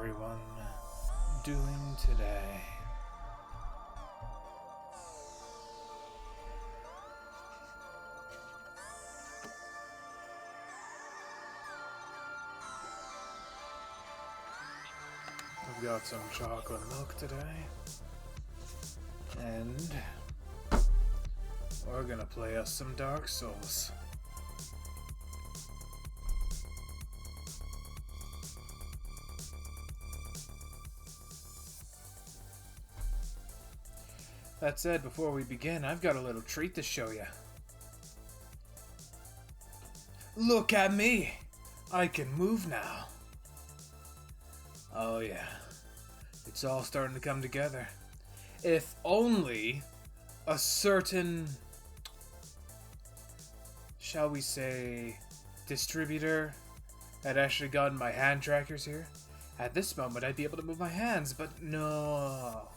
everyone doing today? I've got some chocolate milk today, and we're gonna play us some Dark Souls. That said, before we begin, I've got a little treat to show you. Look at me! I can move now. Oh yeah, it's all starting to come together. If only a certain, shall we say, distributor had actually gotten my hand trackers here. At this moment, I'd be able to move my hands, but no.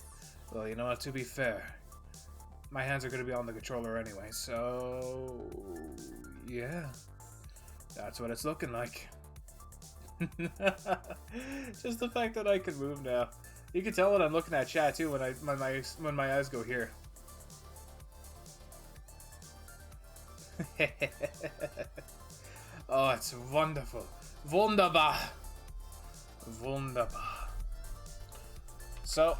Well, you know what, to be fair, my hands are going to be on the controller anyway, so yeah, that's what it's looking like. Just the fact that I can move now. You can tell when I'm looking at chat too when my eyes go here. Oh, it's wonderful. Wunderbar. Wunderbar. So,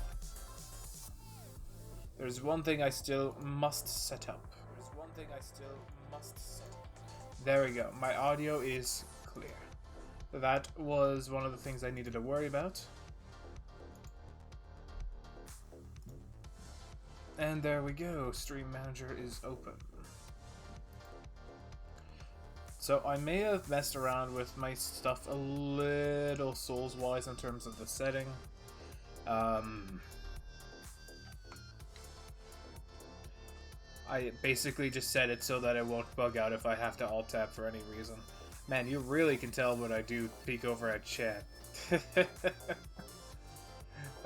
there's one thing I still must set up. There we go. My audio is clear. That was one of the things I needed to worry about. And there we go. Stream Manager is open. So I may have messed around with my stuff a little Souls-wise in terms of the setting. I basically just set it so that it won't bug out if I have to alt-tab for any reason. Man, you really can tell when I do peek over at chat.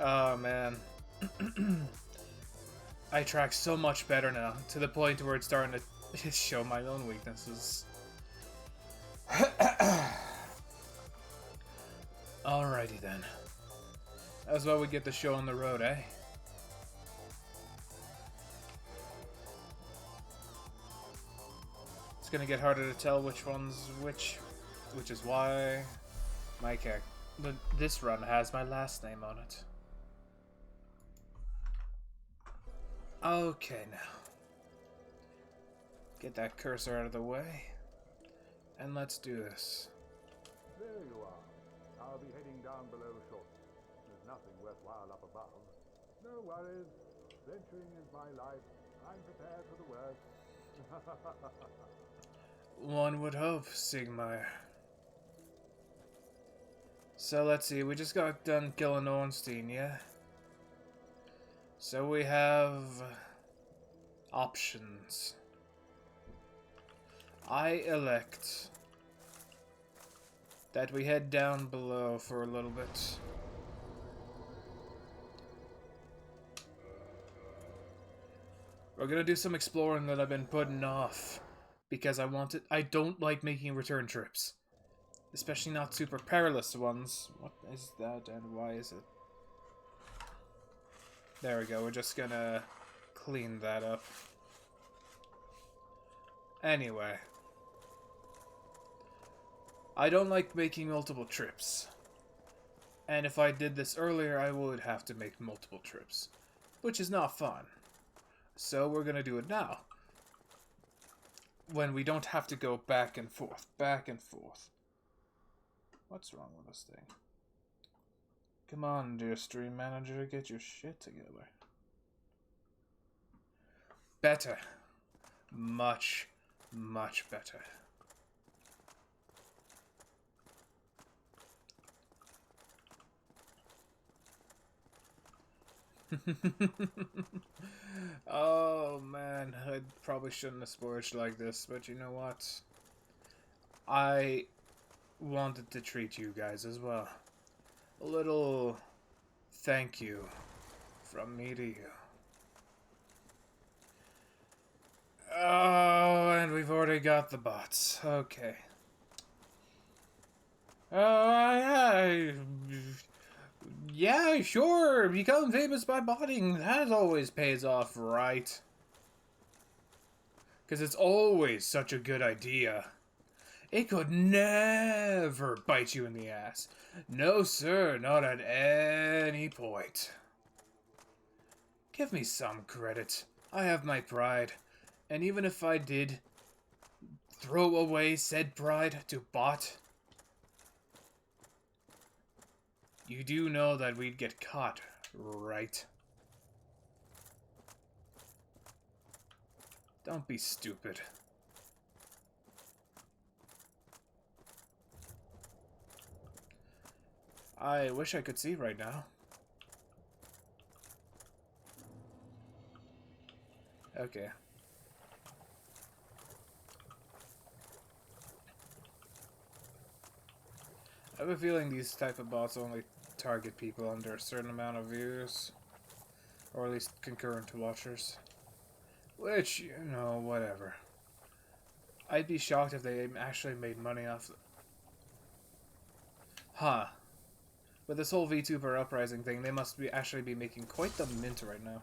Oh, man. I track so much better now, to the point where it's starting to show my own weaknesses. Alrighty then. That's why we get the show on the road, eh? It's gonna get harder to tell which one's which is why my character, this run has my last name on it. Okay, now. Get that cursor out of the way, and let's do this. There you are. I'll be heading down below shortly. There's nothing worthwhile up above. No worries. Venturing is my life. I'm prepared for the worst. One would hope, Sigmar. So let's see, we just got done killing Ornstein, yeah? So we have options. I elect that we head down below for a little bit. We're gonna do some exploring that I've been putting off because I don't like making return trips. Especially not super perilous ones. What is that and why is it? There we go, we're just gonna clean that up. Anyway. I don't like making multiple trips. And if I did this earlier, I would have to make multiple trips. Which is not fun. So we're gonna do it now. When we don't have to go back and forth, back and forth. What's wrong with this thing? Come on, dear Stream Manager, get your shit together. Better. Much, much better. Oh man, I probably shouldn't have splurged like this, but you know what? I wanted to treat you guys as well. A little thank you from me to you. Oh, and we've already got the bots. Okay. Oh, Yeah, sure. Become famous by botting. That always pays off, right? Because it's always such a good idea. It could never bite you in the ass. No, sir, not at any point. Give me some credit. I have my pride. And even if I did throw away said pride to bot, you do know that we'd get caught, right? Don't be stupid. I wish I could see right now. Okay. I have a feeling these type of bots only target people under a certain amount of views. Or at least concurrent watchers. Which, you know, whatever. I'd be shocked if they actually made money off... Huh. With this whole VTuber uprising thing, they must be actually be making quite the mint right now.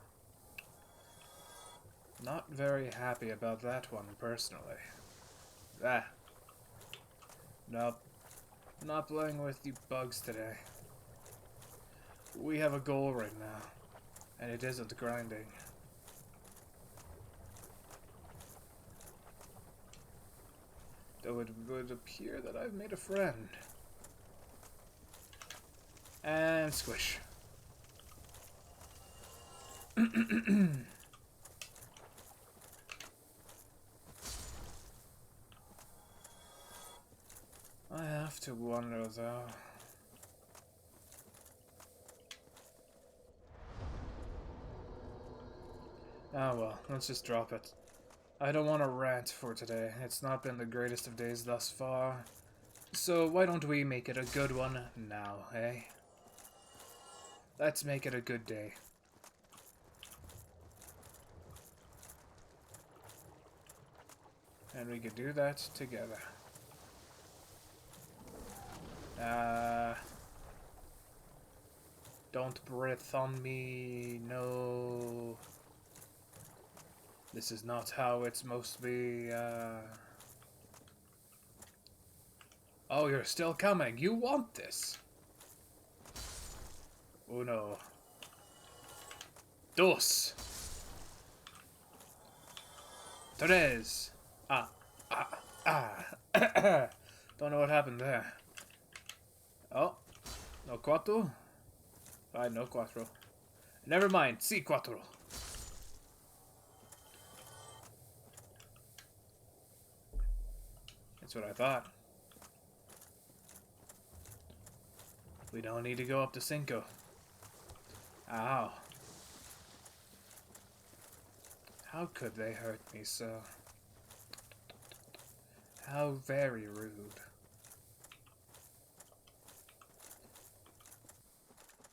Not very happy about that one, personally. Ah. Nope. Not playing with you bugs today. We have a goal right now, and it isn't grinding. Though it would appear that I've made a friend. And squish. I have to wonder though. Ah well, let's just drop it. I don't want to rant for today. It's not been the greatest of days thus far. So why don't we make it a good one now, eh? Let's make it a good day. And we could do that together. Don't breath on me, no. This is not how it's supposed to be, Oh, you're still coming. You want this. Uno. Dos. Tres. Don't know what happened there. Oh. No cuatro? No cuatro. Never mind. Si cuatro. That's what I thought. We don't need to go up to Cinco. Ow. How could they hurt me so? How very rude.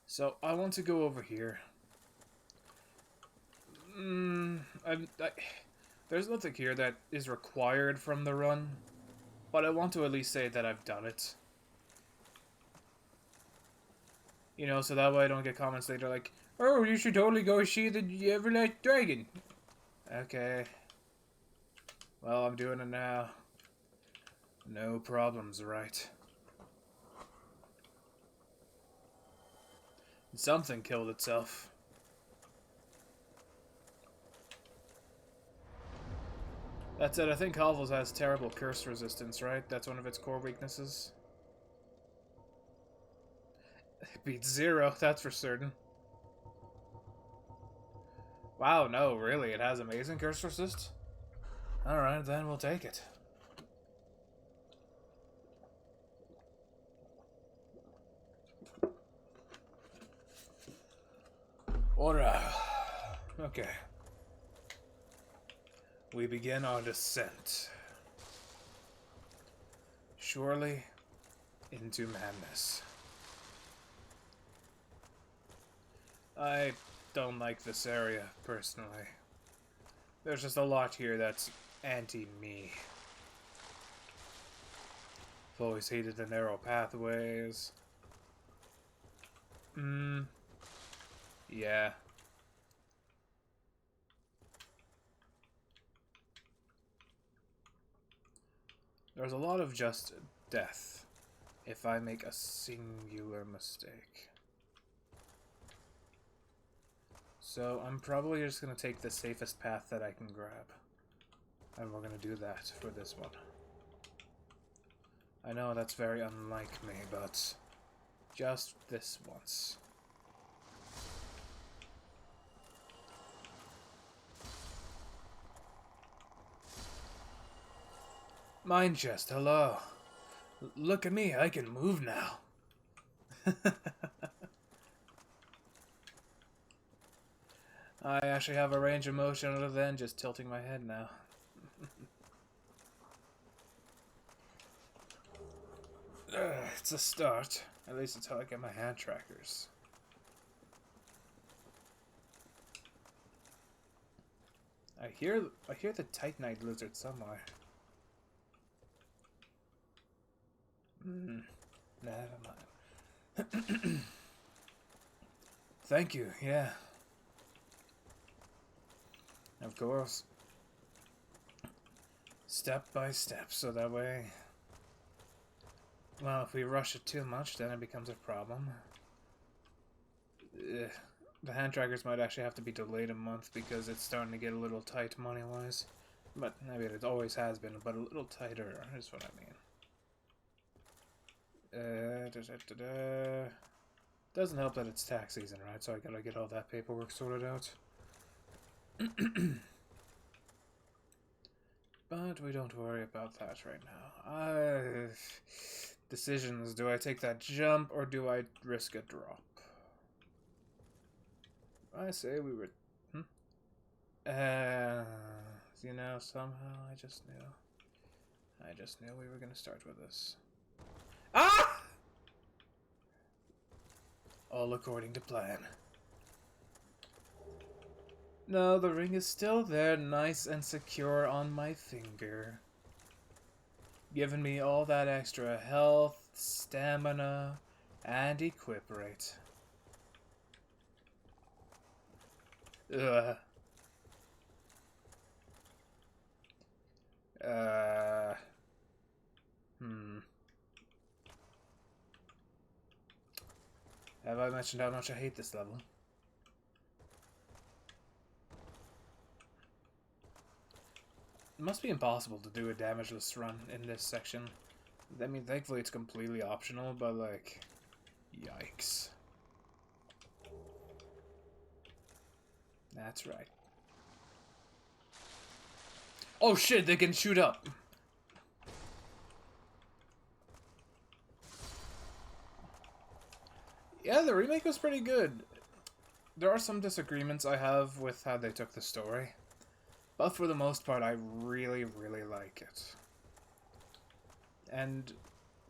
So, I want to go over here. There's nothing here that is required from the run, but I want to at least say that I've done it. You know, so that way I don't get comments later like, oh, you should totally go see the Everlight Dragon. Okay. Well, I'm doing it now. No problems, right? Something killed itself. That said, I think Hovels has terrible curse resistance, right? That's one of its core weaknesses. It beats 0, that's for certain. Wow, no, really, it has amazing curse resist? Alright, then we'll take it. Ora. Okay. We begin our descent. Surely into madness. I don't like this area, personally. There's just a lot here that's anti-me. I've always hated the narrow pathways. Yeah. There's a lot of just death if I make a singular mistake. So I'm probably just going to take the safest path that I can grab. And we're going to do that for this one. I know that's very unlike me, but just this once. Mine chest, hello. Look at me, I can move now. I actually have a range of motion other than just tilting my head now. It's a start. At least it's how I get my hand trackers. I hear the Titanite lizard somewhere. Never mind. Thank you, yeah. Of course. Step by step, so that way... Well, if we rush it too much, then it becomes a problem. The hand trackers might actually have to be delayed a month because it's starting to get a little tight money-wise. But, I mean, it always has been, but a little tighter is what I mean. Doesn't help that it's tax season, right? So I gotta get all that paperwork sorted out. But we don't worry about that right now. Decisions. Do I take that jump or do I risk a drop? I say we would... you know, somehow I just knew we were gonna start with this. Ah! All according to plan. No, the ring is still there, nice and secure on my finger. Giving me all that extra health, stamina, and equip rate. Ugh. Have I mentioned how much I hate this level? It must be impossible to do a damageless run in this section. I mean, thankfully it's completely optional, but like, yikes. That's right. Oh shit, they can shoot up! Yeah, the remake was pretty good. There are some disagreements I have with how they took the story. But for the most part, I really, really like it. And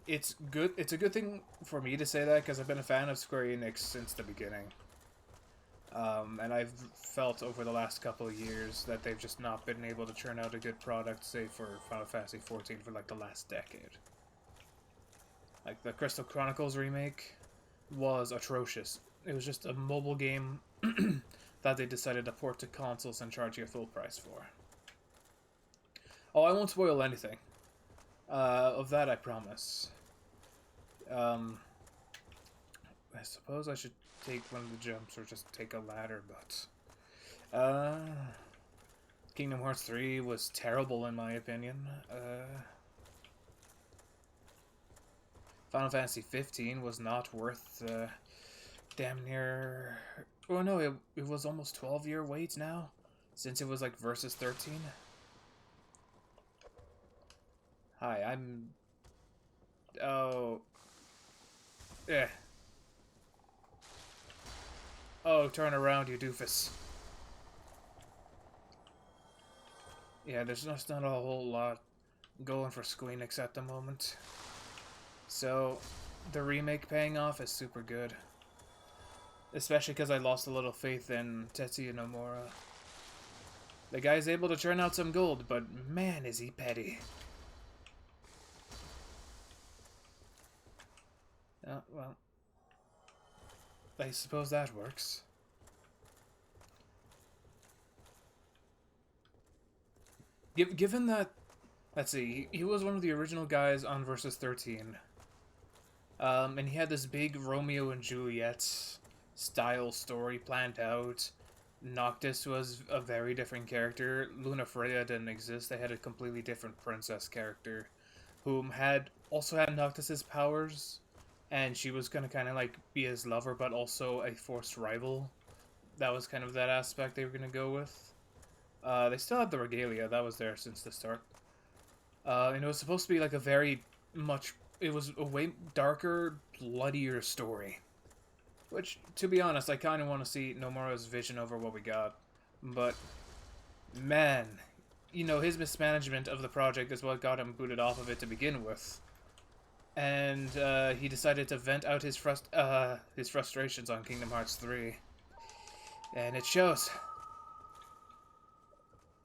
it's good. It's a good thing for me to say that, because I've been a fan of Square Enix since the beginning. And I've felt over the last couple of years that they've just not been able to churn out a good product, say for Final Fantasy XIV, for like the last decade. Like, the Crystal Chronicles remake was atrocious. It was just a mobile game that they decided to port to consoles and charge you a full price for. Oh, I won't spoil anything. Of that, I promise. I suppose I should take one of the jumps or just take a ladder, but... Kingdom Hearts 3 was terrible in my opinion. Final Fantasy 15 was not worth damn near... Oh no, it was almost 12-year wait now, since it was like Versus 13. Hi, I'm... Oh... Oh, turn around, you doofus. Yeah, there's just not a whole lot going for Squeenix at the moment. So, the remake paying off is super good. Especially because I lost a little faith in Tetsuya Nomura. The guy's able to churn out some gold, but man is he petty. Oh, well. I suppose that works. Given that, let's see, he was one of the original guys on Versus 13. And he had this big Romeo and Juliet style story planned out. Noctis was a very different character. Luna Freya didn't exist. They had a completely different princess character, whom also had Noctis's powers, and she was gonna kind of like be his lover, but also a forced rival. That was kind of that aspect they were gonna go with. They still had the regalia, that was there since the start. And it was supposed to be like a very much... It was a way darker, bloodier story. Which, to be honest, I kind of want to see Nomura's vision over what we got. But, man, you know, his mismanagement of the project is what got him booted off of it to begin with. And he decided to vent out his frustrations on Kingdom Hearts 3. And it shows.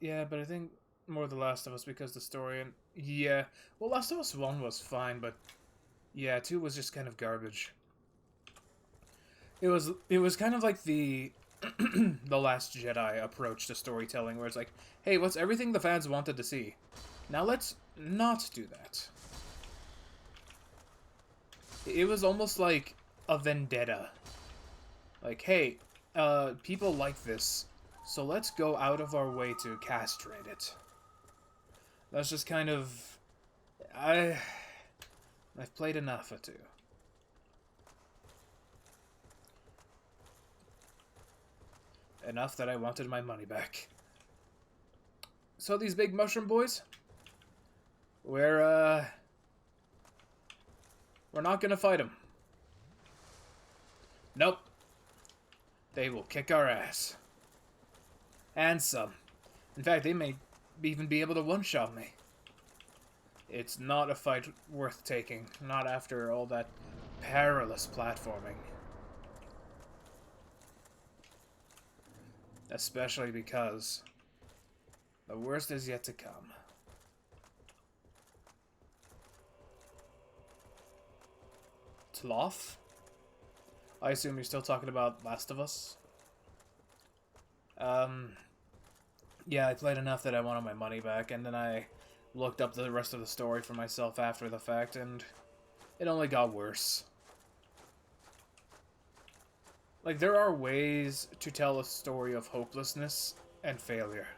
Yeah, but I think more The Last of Us because the story and... Yeah, well, Last of Us 1 was fine, but... Yeah, 2 was just kind of garbage. It was kind of like the... The Last Jedi approach to storytelling, where it's like, hey, what's everything the fans wanted to see? Now let's not do that. It was almost like a vendetta. Like, hey, people like this, so let's go out of our way to castrate it. That's just kind of... I've played enough of 2. Enough that I wanted my money back. So these big mushroom boys, we're not gonna fight them. Nope. They will kick our ass. And some. In fact, they may even be able to one-shot me. It's not a fight worth taking. Not after all that perilous platforming. Especially because the worst is yet to come. Tloth? I assume you're still talking about Last of Us? Yeah, I played enough that I wanted my money back, and then I looked up the rest of the story for myself after the fact, and it only got worse. Like, there are ways to tell a story of hopelessness and failure.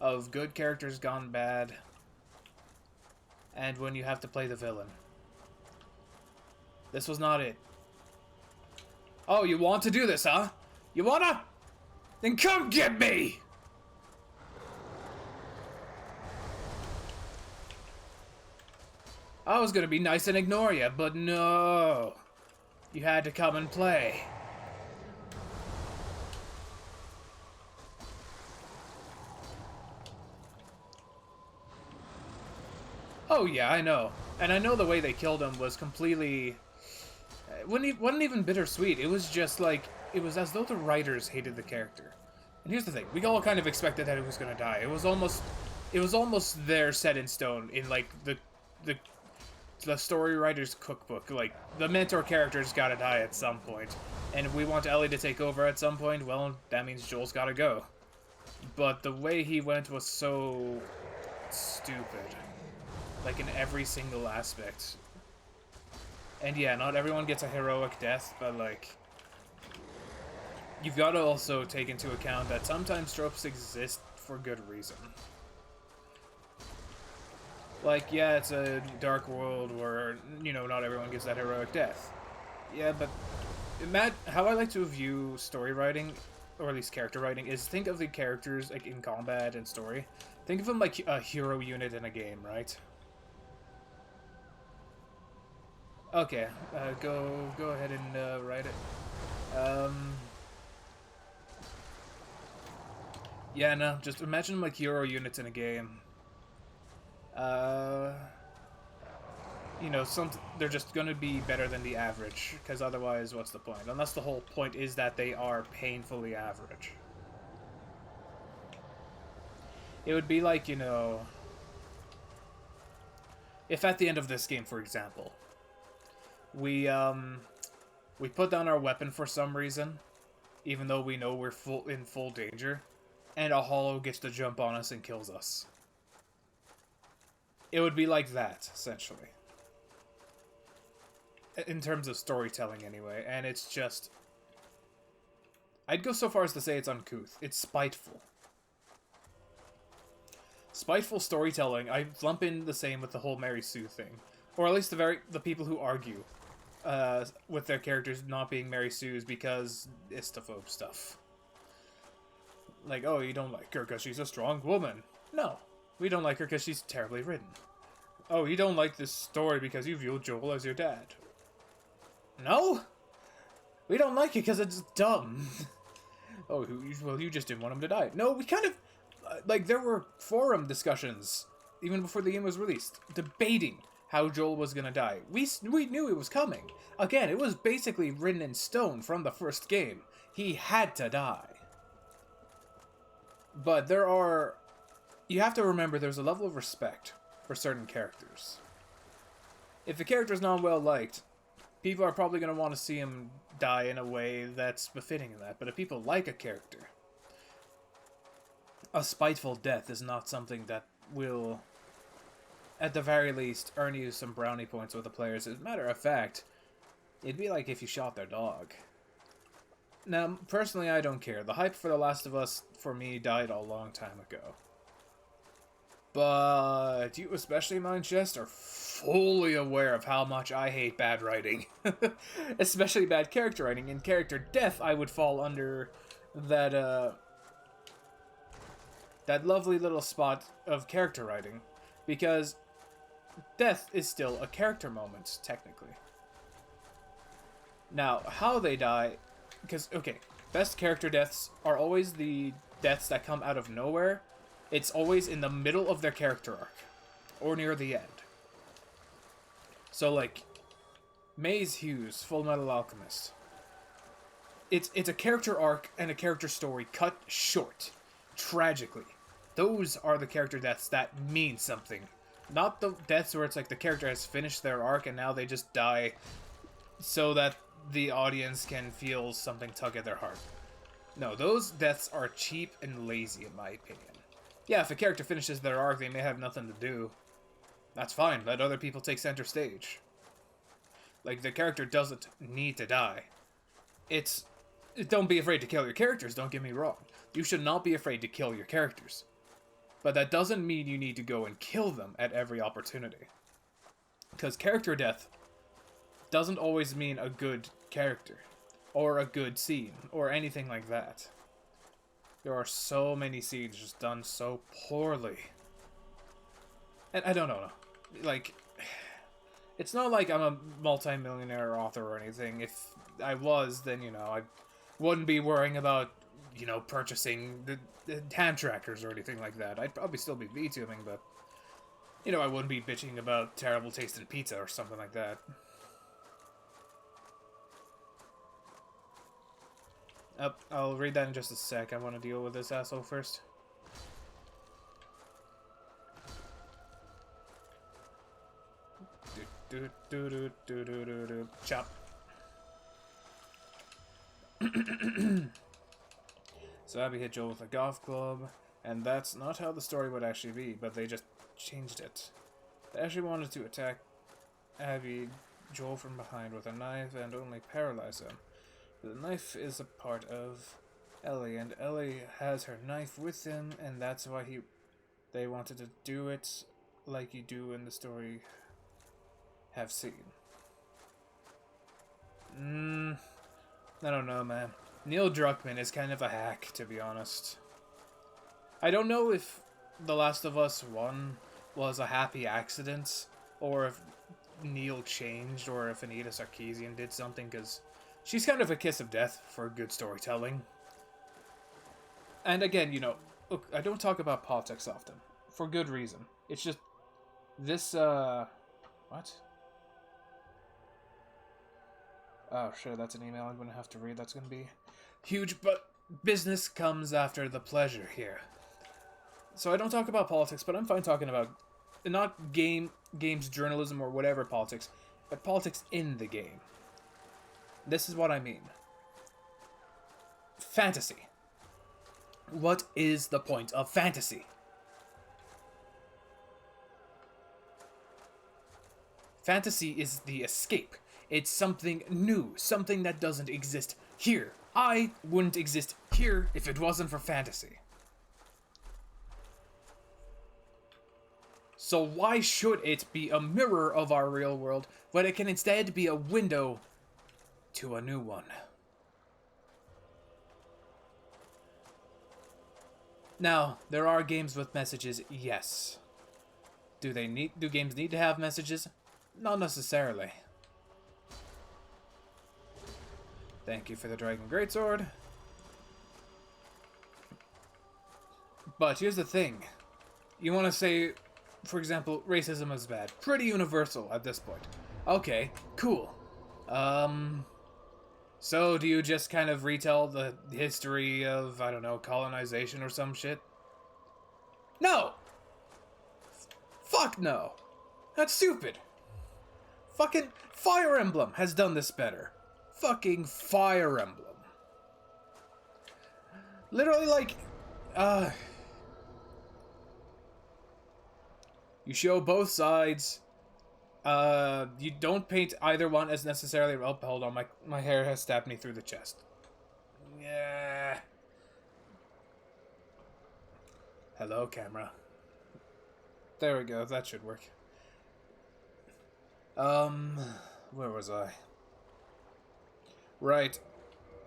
Of good characters gone bad, and when you have to play the villain. This was not it. Oh, you want to do this, huh? You wanna? Then come get me! I was gonna be nice and ignore you, but no. You had to come and play. Oh yeah, I know. And I know the way they killed him was completely... wasn't even bittersweet. It was just like... It was as though the writers hated the character. And here's the thing. We all kind of expected that he was going to die. It was almost there set in stone in, like, the story writer's cookbook. Like, the mentor character's gotta die at some point. And if we want Ellie to take over at some point, well, that means Joel's gotta go. But the way he went was so... stupid. Like, in every single aspect. And yeah, not everyone gets a heroic death, but, like... You've got to also take into account that sometimes tropes exist for good reason. Like, yeah, it's a dark world where, you know, not everyone gets that heroic death. Yeah, but Matt, how I like to view story writing, or at least character writing, is think of the characters like in combat and story. Think of them like a hero unit in a game, right? Okay, go ahead and write it. Yeah, no, just imagine them like hero units in a game. You know, they're just gonna be better than the average, because otherwise, what's the point? Unless the whole point is that they are painfully average. It would be like, you know... If at the end of this game, for example, we, We put down our weapon for some reason, even though we know we're in full danger, and a hollow gets to jump on us and kills us. It would be like that, essentially. In terms of storytelling, anyway, and it's just... I'd go so far as to say it's uncouth. It's spiteful. Spiteful storytelling, I lump in the same with the whole Mary Sue thing. Or at least the people who argue with their characters not being Mary Sue's because istophobe stuff. Like, oh, you don't like her because she's a strong woman. No, we don't like her because she's terribly written. Oh, you don't like this story because you view Joel as your dad. No? We don't like it because it's dumb. Oh, well, you just didn't want him to die. No, we kind of... like, there were forum discussions, even before the game was released, debating how Joel was gonna die. We knew it was coming. Again, it was basically written in stone from the first game. He had to die. But there are... You have to remember there's a level of respect for certain characters. If the character's not well liked, people are probably going to want to see him die in a way that's befitting of that. But if people like a character, a spiteful death is not something that will, at the very least, earn you some brownie points with the players. As a matter of fact, it'd be like if you shot their dog. Now, personally, I don't care. The hype for The Last of Us, for me, died a long time ago. But you, especially Mindchest, are fully aware of how much I hate bad writing. Especially bad character writing. In character death, I would fall under that, that lovely little spot of character writing. Because death is still a character moment, technically. Now, how they die... Because, okay, best character deaths are always the deaths that come out of nowhere. It's always in the middle of their character arc. Or near the end. So, like, Maze Hughes, Full Metal Alchemist. It's a character arc and a character story cut short. Tragically. Those are the character deaths that mean something. Not the deaths where it's like the character has finished their arc and now they just die so that the audience can feel something tug at their heart. No, those deaths are cheap and lazy in my opinion. Yeah, if a character finishes their arc, they may have nothing to do. That's fine, let other people take center stage. Like, the character doesn't need to die. Don't be afraid to kill your characters, don't get me wrong. You should not be afraid to kill your characters. But that doesn't mean you need to go and kill them at every opportunity. Because character death doesn't always mean a good character, or a good scene, or anything like that. There are so many scenes just done so poorly. And I don't know, like, it's not like I'm a multi-millionaire author or anything. If I was, then, you know, I wouldn't be worrying about, you know, purchasing the hand trackers or anything like that. I'd probably still be VTubing, but, you know, I wouldn't be bitching about terrible tasting pizza or something like that. I'll read that in just a sec. I want to deal with this asshole first. Chop. So Abby hit Joel with a golf club, and that's not how the story would actually be, but they just changed it. They actually wanted to attack Joel from behind with a knife and only paralyze him. The knife is a part of Ellie, and Ellie has her knife with him, and that's why they wanted to do it like you do in the story have seen. I don't know, man. Neil Druckmann is kind of a hack, to be honest. I don't know if The Last of Us 1 was a happy accident, or if Neil changed, or if Anita Sarkeesian did something, because she's kind of a kiss of death for good storytelling. And again, you know, look, I don't talk about politics often, for good reason. It's just, this, what? Oh, sure, that's an email I'm going to have to read. That's going to be huge, but business comes after the pleasure here. So I don't talk about politics, but I'm fine talking about, not games, journalism, or whatever politics, but politics in the game. This is what I mean. Fantasy. What is the point of fantasy? Fantasy is the escape. It's something new, something that doesn't exist here. I wouldn't exist here if it wasn't for fantasy. So why should it be a mirror of our real world when it can instead be a window to a new one? Now, there are games with messages, yes. Do games need to have messages? Not necessarily. Thank you for the Dragon Greatsword. But here's the thing. You want to say, for example, racism is bad. Pretty universal at this point. Okay, cool. So do you just kind of retell the history of, I don't know, colonization or some shit? No! Fuck no! That's stupid! Fucking Fire Emblem has done this better. Fucking Fire Emblem. Literally, like, you show both sides. You don't paint either one as necessarily... Oh, hold on, my hair has stabbed me through the chest. Yeah. Hello, camera. There we go, that should work. Where was I? Right.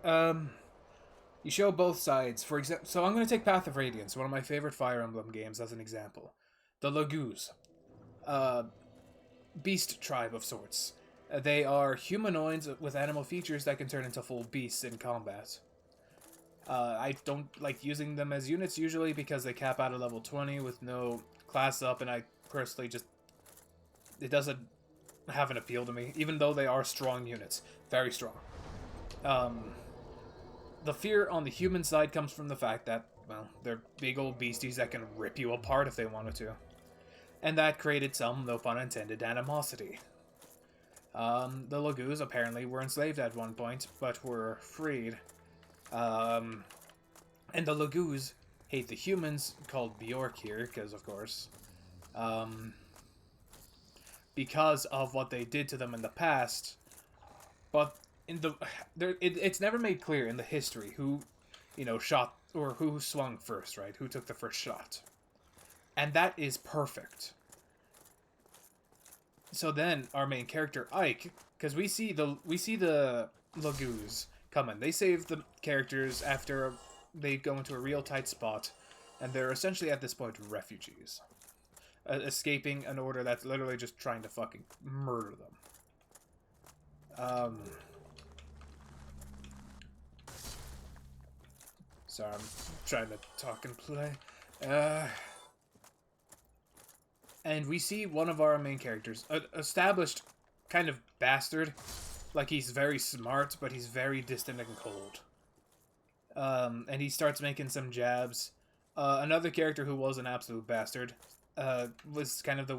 You show both sides. For example, so I'm going to take Path of Radiance, one of my favorite Fire Emblem games, as an example. The Laguz. Beast tribe of sorts. They are humanoids with animal features that can turn into full beasts in combat. I don't like using them as units usually because they cap out at level 20 with no class up, and I personally just... It doesn't have an appeal to me, even though they are strong units. Very strong. The fear on the human side comes from the fact that, well, they're big old beasties that can rip you apart if they wanted to. And that created some, no pun intended, animosity. The Laguz apparently were enslaved at one point, but were freed. And the Laguz hate the humans, called Bjork here, because of course. Because of what they did to them in the past. But it's never made clear in the history who, shot, or who swung first, right? Who took the first shot. And that is perfect. So then, our main character, Ike, because we see the Laguz coming. They save the characters after they go into a real tight spot, and they're essentially at this point refugees. Escaping an order that's literally just trying to fucking murder them. Sorry, I'm trying to talk and play. And we see one of our main characters, established kind of bastard. Like, he's very smart, but he's very distant and cold. And he starts making some jabs. Another character who was an absolute bastard was kind of the...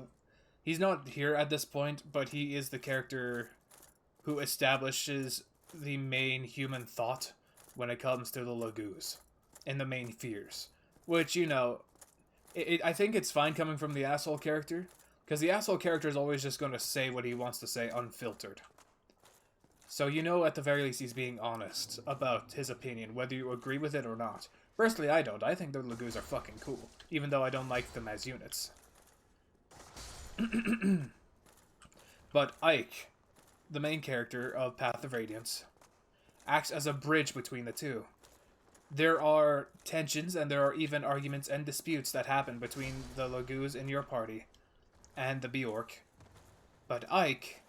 He's not here at this point, but he is the character who establishes the main human thought when it comes to the Laguz. And the main fears. Which, I think it's fine coming from the asshole character, because the asshole character is always just going to say what he wants to say unfiltered. So at the very least he's being honest about his opinion, whether you agree with it or not. Personally, I don't. I think the Laguz are fucking cool, even though I don't like them as units. But Ike, the main character of Path of Radiance, acts as a bridge between the two. There are tensions, and there are even arguments and disputes that happen between the Laguz in your party and the Bjork. But Ike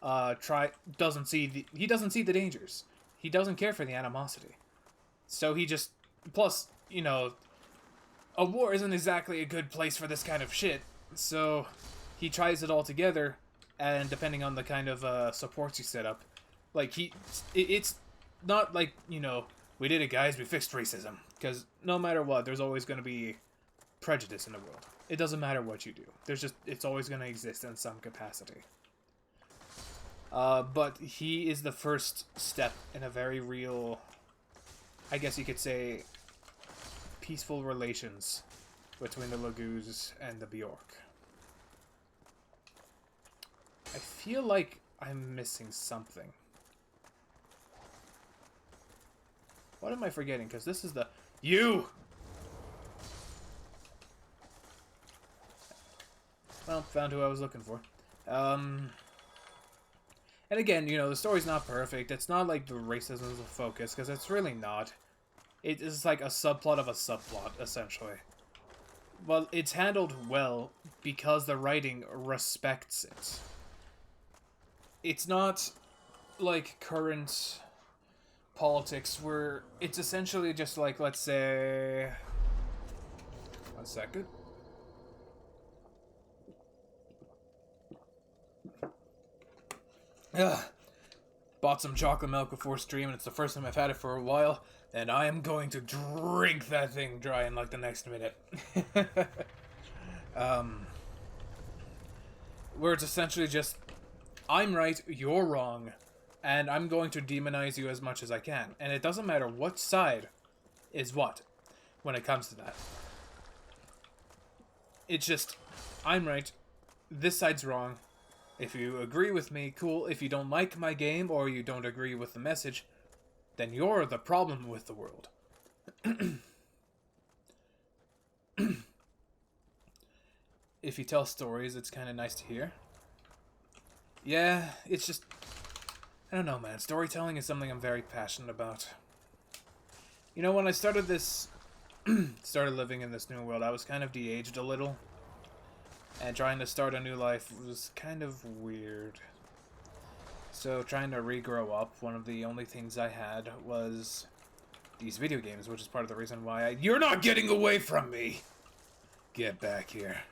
doesn't see the dangers. He doesn't care for the animosity. So he just... Plus, a war isn't exactly a good place for this kind of shit. So he tries it all together, and depending on the kind of supports you set up, like, it's not like, we did it, guys, we fixed racism. Because no matter what, there's always going to be prejudice in the world. It doesn't matter what you do. It's always going to exist in some capacity. But he is the first step in a very real, I guess you could say, peaceful relations between the Lagoos and the Bjork. I feel like I'm missing something. What am I forgetting? Because this is the... You! Well, found who I was looking for. And again, you know, the story's not perfect. It's not like the racism is a focus, because it's really not. It is like a subplot of a subplot, essentially. Well, it's handled well because the writing respects it. It's not like current politics where it's essentially just like, let's say... One second. Ugh. Bought some chocolate milk before stream, and it's the first time I've had it for a while, and I am going to drink that thing dry in like the next minute. Where it's essentially just, I'm right, you're wrong, and I'm going to demonize you as much as I can. And it doesn't matter what side is what when it comes to that. It's just, I'm right, this side's wrong. If you agree with me, cool. If you don't like my game or you don't agree with the message, then you're the problem with the world. If you tell stories, it's kind of nice to hear. Yeah, it's just... I don't know, man. Storytelling is something I'm very passionate about. You know, when I started this... started living in this new world, I was kind of de-aged a little. And trying to start a new life was kind of weird. So trying to regrow up, one of the only things I had was these video games, which is part of the reason why You're not getting away from me! Get back here.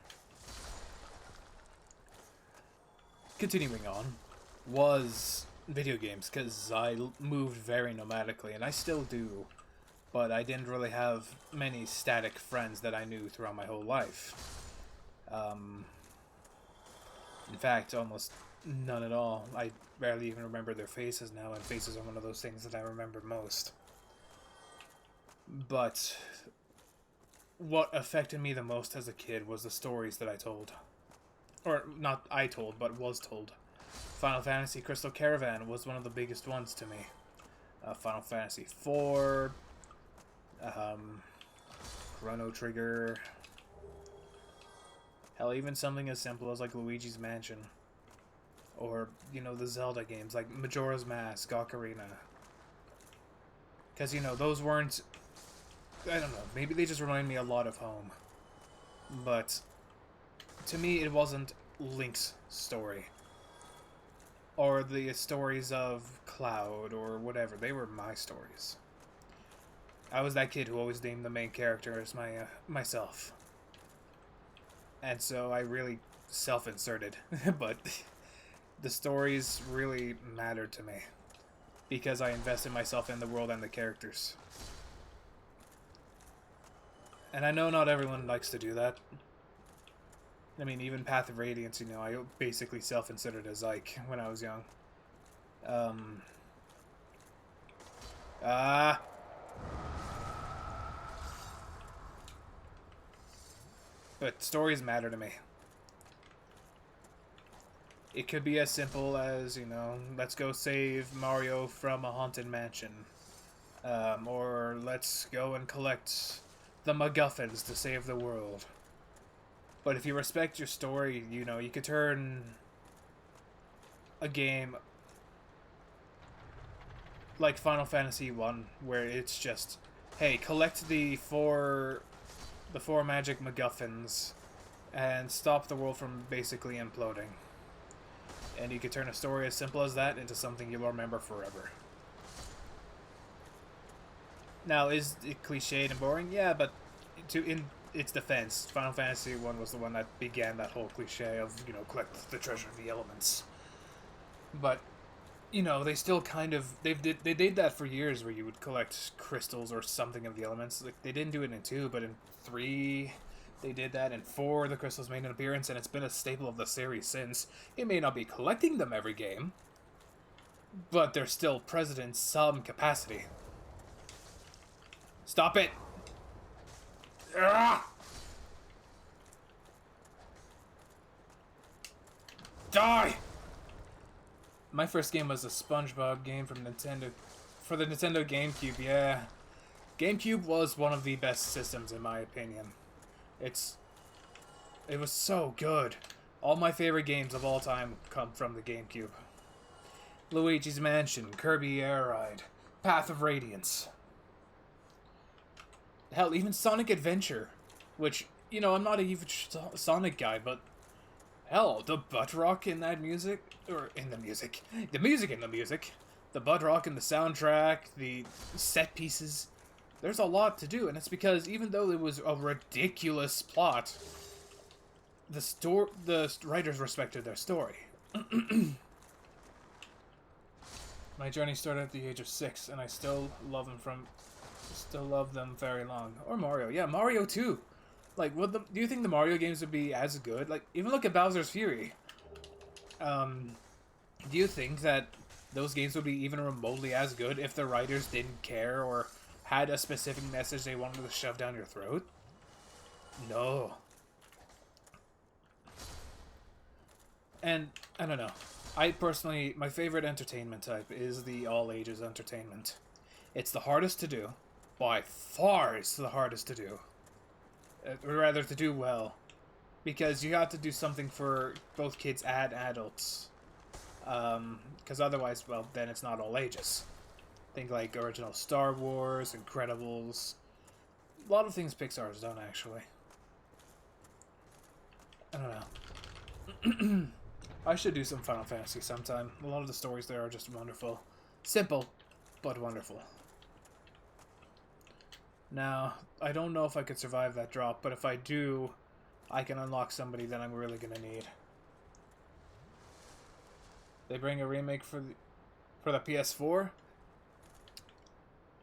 Continuing on, was video games, because I moved very nomadically, and I still do. But I didn't really have many static friends that I knew throughout my whole life. In fact, almost none at all. I barely even remember their faces now, and faces are one of those things that I remember most. But what affected me the most as a kid was the stories that I told. Or, not I told, but was told. Final Fantasy Crystal Caravan was one of the biggest ones to me. Final Fantasy IV, Chrono Trigger... Hell, even something as simple as, like, Luigi's Mansion. Or, you know, the Zelda games, like Majora's Mask, Ocarina. Because, you know, those weren't... I don't know, maybe they just remind me a lot of home. But, to me, it wasn't Link's story. Or the stories of Cloud, or whatever. They were my stories. I was that kid who always named the main character as myself. And so I really self-inserted, but the stories really mattered to me because I invested myself in the world and the characters. And I know not everyone likes to do that. I mean, even Path of Radiance, you know, I basically self-inserted as Ike when I was young. But stories matter to me. It could be as simple as, you know, let's go save Mario from a haunted mansion. Or let's go and collect the MacGuffins to save the world. But if you respect your story, you know, you could turn a game like Final Fantasy 1, where it's just, hey, collect the four magic MacGuffins and stop the world from basically imploding. And you could turn a story as simple as that into something you'll remember forever. Now, is it cliched and boring? Yeah, but in its defense, Final Fantasy 1 was the one that began that whole cliche of, you know, collect the treasure of the elements. But, you know, they still kind of... They did that for years, where you would collect crystals or something of the elements. Like, they didn't do it in 2, but in 3... They did that. In 4, the crystals made an appearance, and it's been a staple of the series since. It may not be collecting them every game, but they're still present in some capacity. Stop it! Ah! Die! My first game was a SpongeBob game from Nintendo, for the Nintendo GameCube. Yeah, GameCube was one of the best systems in my opinion. It was so good. All my favorite games of all time come from the GameCube. Luigi's Mansion, Kirby Air Ride, Path of Radiance. Hell, even Sonic Adventure, which, you know, I'm not a huge Sonic guy, but hell, the butt rock in that music, or in the music in the music, the butt rock in the soundtrack, the set pieces, there's a lot to do, and it's because even though it was a ridiculous plot, the writers respected their story. My journey started at the age of 6, and I still love them very long. Or Mario, yeah, Mario too. Like, do you think the Mario games would be as good? Like, even look at Bowser's Fury. Do you think that those games would be even remotely as good if the writers didn't care or had a specific message they wanted to shove down your throat? No. And, I don't know. I personally, my favorite entertainment type is the all-ages entertainment. It's the hardest to do. By far, it's the hardest to do. Or rather, to do well. Because you have to do something for both kids and adults. Because otherwise, well, then it's not all ages. Think like original Star Wars, Incredibles. A lot of things Pixar's done, actually. I don't know. I should do some Final Fantasy sometime. A lot of the stories there are just wonderful. Simple, but wonderful. Now, I don't know if I could survive that drop, but if I do, I can unlock somebody that I'm really gonna need. They bring a remake for the PS4?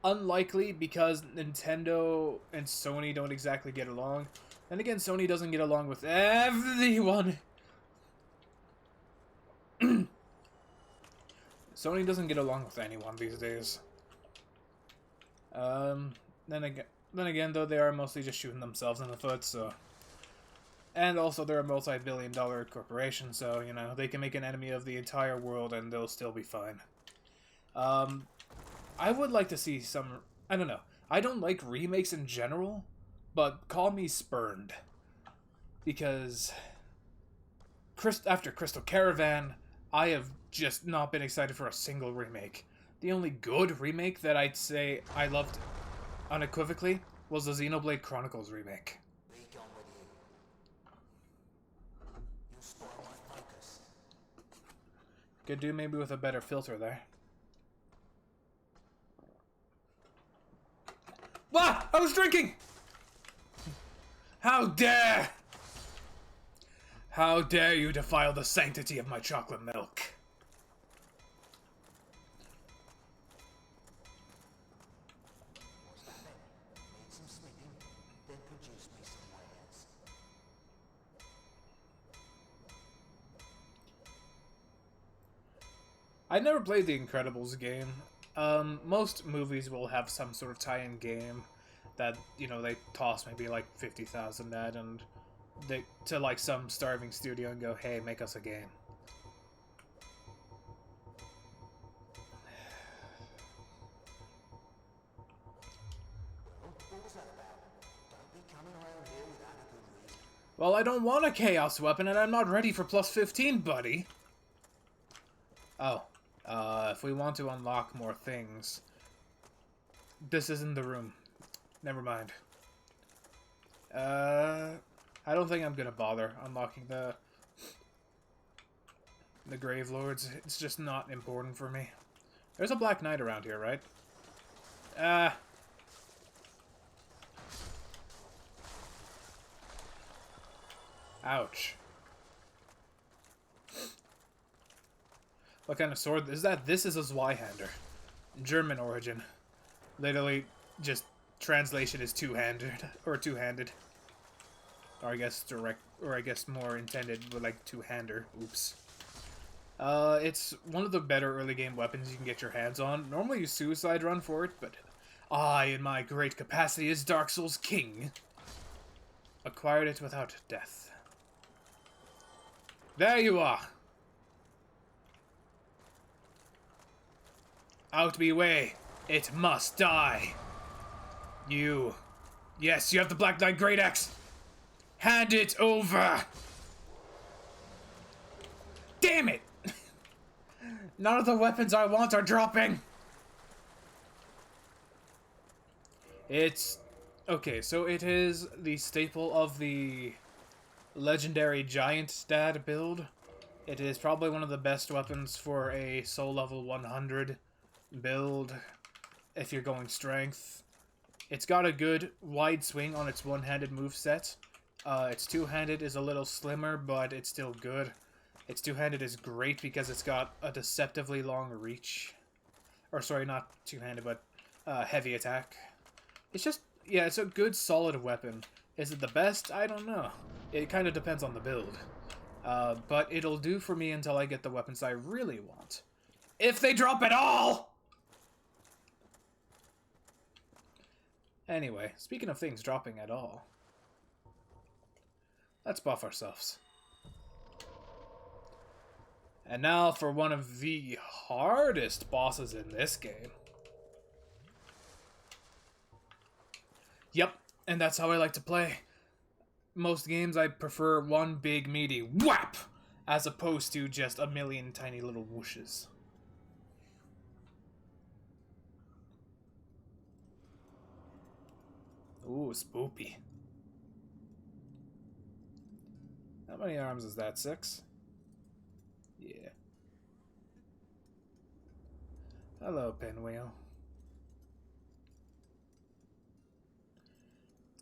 Unlikely, because Nintendo and Sony don't exactly get along. And again, Sony doesn't get along with everyone. Sony doesn't get along with anyone these days. Then again, though, they are mostly just shooting themselves in the foot, so... And also, they're a multi-billion-dollar corporation, so, you know, they can make an enemy of the entire world and they'll still be fine. I would like to see some... I don't know. I don't like remakes in general, but call me spurned. Because... after Crystal Caravan, I have just not been excited for a single remake. The only good remake that I'd say I loved unequivocally was the Xenoblade Chronicles remake. Could do maybe with a better filter there. What? I was drinking! How dare! How dare you defile the sanctity of my chocolate milk? I never played the Incredibles game. Most movies will have some sort of tie-in game that, you know, they toss maybe like 50,000 at and to like some starving studio and go, hey, make us a game. Well, I don't want a chaos weapon and I'm not ready for plus 15, buddy. Oh. If we want to unlock more things... This isn't the room. Never mind. I don't think I'm gonna bother unlocking the Grave Lords. It's just not important for me. There's a Black Knight around here, right? Ouch. What kind of sword is that? This is a Zweihander. German origin. Literally, just translation is two-handed. Or two-handed. Or I guess direct, or I guess more intended with like two-hander. Oops. It's one of the better early game weapons you can get your hands on. Normally you suicide run for it, but I, in my great capacity as Dark Souls King, acquired it without death. There you are! Out be way! It must die! You... Yes, you have the Black Knight Great Axe! Hand it over! Damn it! None of the weapons I want are dropping! It's... Okay, so it is the staple of the legendary Giant Dad build. It is probably one of the best weapons for a soul level 100 build if you're going strength. It's got a good wide swing on its one-handed moveset. Its two-handed is a little slimmer, but it's still good. Its two-handed is great because it's got a deceptively long reach. Or sorry, not two-handed, but heavy attack. It's just, yeah, it's a good solid weapon. Is it the best? I don't know. It kind of depends on the build. But it'll do for me until I get the weapons I really want. If they drop at all! Anyway, speaking of things dropping at all, let's buff ourselves. And now for one of the hardest bosses in this game. Yep, and that's how I like to play. Most games I prefer one big meaty whap, as opposed to just a million tiny little whooshes. Ooh, spoopy. How many arms is that? 6? Yeah. Hello, Pinwheel.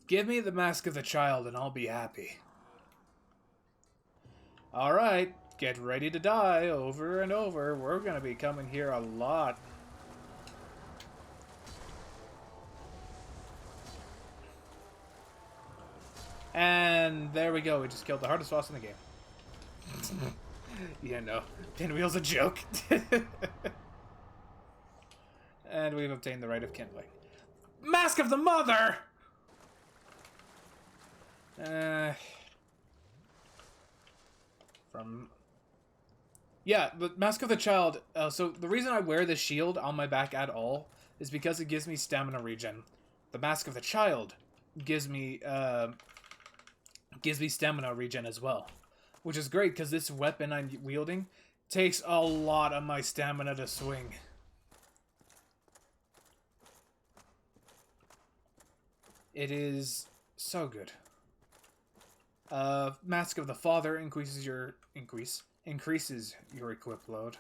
Give me the Mask of the Child and I'll be happy. Alright, get ready to die over and over. We're gonna be coming here a lot. And there we go, we just killed the hardest boss in the game. Yeah, no, Pinwheel's a joke. And we've obtained the right of kindling. Mask of the Mother! Yeah, the Mask of the Child, so the reason I wear this shield on my back at all is because it gives me stamina regen. The Mask of the Child gives me stamina regen as well. Which is great, because this weapon I'm wielding takes a lot of my stamina to swing. It is so good. Mask of the Father increases your equip load.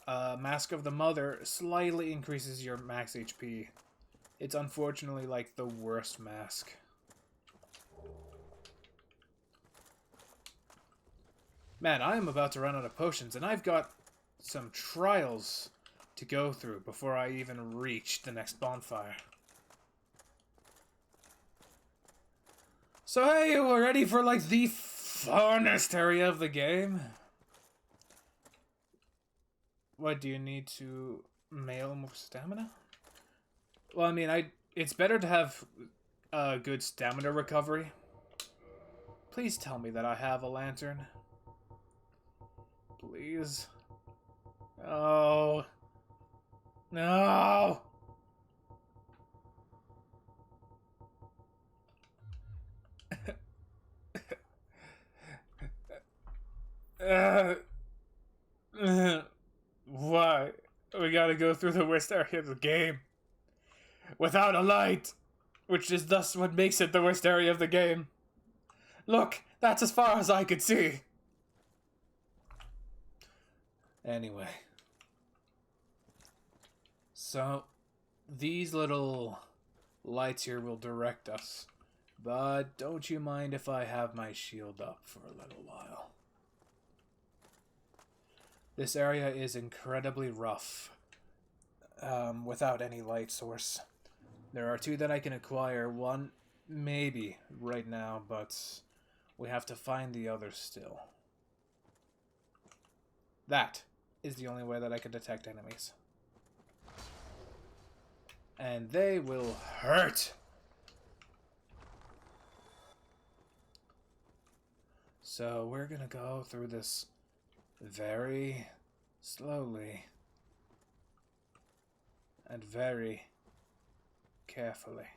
Mask of the Mother slightly increases your max HP. It's unfortunately like the worst mask. Man, I am about to run out of potions, and I've got some trials to go through before I even reach the next bonfire. So hey, we're ready for like the funnest area of the game. What, do you need to mail more stamina? Well, I mean, it's better to have good stamina recovery. Please tell me that I have a lantern. Please. Oh. No! Why? We gotta go through the worst area of the game. Without a light! Which is thus what makes it the worst area of the game. Look, that's as far as I could see. Anyway. So, these little lights here will direct us. But don't you mind if I have my shield up for a little while. This area is incredibly rough, without any light source. There are 2 that I can acquire, one maybe right now, but we have to find the other still. That is the only way that I can detect enemies. And they will hurt. So we're gonna go through this very slowly and very carefully.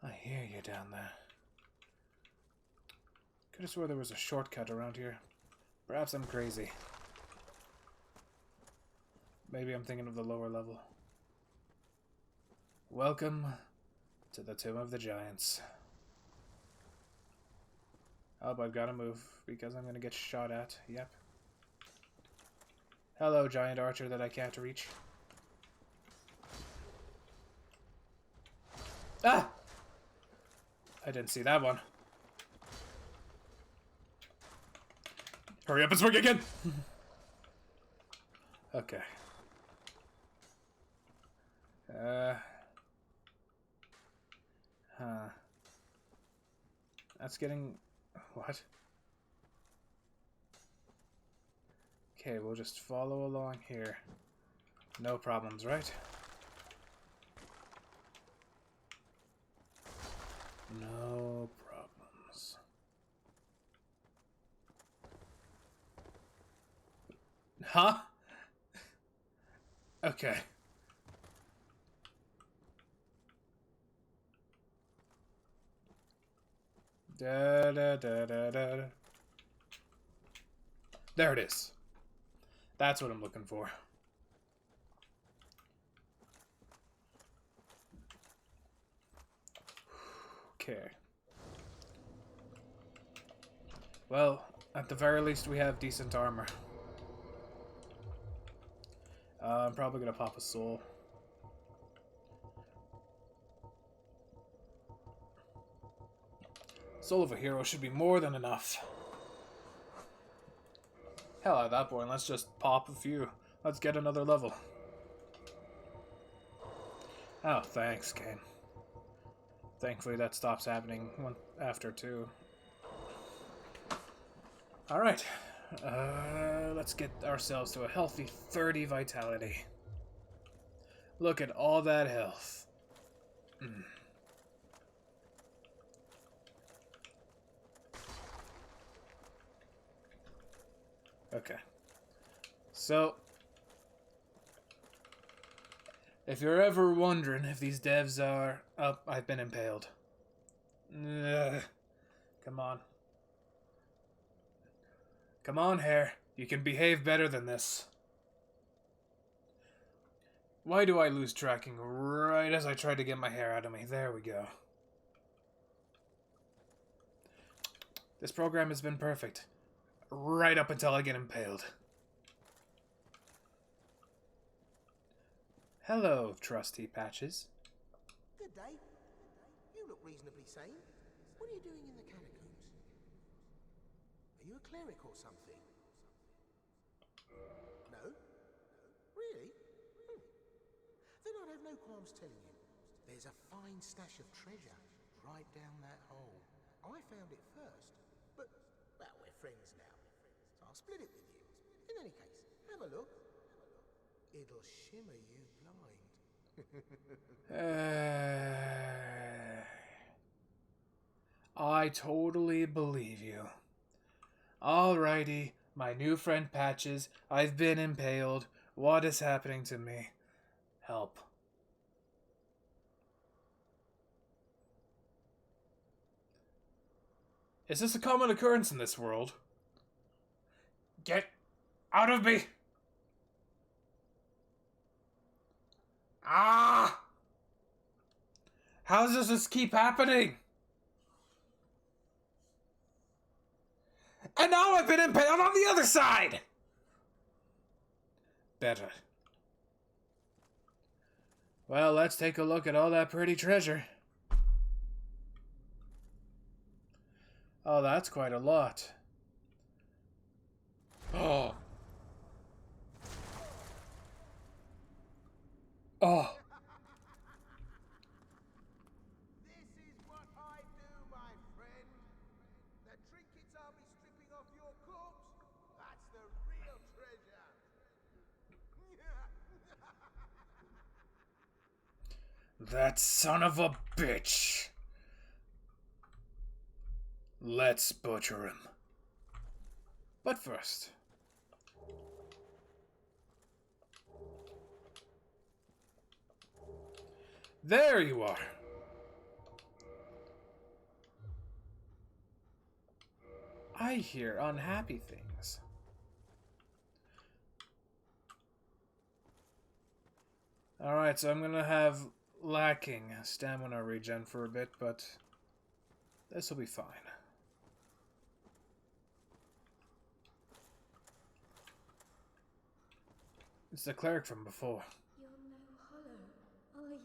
I hear you down there. Could have swore there was a shortcut around here. Perhaps I'm crazy. Maybe I'm thinking of the lower level. Welcome to the Tomb of the Giants. Oh, but I've got to move because I'm going to get shot at. Yep. Hello, giant archer that I can't reach. Ah! I didn't see that one. Hurry up and swing again! Okay. That's getting... What? Okay, we'll just follow along here. No problems, right? No problems. Huh? Okay. Da da da da da. There it is. That's what I'm looking for. Okay. Well, at the very least we have decent armor. I'm probably gonna pop a soul. Soul of a hero should be more than enough. Hell, at that point, let's just pop a few. Let's get another level. Oh, thanks, Kane. Thankfully that stops happening one after two. Alright. Let's get ourselves to a healthy 30 vitality. Look at all that health. Okay. So, if you're ever wondering if these devs are... Oh, I've been impaled. Ugh. Come on. Come on, Hare. You can behave better than this. Why do I lose tracking right as I try to get my hair out of me? There we go. This program has been perfect. Right up until I get impaled. Hello, trusty Patches. Good day. You look reasonably sane. What are you doing in the catacombs? Are you a cleric or something? No? Really? Then I'd have no qualms telling you. There's a fine stash of treasure right down that hole. I found it first, but, well, we're friends now. So I'll split it with you. In any case, have a look. It'll shimmer you blind. I totally believe you. Alrighty, my new friend Patches, I've been impaled. What is happening to me? Help. Is this a common occurrence in this world? Get out of me! Ah! How does this keep happening? And now I've been impaled on the other side! Better. Well, let's take a look at all that pretty treasure. Oh, that's quite a lot. Oh. Oh. This is what I do, my friend. That son of a bitch! Let's butcher him. But first... There you are! I hear unhappy things. Alright, so I'm gonna have lacking stamina regen for a bit, but this will be fine. It's the cleric from before. You're no hollow, are you?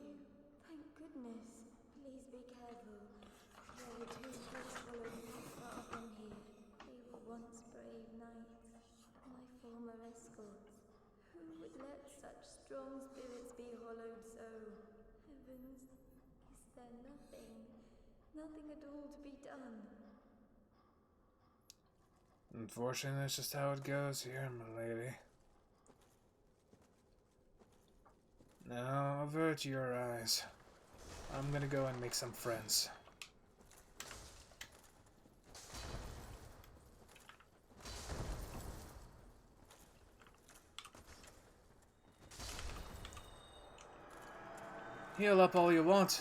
Thank goodness. Please be careful. There are two close hollows not far from here. They were once brave knights, my former escorts. Who would let such strong spirits be hollowed so? Heavens, is there nothing at all to be done? Unfortunately, that's just how it goes here, my lady. Now, avert your eyes. I'm gonna go and make some friends. Heal up all you want.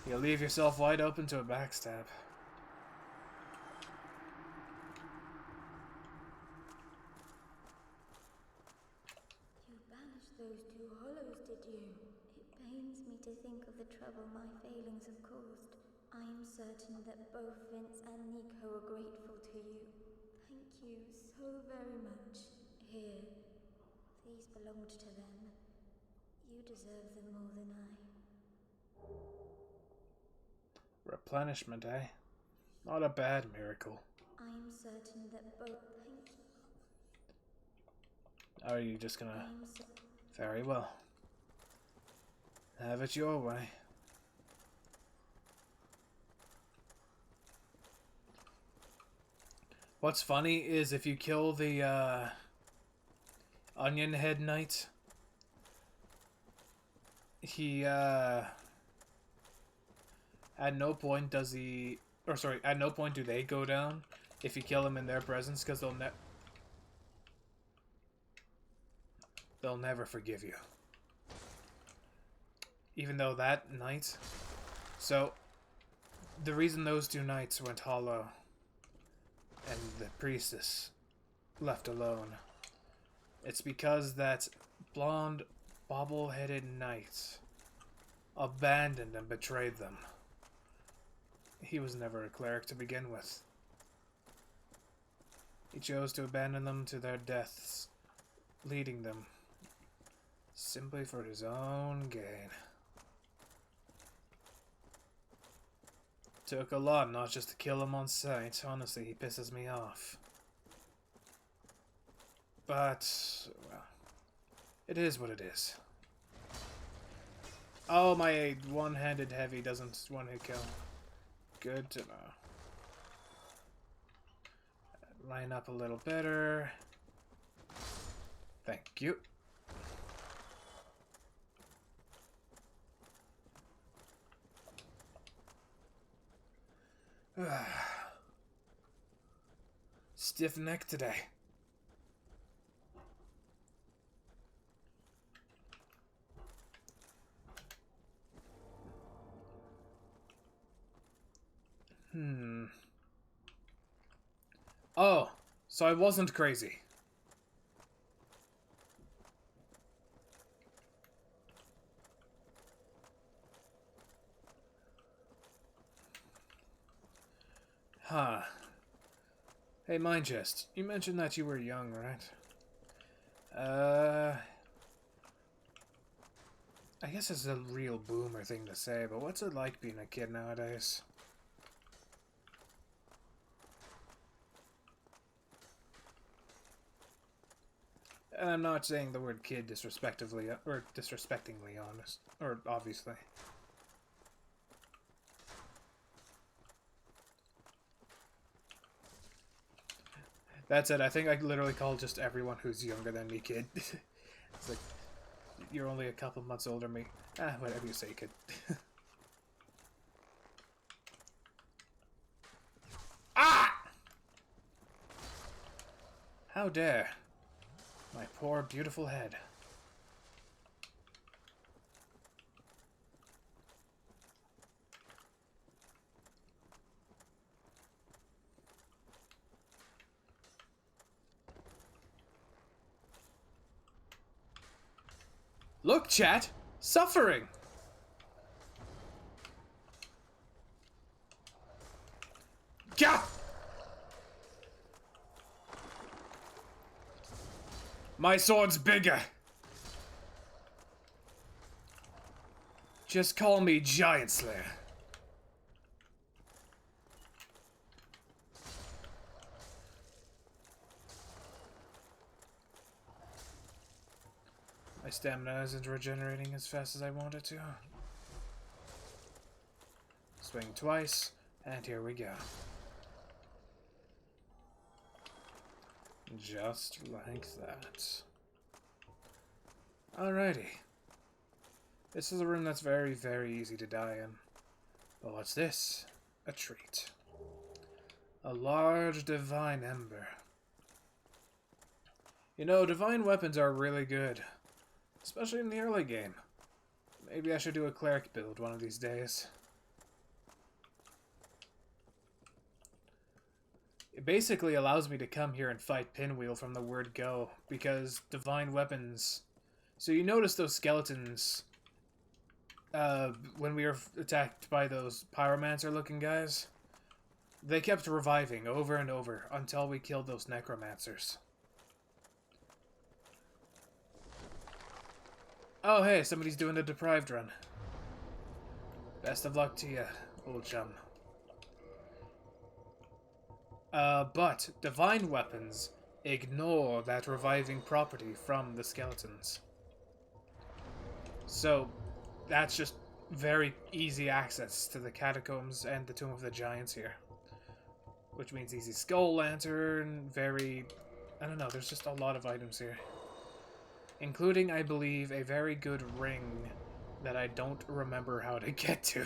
You'll leave yourself wide open to a backstab. You banished those two hollows, did you? It pains me to think of the trouble my failings have caused. I am certain that both Vince and Nico are grateful to you. Thank you so very much. Here, these belonged to them. You deserve them more than I. Replenishment, eh? Not a bad miracle. I am certain that both... Thank you. Are you just gonna... Very well. Have it your way. What's funny is if you kill the Onion Head Knight, he at no point does he, or sorry, at no point do they go down if you kill them in their presence, because they'll never forgive you. Even though that knight, so the reason those two knights went hollow and the priestess left alone, it's because that blonde, bobble-headed knight abandoned and betrayed them. He was never a cleric to begin with. He chose to abandon them to their deaths, leading them simply for his own gain. Took a lot not just to kill him on sight. Honestly, he pisses me off. But, well, it is what it is. Oh, my one-handed heavy doesn't one-hit kill. Good to know. Line up a little better. Thank you. Stiff neck today. Oh, so I wasn't crazy. Huh. Hey, Mind Chest, you mentioned that you were young, right? I guess it's a real boomer thing to say, but what's it like being a kid nowadays? And I'm not saying the word kid disrespectively, or disrespectingly honest, or obviously. That said, I think I literally call just everyone who's younger than me kid. It's like, you're only a couple months older than me. Ah, whatever you say, kid. Ah! How dare. My poor, beautiful head. Look, chat! Suffering! Gah! My sword's bigger. Just call me Giant Slayer. My stamina isn't regenerating as fast as I want it to. Swing twice, and here we go. Just like that. Alrighty. This is a room that's very, very easy to die in. But what's this? A treat. A large divine ember. You know, divine weapons are really good. Especially in the early game. Maybe I should do a cleric build one of these days. It basically allows me to come here and fight Pinwheel from the word go, because divine weapons... So you notice those skeletons when we were attacked by those pyromancer-looking guys? They kept reviving over and over until we killed those necromancers. Oh hey, somebody's doing a deprived run. Best of luck to you, old chum. But divine weapons ignore that reviving property from the skeletons. So, that's just very easy access to the catacombs and the Tomb of the Giants here. Which means easy skull lantern, very... I don't know, there's just a lot of items here. Including, I believe, a very good ring that I don't remember how to get to.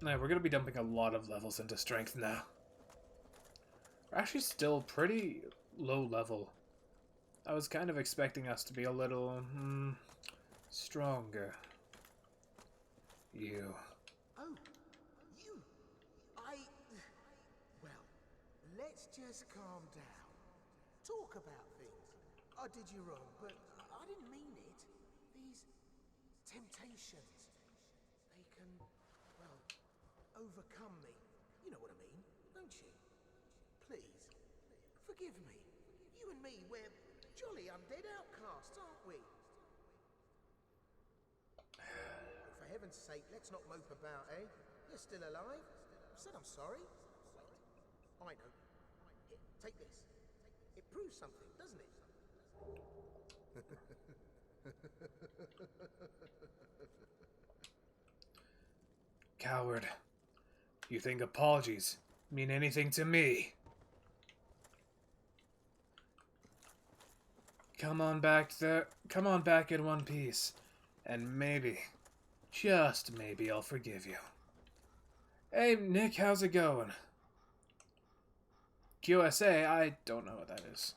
Now, we're going to be dumping a lot of levels into strength now. We're actually still pretty low level. I was kind of expecting us to be a little, stronger. You. Oh, you. Well, let's just calm down. Talk about things. I did you wrong, but I didn't mean it. These temptations, they can, well, overcome me. You know what I mean, don't you? Please, forgive me. You and me, we're jolly undead outcasts, aren't we? For heaven's sake, let's not mope about, eh? You're still alive. I said I'm sorry. Wait, I know. Here, take this. It proves something, doesn't it? Coward. You think apologies mean anything to me? Come on back there. Come on back in one piece. And maybe, just maybe, I'll forgive you. Hey, Nick, how's it going? QSA, I don't know what that is.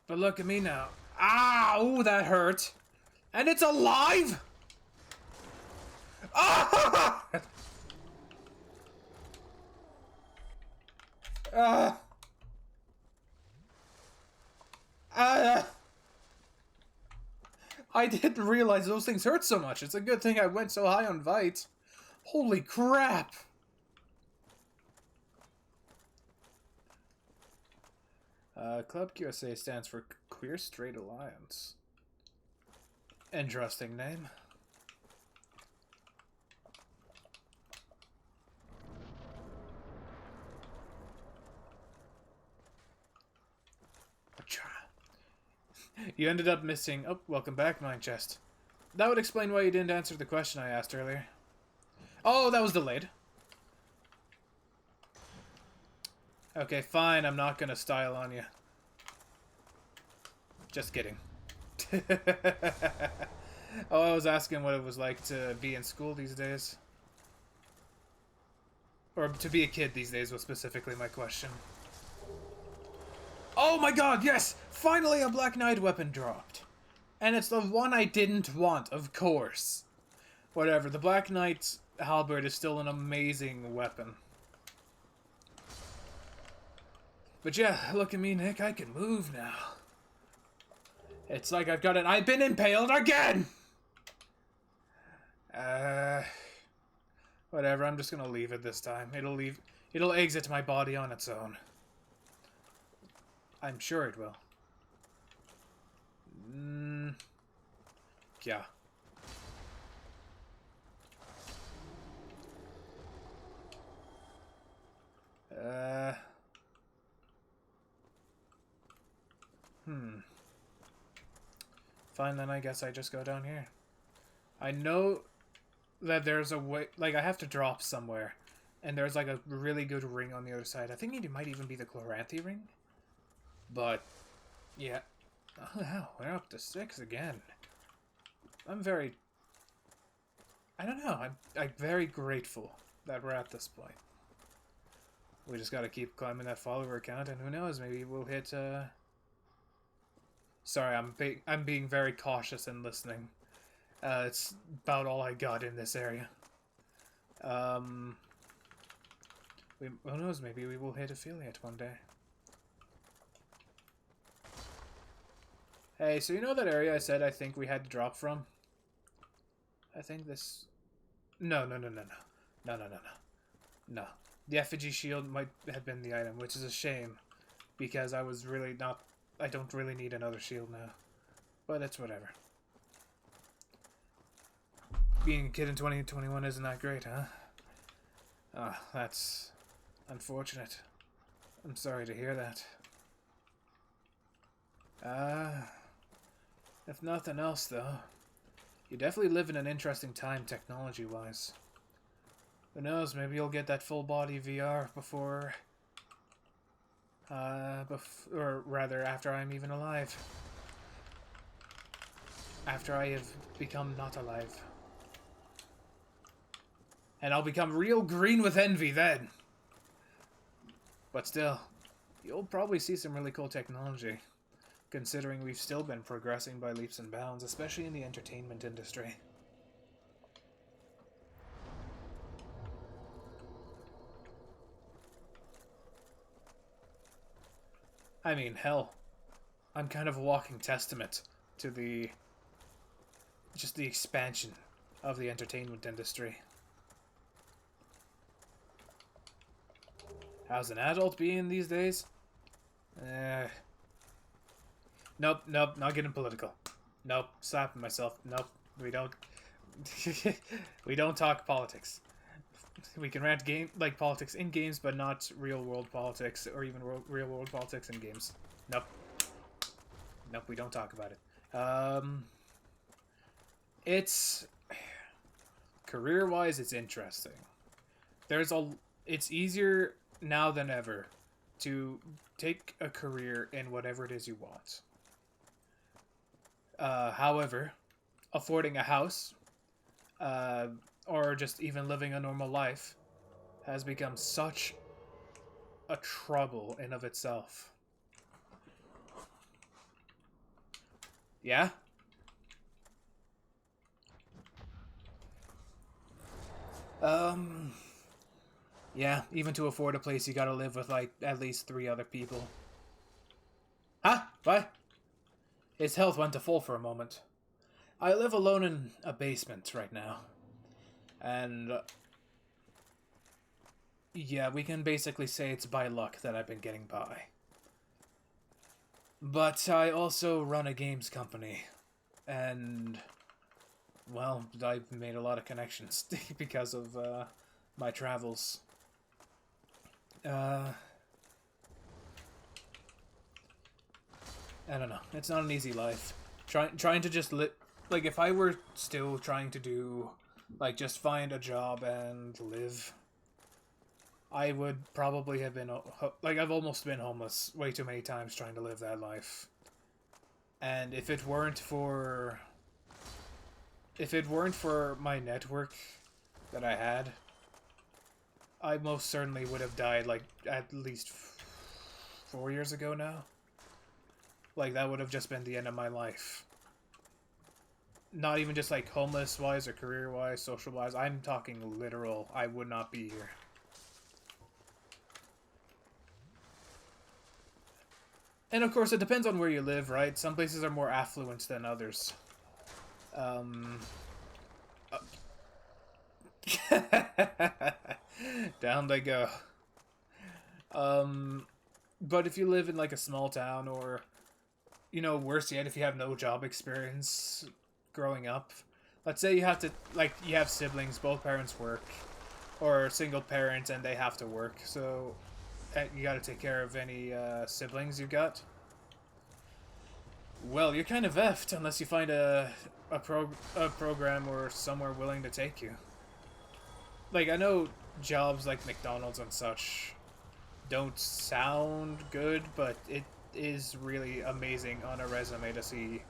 But look at me now. Ow, that hurt. And it's alive? Ah! I didn't realize those things hurt so much. It's a good thing I went so high on Vite. Holy crap! Club QSA stands for Queer Straight Alliance. Interesting name. You ended up missing... Oh, welcome back, Mine Chest. That would explain why you didn't answer the question I asked earlier. Oh, that was delayed. Okay, fine, I'm not gonna style on you. Just kidding. Oh, I was asking what it was like to be in school these days. Or to be a kid these days was specifically my question. Oh my god, yes! Finally a Black Knight weapon dropped. And it's the one I didn't want, of course. Whatever, the Black Knight's halberd is still an amazing weapon. But yeah, look at me, Nick, I can move now. It's like I've been impaled again! Whatever, I'm just gonna leave it this time. It'll exit my body on its own. I'm sure it will. Yeah. Fine, then I guess I just go down here. I know that there's a way, like, I have to drop somewhere. And there's, like, a really good ring on the other side. I think it might even be the Chloranthy ring. But, yeah. Oh, wow, we're up to 6 again. I'm very... I don't know, I'm very grateful that we're at this point. We just gotta keep climbing that follower count, and who knows, maybe we'll hit, Sorry, I'm being very cautious and listening. It's about all I got in this area. Who knows, maybe we will hit affiliate one day. Hey, so you know that area I said I think we had to drop from? I think this... No. No. The effigy shield might have been the item, which is a shame. Because I was really not... I don't really need another shield now. But it's whatever. Being a kid in 2021 isn't that great, huh? Ah, that's unfortunate. I'm sorry to hear that. If nothing else, though, you definitely live in an interesting time technology-wise. Who knows, maybe you'll get that full-body VR before... or rather, after I'm even alive. After I have become not alive. And I'll become real green with envy then. But still, you'll probably see some really cool technology. Considering we've still been progressing by leaps and bounds, especially in the entertainment industry. I mean, hell, I'm kind of a walking testament to the expansion of the entertainment industry. How's an adult being these days? Nope, not getting political. Nope, slapping myself. Nope, we don't. We don't talk politics. We can rant politics in games, but not real world politics or even real world politics in games. Nope. Nope, we don't talk about it. It's career-wise, it's interesting. It's easier now than ever to take a career in whatever it is you want. However, affording a house, or just even living a normal life, has become such a trouble in of itself. Yeah? Yeah, even to afford a place, you gotta live with, like, at least 3 other people. Huh? What? His health went to full for a moment. I live alone in a basement right now. And... yeah, we can basically say it's by luck that I've been getting by. But I also run a games company. And... well, I've made a lot of connections because of my travels. I don't know. It's not an easy life. Trying to just like, if I were still trying to do, like, just find a job and live, I would probably have been, like, I've almost been homeless way too many times trying to live that life. And if it weren't for my network that I had, I most certainly would have died like at least 4 years ago now. Like, that would have just been the end of my life. Not even just like homeless-wise or career-wise, social-wise. I'm talking literal. I would not be here. And of course, it depends on where you live, right? Some places are more affluent than others. Down they go. But if you live in like a small town, or, you know, worse yet, if you have no job experience growing up, let's say you have to, like, you have siblings, both parents work, or single parents and they have to work, so you gotta take care of any siblings you got. Well, you're kind of effed unless you find a program or somewhere willing to take you. Like, I know jobs like McDonald's and such don't sound good, but it is really amazing on a resume to see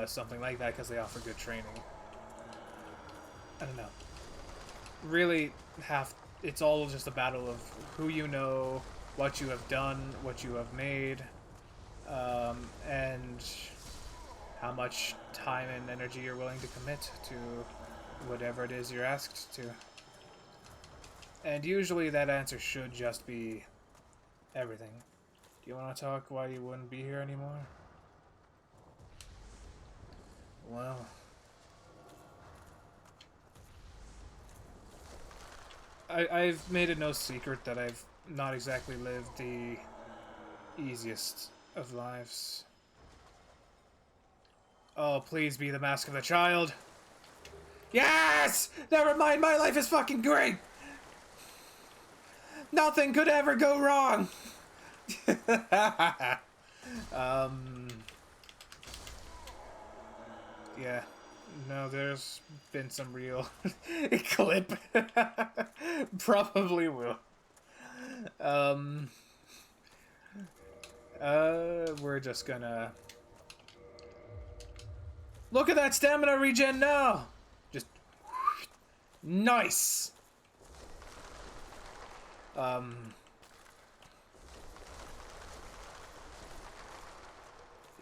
something like that because they offer good training. I don't know. Really, it's all just a battle of who you know, what you have done, what you have made, and how much time and energy you're willing to commit to whatever it is you're asked to. And usually that answer should just be everything. Do you want to talk why you wouldn't be here anymore? Well, I've made it no secret that I've not exactly lived the easiest of lives. Oh, please be the mask of the child. Yes! Never mind, my life is fucking great! Nothing could ever go wrong! Yeah. No, there's been some real clip. Probably will. We're just gonna... Look at that stamina regen now! Just... Nice!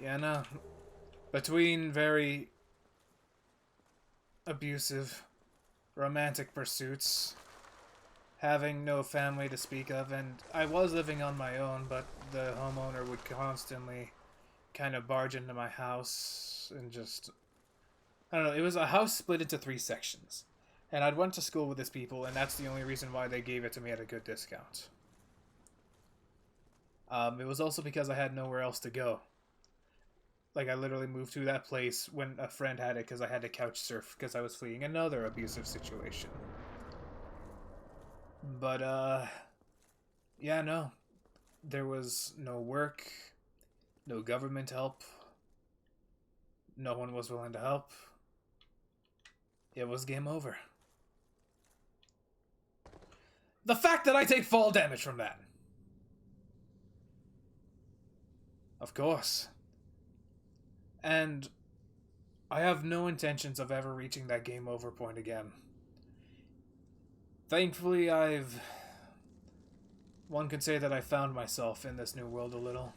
Yeah, no. Between very abusive romantic pursuits, having no family to speak of, and I was living on my own, but the homeowner would constantly kind of barge into my house and just... I don't know, it was a house split into 3 sections. And I'd went to school with these people, and that's the only reason why they gave it to me at a good discount. It was also because I had nowhere else to go. Like, I literally moved to that place when a friend had it because I had to couch surf because I was fleeing another abusive situation. But, yeah, no. There was no work, no government help. No one was willing to help. It was game over. The fact that I take fall damage from that. Of course. And I have no intentions of ever reaching that game over point again. Thankfully, one could say that I found myself in this new world a little.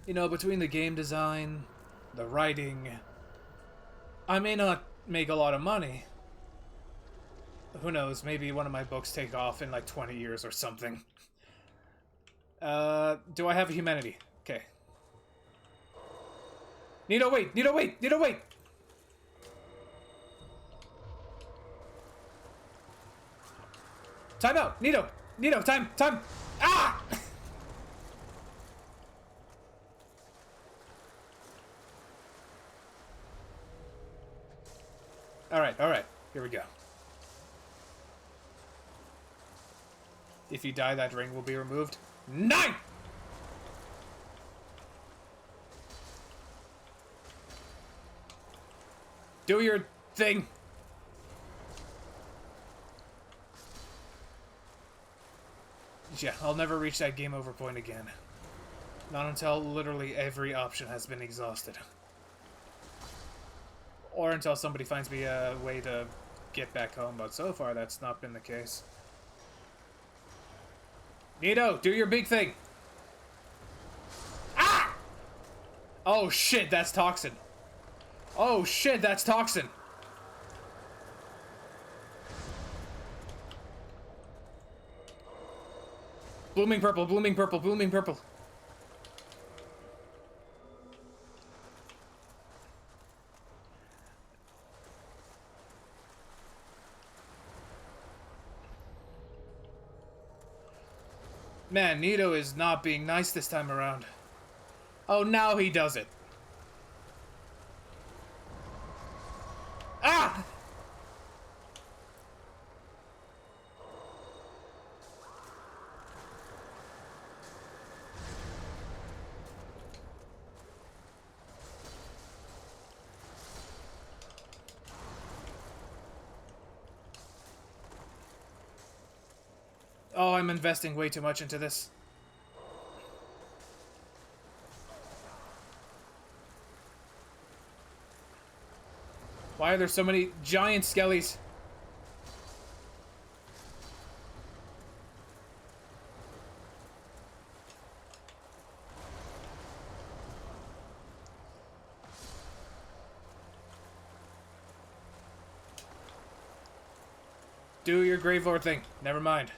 You know, between the game design, the writing, I may not make a lot of money. Who knows, maybe one of my books take off in like 20 years or something. Do I have a humanity? Okay. Nito, wait! Nito, wait! Nito, wait! Time out! Nito! Nito, time! Ah! Alright. Here we go. If you die, that ring will be removed. 9! Do your thing. Yeah, I'll never reach that game over point again. Not until literally every option has been exhausted. Or until somebody finds me a way to get back home, but so far that's not been the case. Nito, do your big thing! Ah! Oh shit, that's toxin. Oh shit, that's toxin. Blooming purple, blooming purple, blooming purple. Man, Nito is not being nice this time around. Oh, now he does it. Ah! Oh, I'm investing way too much into this. Why are there so many giant skellies? Do your Grave Lord thing. Never mind.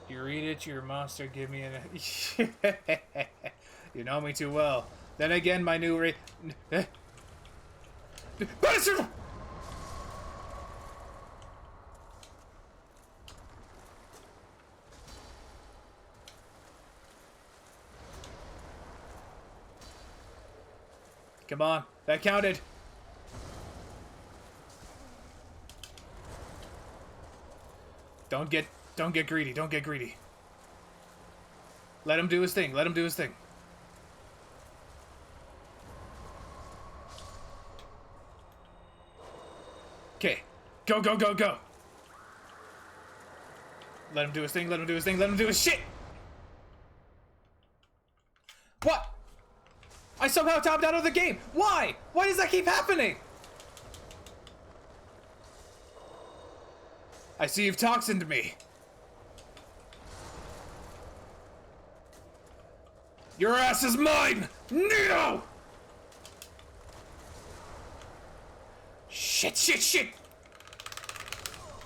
You read it, your monster, give me an... You know me too well. Then again, my new Bastard! Come on, that counted. Don't get greedy. Don't get greedy. Let him do his thing. Let him do his thing. Okay. Go, go, go, go. Let him do his thing. Let him do his thing. Let him do his shit. What? I somehow topped out of the game. Why? Why does that keep happening? I see you've toxined me. Your ass is mine! Neo! Shit, shit, shit!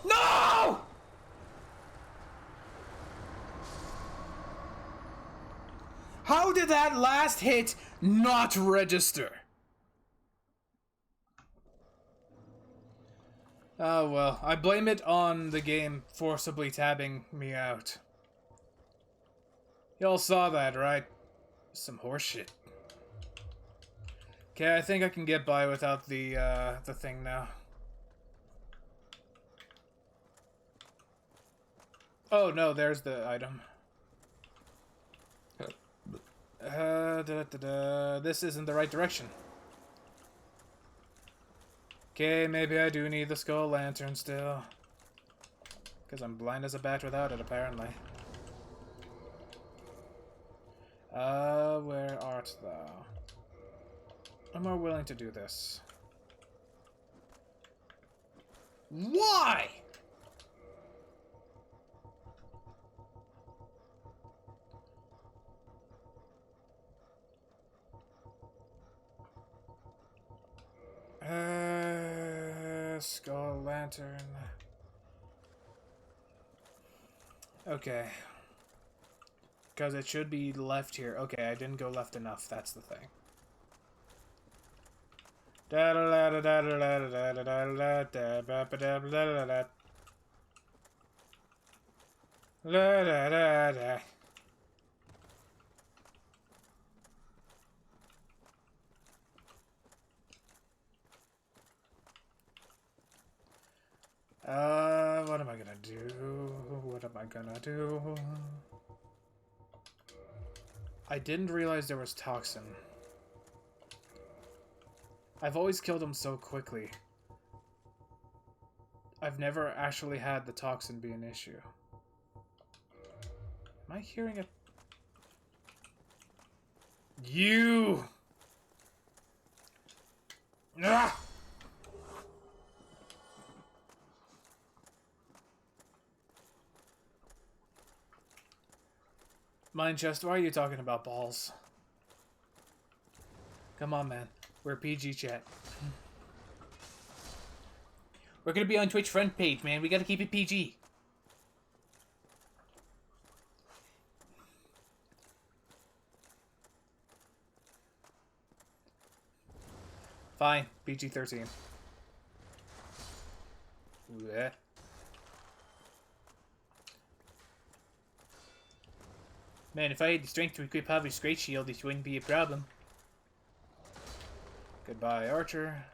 No! How did that last hit not register? Oh well, I blame it on the game forcibly tabbing me out. Y'all saw that, right? Some horseshit. Okay, I think I can get by without the thing now. Oh no, there's the item. This isn't the right direction. Okay, maybe I do need the skull lantern still. Because I'm blind as a bat without it, apparently. Where art thou? I'm more willing to do this. Why? Skull lantern. Okay. Because it should be left here. Okay, I didn't go left enough. That's the thing. What am I gonna do? What am I gonna do? I didn't realize there was toxin. I've always killed him so quickly. I've never actually had the toxin be an issue. Am I hearing it? You! Ah! Mine chest, why are you talking about balls? Come on, man. We're PG chat. We're gonna be on Twitch front page, man. We gotta keep it PG. Fine. PG-13. Yeah. Man, if I had the strength to equip Javi's Great Shield, this wouldn't be a problem. Goodbye, Archer.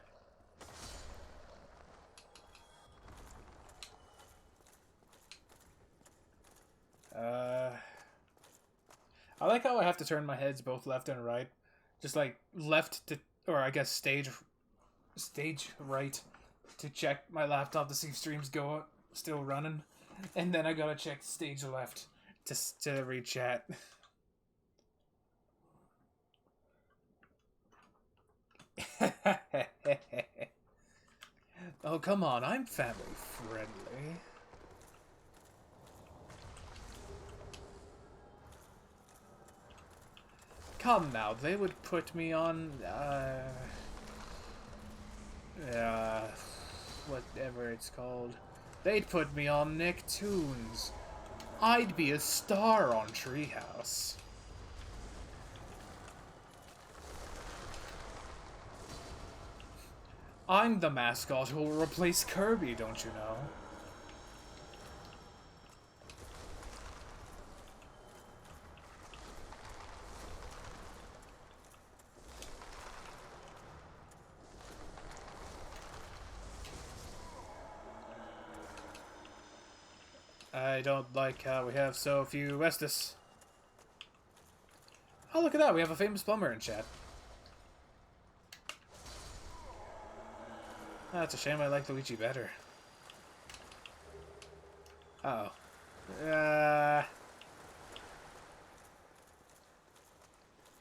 I like how I have to turn my heads both left and right. Just like left to, or I guess stage right to check my laptop to see if streams still running. And then I gotta check stage left to read chat. Oh, come on, I'm family friendly. Come now, they would put me on, whatever it's called. They'd put me on Nicktoons. I'd be a star on Treehouse. I'm the mascot who will replace Kirby, don't you know? I don't like how we have so few Estus. Oh, look at that. We have a famous plumber in chat. That's a shame. I like Luigi better. Uh-oh.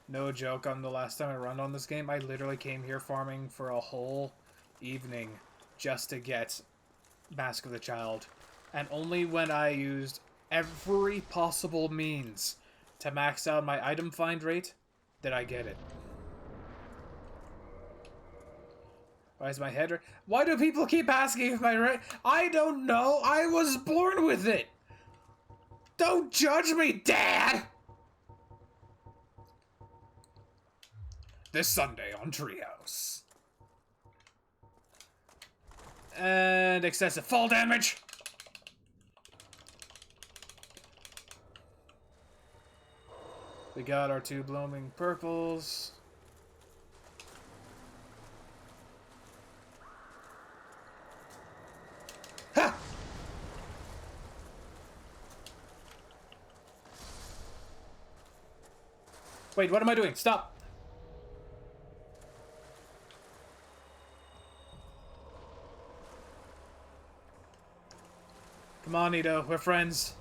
No joke, on the last time I run on this game, I literally came here farming for a whole evening just to get Mask of the Child. And only when I used every possible means to max out my item find rate did I get it. Why is my head... Why do people keep asking if my rate... I don't know. I was born with it. Don't judge me, Dad! This Sunday on Treehouse. And excessive fall damage. We got our 2 blooming purples. Ha! Wait, what am I doing? Stop! Come on, Ito. We're friends.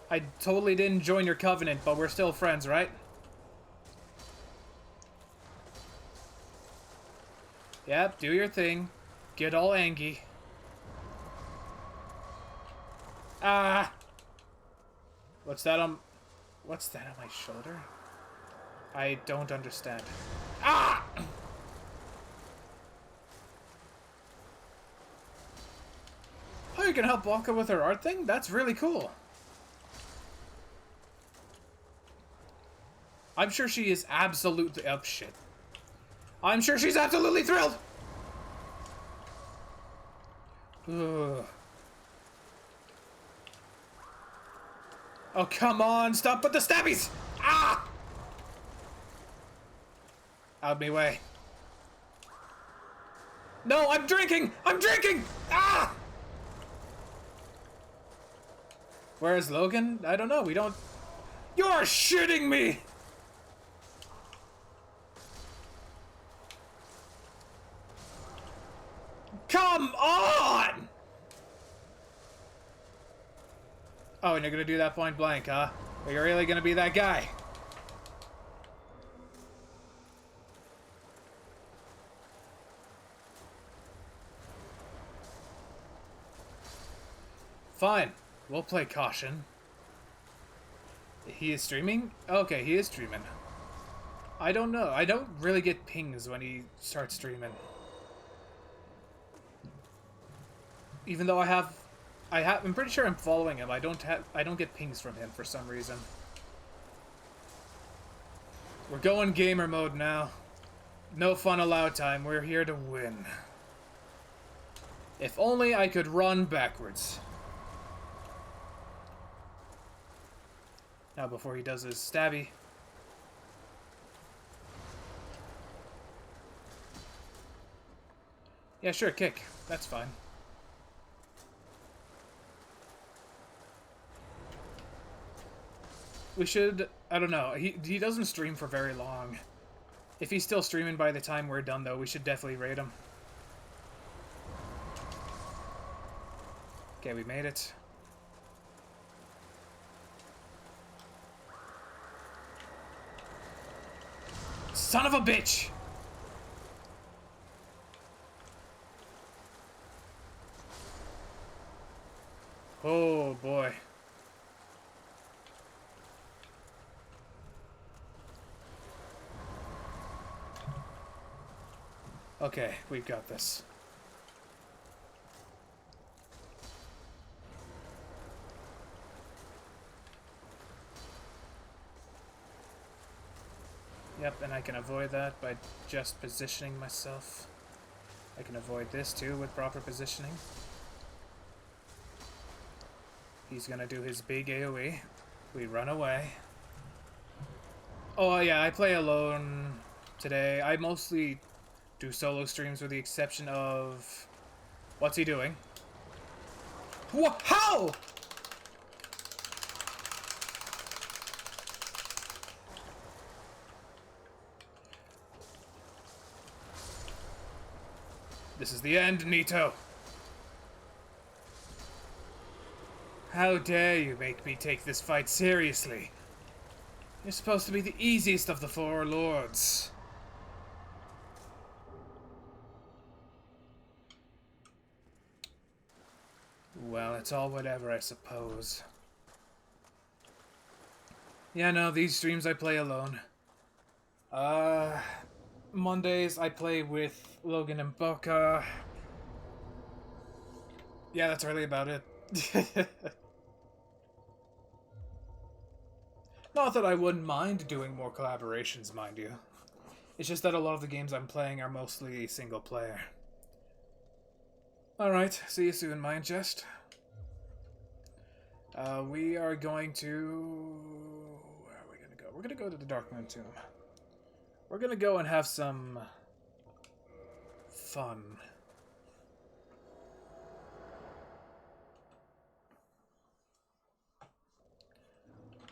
I totally didn't join your covenant, but we're still friends, right? Yep, do your thing. Get all angry. Ah! What's that on my shoulder? I don't understand. Ah! Oh, you can help Blanca with her art thing? That's really cool. I'm sure she is absolutely... Oh, shit. I'm sure she's absolutely thrilled! Ugh. Oh, come on! Stop with the stabbies! Ah! Out of my way. No, I'm drinking! I'm drinking! Ah! Where is Logan? I don't know. We don't... You're shitting me! Come on! Oh, and you're gonna do that point blank, huh? Are you really gonna be that guy? Fine. We'll play caution. He is streaming? Okay, he is streaming. I don't know. I don't really get pings when he starts streaming. Even though I'm pretty sure I'm following him. I don't get pings from him for some reason. We're going gamer mode now. No fun allowed time. We're here to win. If only I could run backwards. Now before he does his stabby. Yeah, sure, kick. That's fine. We should... I don't know. He doesn't stream for very long. If he's still streaming by the time we're done, though, we should definitely raid him. Okay, we made it. Son of a bitch! Oh, boy. Okay, we've got this. Yep, and I can avoid that by just positioning myself. I can avoid this too with proper positioning. He's gonna do his big AoE. We run away. Oh yeah, I play alone today. I mostly do solo streams with the exception of... What's he doing? What? How? This is the end, Nito. How dare you make me take this fight seriously? You're supposed to be the easiest of the four lords. Well, it's all whatever, I suppose. Yeah, no, these streams I play alone. Mondays I play with Logan and Boca. Yeah, that's really about it. Not that I wouldn't mind doing more collaborations, mind you. It's just that a lot of the games I'm playing are mostly single player. Alright, see you soon, Mind Chest. We are going to... Where are we going to go? We're going to go to the Dark Moon Tomb. We're going to go and have some... fun.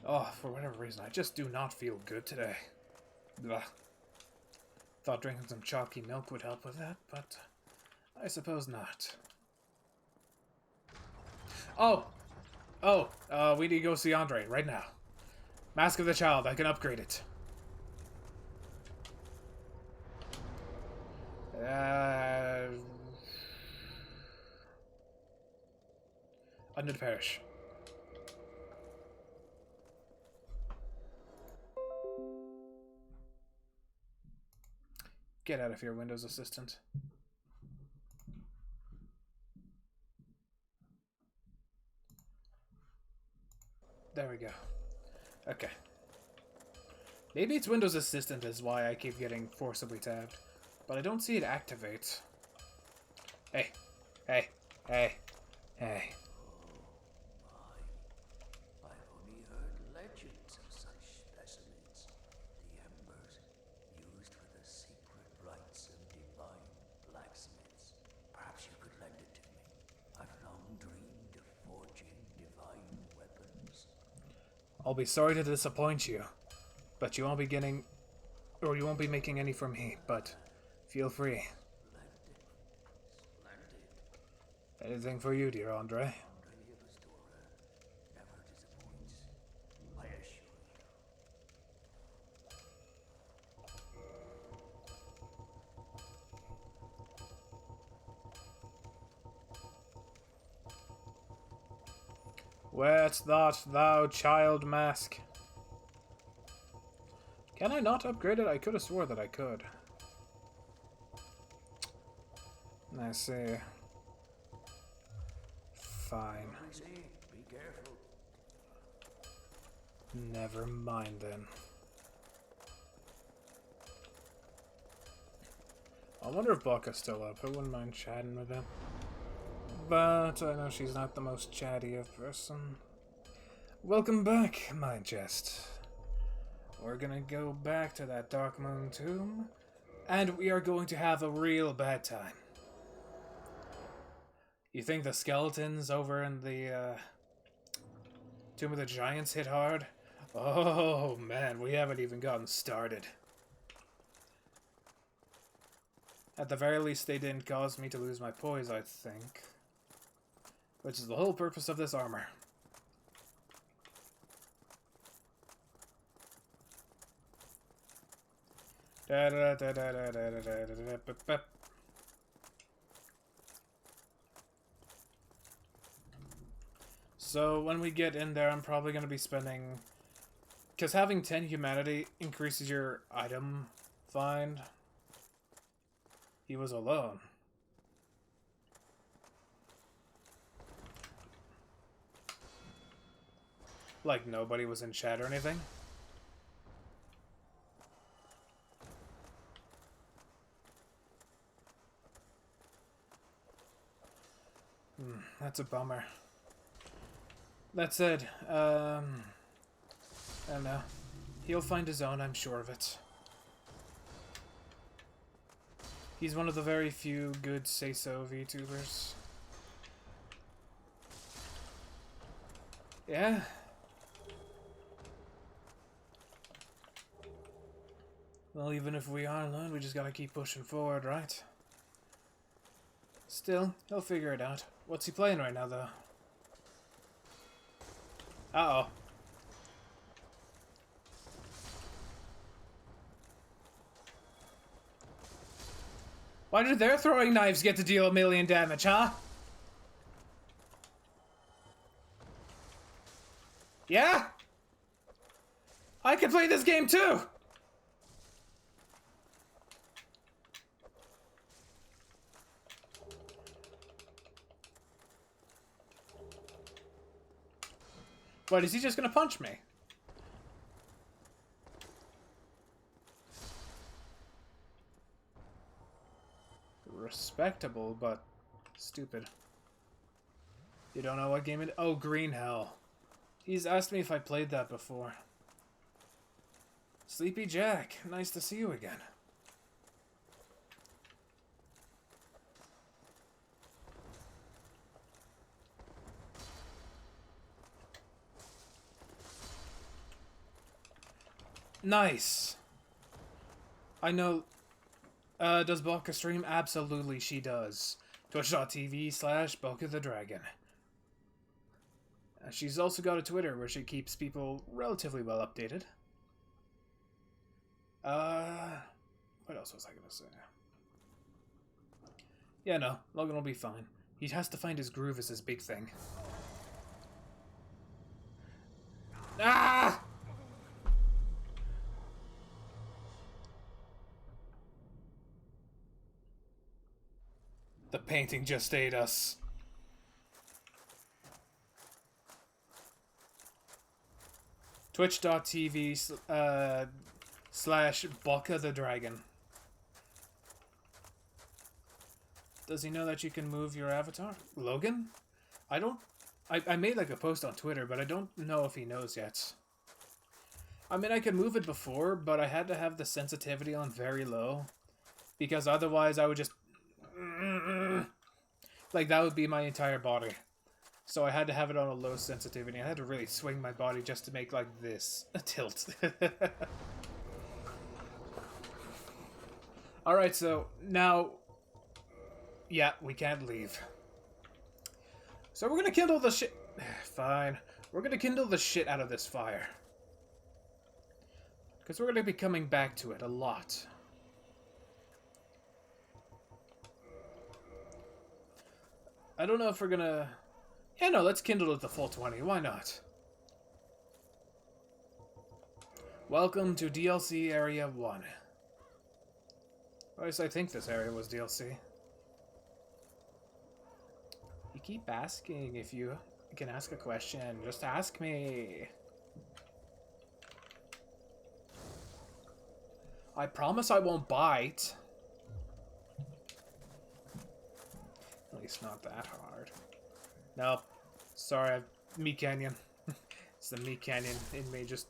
Oh, for whatever reason, I just do not feel good today. Ugh. Thought drinking some chalky milk would help with that, but I suppose not. Oh! Oh, we need to go see Andre right now. Mask of the Child, I can upgrade it. Under the parish. Get out of here, Windows Assistant. There we go. Okay. Maybe it's Windows Assistant is why I keep getting forcibly tabbed. But I don't see it activate. Hey. Hey. Hey. Hey. I've only heard legends of such specimens. The embers used for the secret rites of divine blacksmiths. Perhaps you could lend it to me. I've long dreamed of forging divine weapons. I'll be sorry to disappoint you, but you won't be getting, or you won't be making any from me, but feel free. Splendid. Anything for you, dear Andre. Andre the Restorer never disappoints, I assure you. Where's that thou child mask? Can I not upgrade it? I could have swore that I could. I see. Fine. I say, be careful. Never mind then. I wonder if Baka's still up. I wouldn't mind chatting with him. But I know she's not the most chatty of person. Welcome back, my jest. We're gonna go back to that Dark Moon tomb, and we are going to have a real bad time. You think the skeletons over in the Tomb of the Giants hit hard? Oh man, we haven't even gotten started. At the very least, they didn't cause me to lose my poise, I think. Which is the whole purpose of this armor. So when we get in there, I'm probably going to be spending... Because having 10 humanity increases your item find. He was alone. Like nobody was in chat or anything. That's a bummer. That said, I don't know. He'll find his own, I'm sure of it. He's one of the very few good say-so VTubers. Yeah. Well, even if we are alone, we just gotta keep pushing forward, right? Still, he'll figure it out. What's he playing right now, though? Uh-oh. Why did their throwing knives get to deal 1,000,000 damage, huh? Yeah? I can play this game too! What, is he just gonna punch me? Respectable, but stupid. You don't know what game it... Oh, Green Hell. He's asked me if I played that before. Sleepy Jack, nice to see you again. Nice. I know. Does Baka stream? Absolutely, she does. Twitch.tv/Boka the Dragon. She's also got a Twitter where she keeps people relatively well updated. What else was I gonna say? Yeah, no, Logan will be fine. He has to find his groove is his big thing. Ah! The painting just ate us. Twitch.tv /Boka the Dragon. Does he know that you can move your avatar? Logan? I made like a post on Twitter, but I don't know if he knows yet. I mean, I could move it before, but I had to have the sensitivity on very low. Because otherwise I would just... Like, that would be my entire body. So I had to have it on a low sensitivity. I had to really swing my body just to make, like, this a tilt. Alright, so now... Yeah, we can't leave. So we're gonna kindle the shit... Fine. We're gonna kindle the shit out of this fire. Because we're gonna be coming back to it a lot. I don't know if we're gonna Yeah, no, let's kindle it the full 20. Why not? Welcome to DLC Area 1. Or at least I think this area was DLC. You keep asking if you can ask a question. Just ask me. I promise I won't bite. At least not that hard. Nope. Sorry, Meat Canyon. It's the Meat Canyon in me. Just...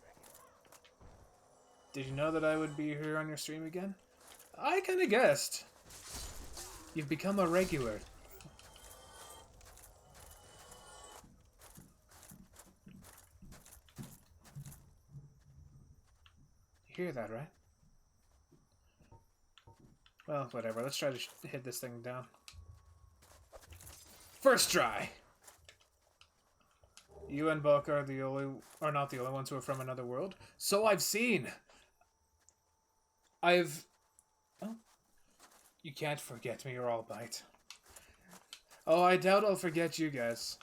Did you know that I would be here on your stream again? I kinda guessed. You've become a regular. You hear that, right? Well, whatever. Let's try to hit this thing down. First try! You and Buck are not the only ones who are from another world. So I've seen. Oh, you can't forget me or I'll bite. Oh, I doubt I'll forget you guys.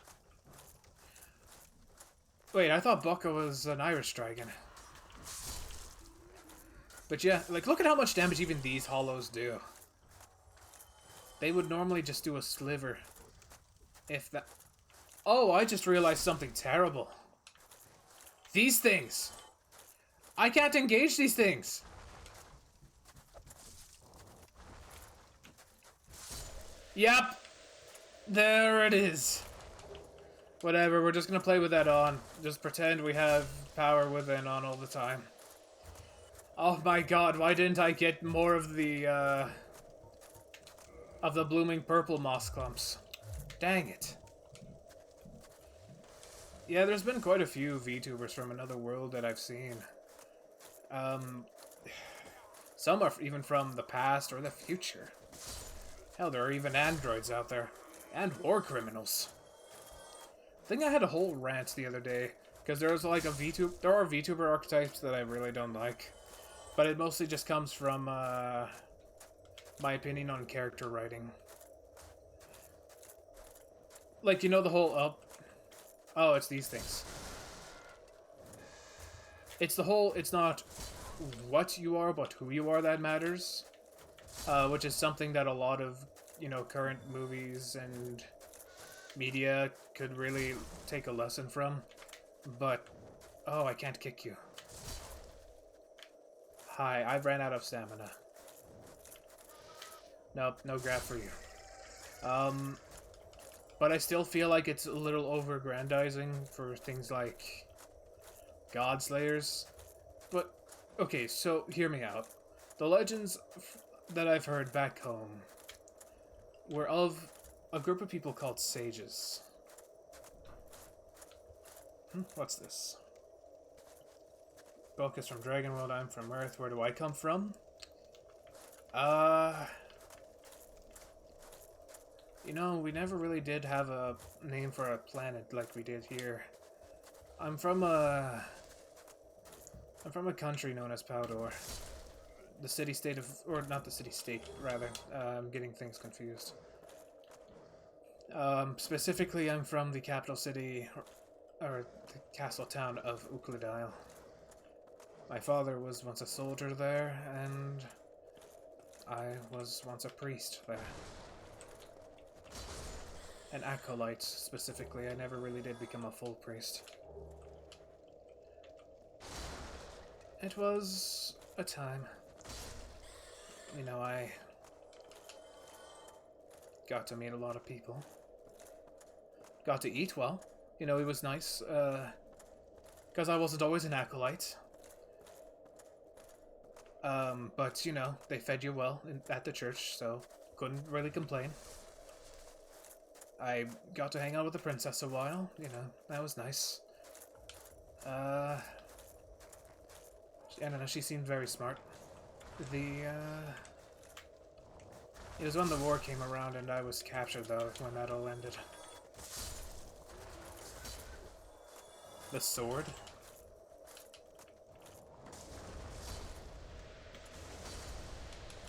Wait, I thought Bucka was an Irish dragon. But yeah, like, look at how much damage even these hollows do. They would normally just do a sliver. If that... Oh, I just realized something terrible. These things! I can't engage these things! Yep! There it is. Whatever, we're just gonna play with that on. Just pretend we have power within on all the time. Oh my god, why didn't I get more of the blooming purple moss clumps? Dang it. Yeah, there's been quite a few VTubers from another world that I've seen. Some are even from the past or the future. Hell, there are even androids out there. And war criminals. I think I had a whole rant the other day, because there was like there are VTuber archetypes that I really don't like. But it mostly just comes from, my opinion on character writing. Like, you know the whole, oh, it's these things. It's the whole, it's not what you are, but who you are that matters. Which is something that a lot of, you know, current movies and media could really take a lesson from. But, oh, I can't kick you. Hi, I've ran out of stamina. Nope, no grab for you. But I still feel like it's a little over-grandizing for things like God Slayers. But, okay, so hear me out. The legends that I've heard back home were of a group of people called sages. What's this? Bulk is from Dragon World, I'm from Earth. Where do I come from? You know, we never really did have a name for a planet like we did here. I'm from a country known as Powdor. The city-state of... or not the city-state, rather. I'm getting things confused. Specifically, I'm from the capital city, or the castle town of Ukladile. My father was once a soldier there, and I was once a priest there. An acolyte, specifically. I never really did become a full priest. It was a time. You know, I got to meet a lot of people. Got to eat well. You know, it was nice, because I wasn't always an acolyte. But, you know, they fed you well at the church, so couldn't really complain. I got to hang out with the princess a while, you know, that was nice. I don't know, she seemed very smart. It was when the war came around and I was captured, though, when that all ended. The sword?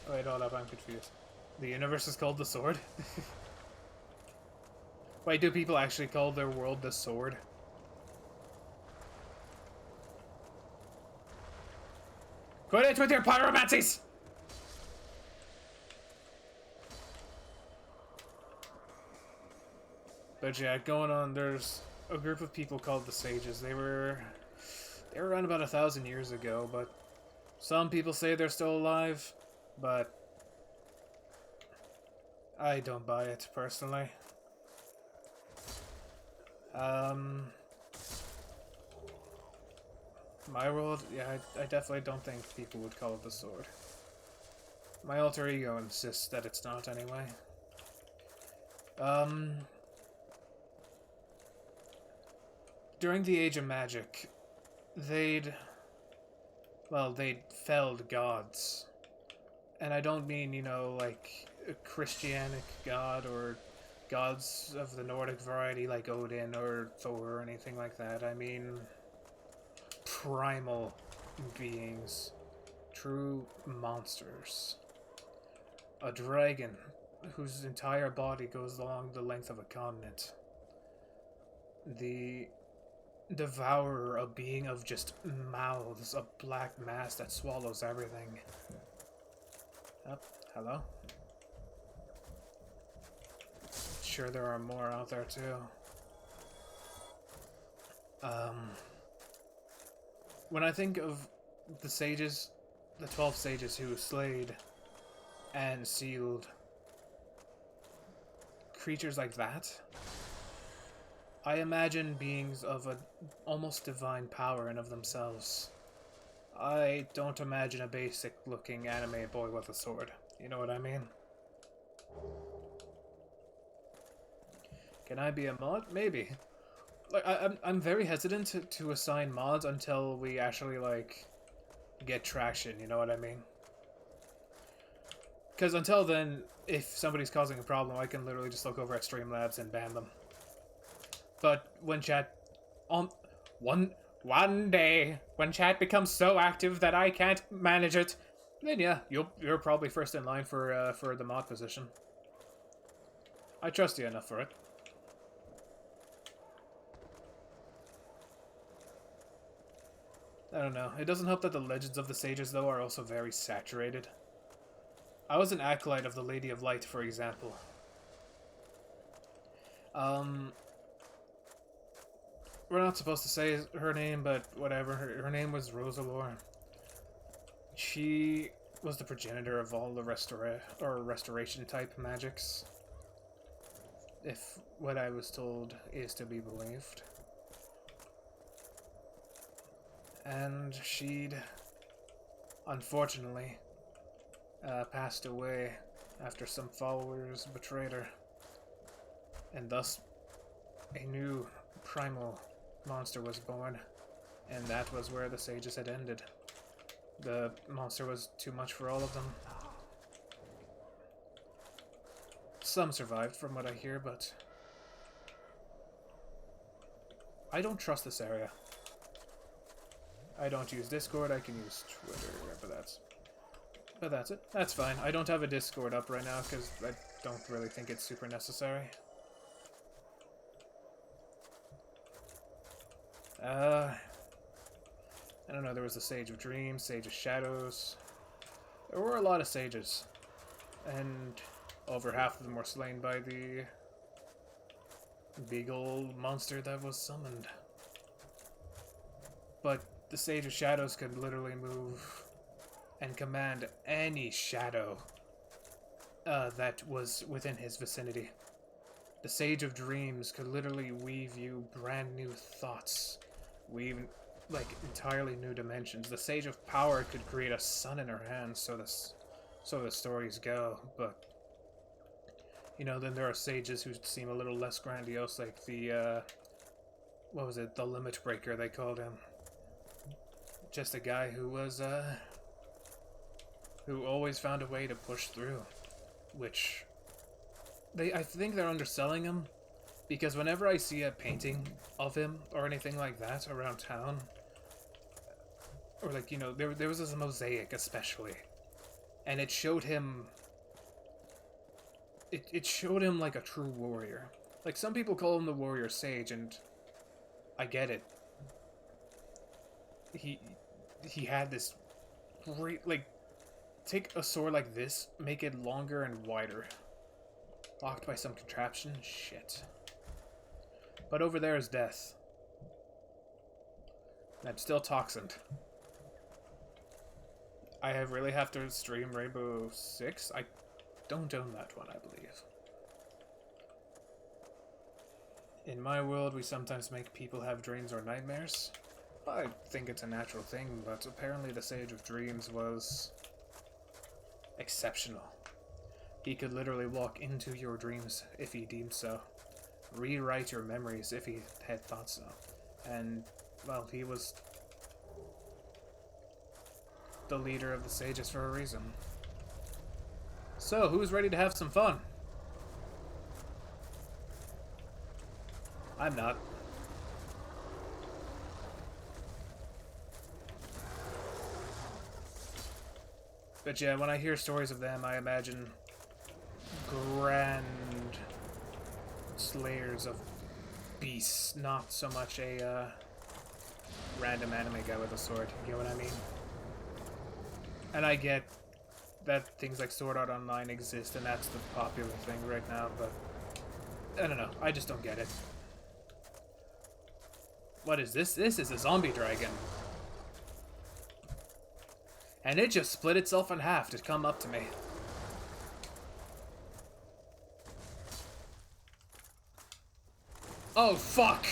Wait, hold up, I'm confused. The universe is called the sword? Wait, do people actually call their world the Sword? Quit it with your pyromancies! But yeah, going on, there's a group of people called the Sages. They were around about 1,000 years ago, but some people say they're still alive, but I don't buy it, personally. My world, yeah, I definitely don't think people would call it the Sword. My alter ego insists that it's not, anyway. During the Age of Magic, they'd felled gods. And I don't mean, you know, like a Christianic god or gods of the Nordic variety like Odin or Thor or anything like that. I mean primal beings. True monsters. A dragon whose entire body goes along the length of a continent. The devourer, a being of just mouths, a black mass that swallows everything. Oh, hello? Sure there are more out there too. When I think of the sages, the 12 sages who slayed and sealed creatures like that, I imagine beings of an almost divine power in of themselves. I don't imagine a basic looking anime boy with a sword. You know what I mean? Can I be a mod? Maybe. Like I'm very hesitant to assign mods until we actually like get traction, you know what I mean? Because until then, if somebody's causing a problem, I can literally just look over at Streamlabs and ban them. But when chat one day when chat becomes so active that I can't manage it, then yeah, you're probably first in line for the mod position. I trust you enough for it. I don't know. It doesn't help that the legends of the sages, though, are also very saturated. I was an acolyte of the Lady of Light, for example. We're not supposed to say her name, but whatever. Her name was Rosalore. She was the progenitor of all the restoration type magics. If what I was told is to be believed. And she'd, unfortunately, passed away after some followers betrayed her. And thus, a new primal monster was born, and that was where the sages had ended. The monster was too much for all of them. Some survived, from what I hear, but I don't trust this area. I don't use Discord, I can use Twitter, but that's it. That's fine. I don't have a Discord up right now because I don't really think it's super necessary. I don't know, there was the Sage of Dreams, Sage of Shadows. There were a lot of sages. And over half of them were slain by the big old monster that was summoned. But the Sage of Shadows could literally move and command any shadow that was within his vicinity. The Sage of Dreams could literally weave you brand new thoughts, weave like entirely new dimensions. The Sage of Power could create a sun in her hands, so the stories go. But you know, then there are sages who seem a little less grandiose, like the what was it? The Limit Breaker, they called him. Just a guy who was who always found a way to push through, which I think they're underselling him, because whenever I see a painting of him or anything like that around town, or like, you know, there was this mosaic especially, and it showed him it showed him like a true warrior. Like, some people call him the warrior sage, and I get it. He had this great, like, take a sword like this, make it longer and wider. Locked by some contraption? Shit. But over there is death. And still toxined. I really have to stream Rainbow Six? I don't own that one, I believe. In my world, we sometimes make people have dreams or nightmares. I think it's a natural thing, but apparently the Sage of Dreams was exceptional. He could literally walk into your dreams if he deemed so. Rewrite your memories if he had thought so. And, well, he was the leader of the Sages for a reason. So, who's ready to have some fun? I'm not. But yeah, when I hear stories of them, I imagine grand slayers of beasts, not so much a random anime guy with a sword, you know what I mean? And I get that things like Sword Art Online exist and that's the popular thing right now, but I don't know, I just don't get it. What is this? This is a zombie dragon. And it just split itself in half to come up to me. Oh, fuck!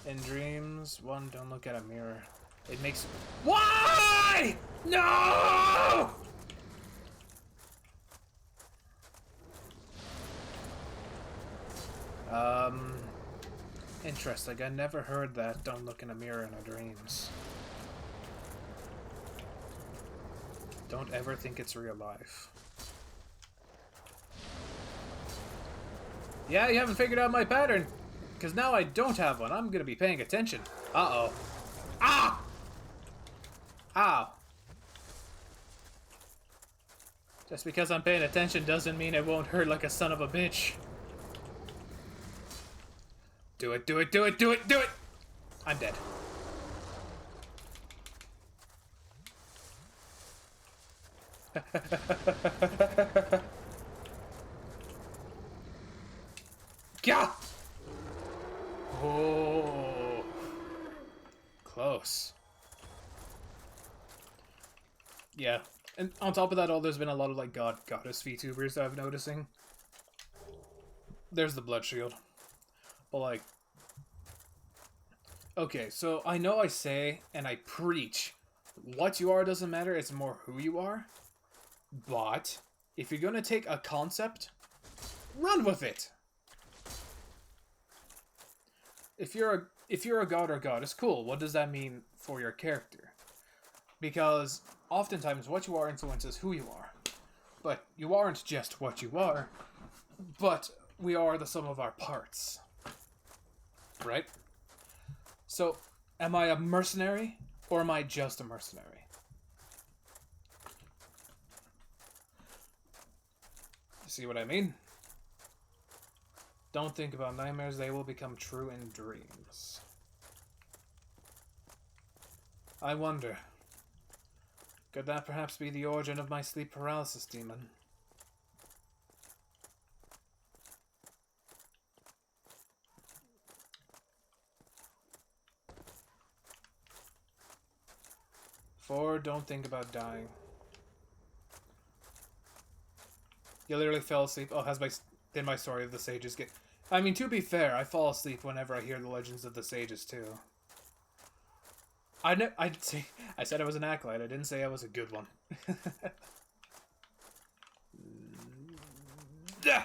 In dreams, one, don't look at a mirror. It makes... Why?! No! Interesting. I never heard that. Don't look in a mirror in our dreams. Don't ever think it's real life. Yeah, you haven't figured out my pattern. Because now I don't have one. I'm gonna be paying attention. Uh-oh. Ah! Ow. Just because I'm paying attention doesn't mean it won't hurt like a son of a bitch. Do it, do it, do it, do it, do it! I'm dead. Gah! Oh. Close. Yeah. And on top of that all, there's been a lot of like goddess VTubers that I'm noticing. There's the blood shield. But like, okay, so I know I say and I preach what you are doesn't matter, it's more who you are. But if you're gonna take a concept, run with it. If you're a god or goddess, cool. What does that mean for your character? Because oftentimes what you are influences who you are. But you aren't just what you are, but we are the sum of our parts. Right? So, am I a mercenary or am I just a mercenary? You see what I mean? Don't think about nightmares, they will become true in dreams. I wonder, could that perhaps be the origin of my sleep paralysis demon? Four, don't think about dying. You literally fell asleep. Oh, did my story of the sages get... I mean, to be fair, I fall asleep whenever I hear the legends of the sages, too. I said I was an acolyte. I didn't say I was a good one. Dang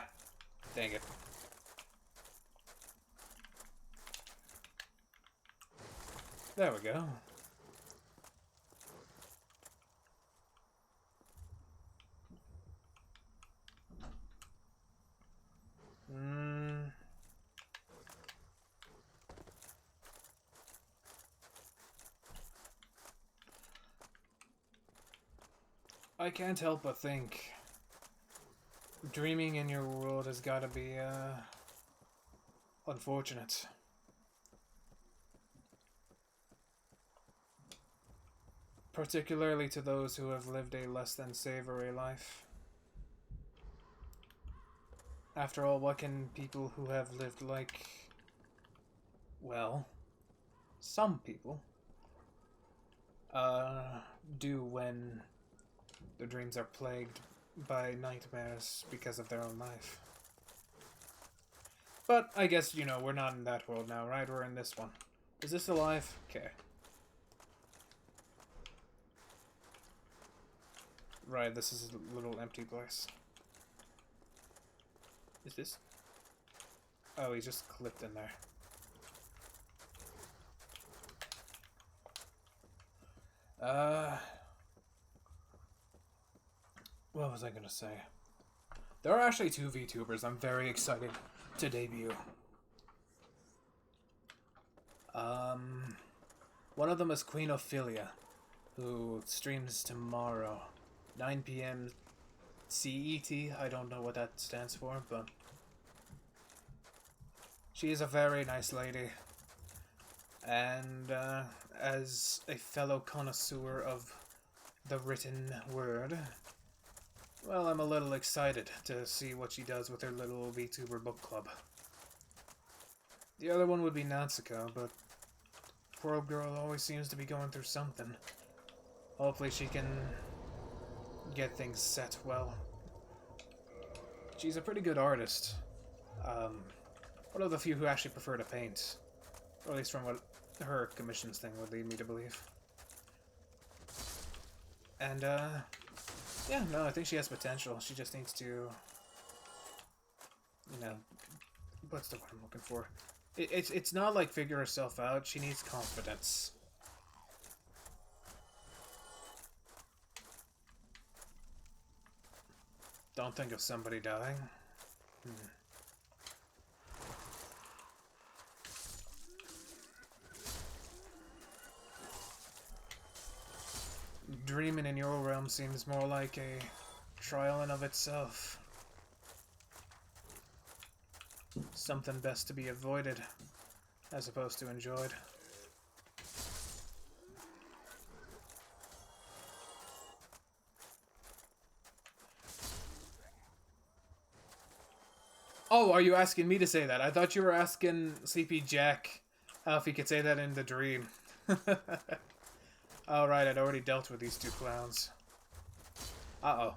it. There we go. I can't help but think dreaming in your world has got to be unfortunate. Particularly to those who have lived a less than savory life. After all, what can people who have lived like, well, some people, do when their dreams are plagued by nightmares because of their own life? But I guess, you know, we're not in that world now, right? We're in this one. Is this alive? Okay. Right, this is a little empty place. Is this? Oh, he's just clipped in there. What was I gonna say? There are actually 2 VTubers I'm very excited to debut. One of them is Queen Ophelia, who streams tomorrow, 9 p.m. CET. I don't know what that stands for, but she is a very nice lady. And as a fellow connoisseur of the written word, well, I'm a little excited to see what she does with her little VTuber book club. The other one would be Natsuko, but poor girl always seems to be going through something. Hopefully she can get things set well. She's a pretty good artist. One of the few who actually prefer to paint. Or at least from what her commissions thing would lead me to believe. And, yeah, no, I think she has potential. She just needs to, you know, what's the word I'm looking for? It's not like figure herself out. She needs confidence. Don't think of somebody dying. Dreaming in your realm seems more like a trial in of itself. Something best to be avoided, as opposed to enjoyed. Oh, are you asking me to say that? I thought you were asking CP Jack if he could say that in the dream. Alright, I'd already dealt with these 2 clowns. Uh-oh.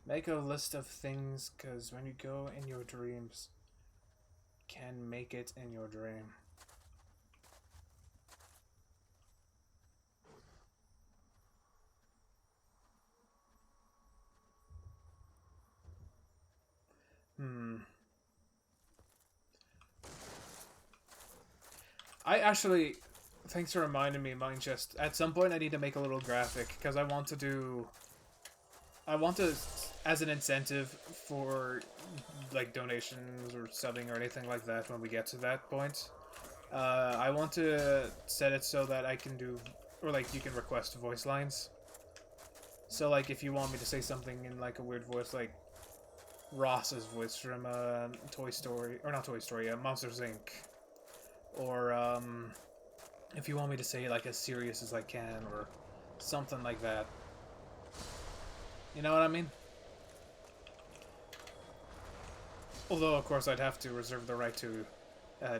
Make a list of things, because when you go in your dreams, can make it in your dream. I actually, thanks for reminding me, mine just, at some point I need to make a little graphic, because I want to, as an incentive for, like, donations or subbing or anything like that when we get to that point, I want to set it so that I can do, or, like, you can request voice lines. So, like, if you want me to say something in, like, a weird voice, like Ross's voice from, Toy Story, or not Toy Story, Monsters, Inc., or, if you want me to say, like, as serious as I can, or something like that. You know what I mean? Although, of course, I'd have to reserve the right to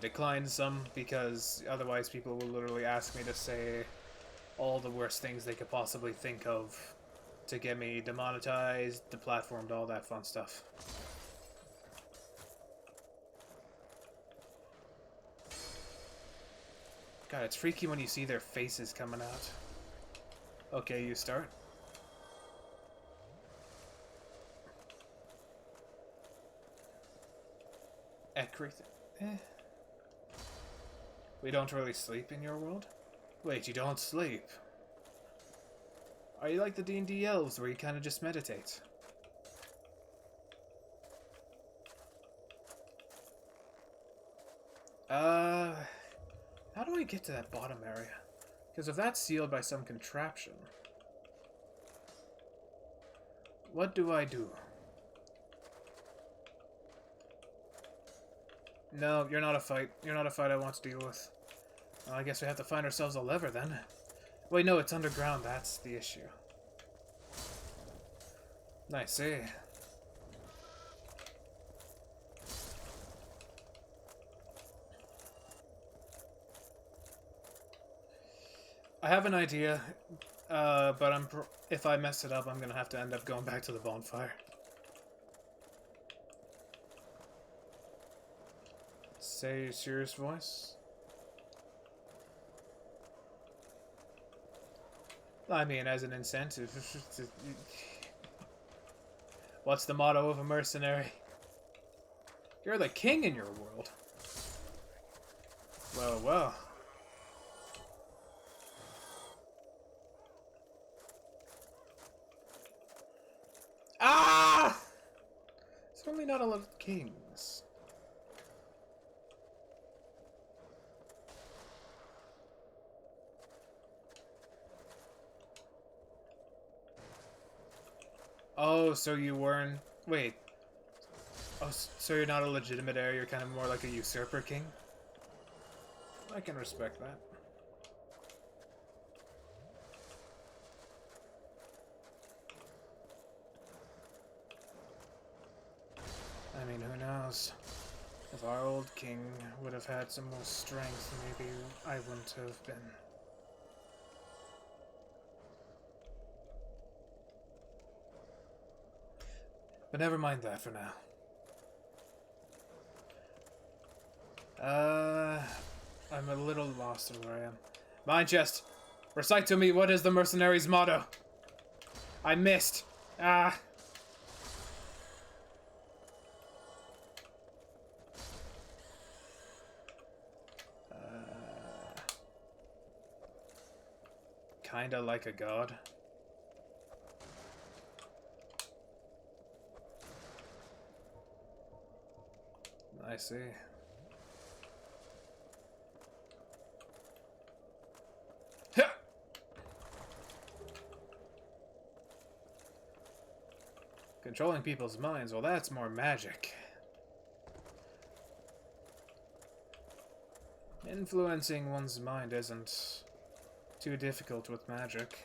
decline some, because otherwise people will literally ask me to say all the worst things they could possibly think of to get me demonetized, deplatformed, all that fun stuff. God, it's freaky when you see their faces coming out. Okay, you start. everything. Eh. We don't really sleep in your world? Wait, you don't sleep? Are you like the D&D elves where you kind of just meditate? How do I get to that bottom area? Because if that's sealed by some contraption, what do I do? No, you're not a fight. You're not a fight I want to deal with. Well, I guess we have to find ourselves a lever then. Wait, no, it's underground. That's the issue. I see. I have an idea, but if I mess it up, I'm gonna have to end up going back to the bonfire. Say serious voice. I mean, as an incentive. What's the motto of a mercenary? You're the king in your world. Well, well. Ah! It's only not a lot of kings. Oh, so you weren't... Wait. Oh, so you're not a legitimate heir, you're kind of more like a usurper king? I can respect that. I mean, who knows? If our old king would have had some more strength, maybe I wouldn't have been. But never mind that for now. I'm a little lost in where I am. Mine chest! Recite to me what is the mercenary's motto! I missed! Ah! Kinda like a god. I see. Controlling people's minds, well that's more magic. Influencing one's mind isn't too difficult with magic,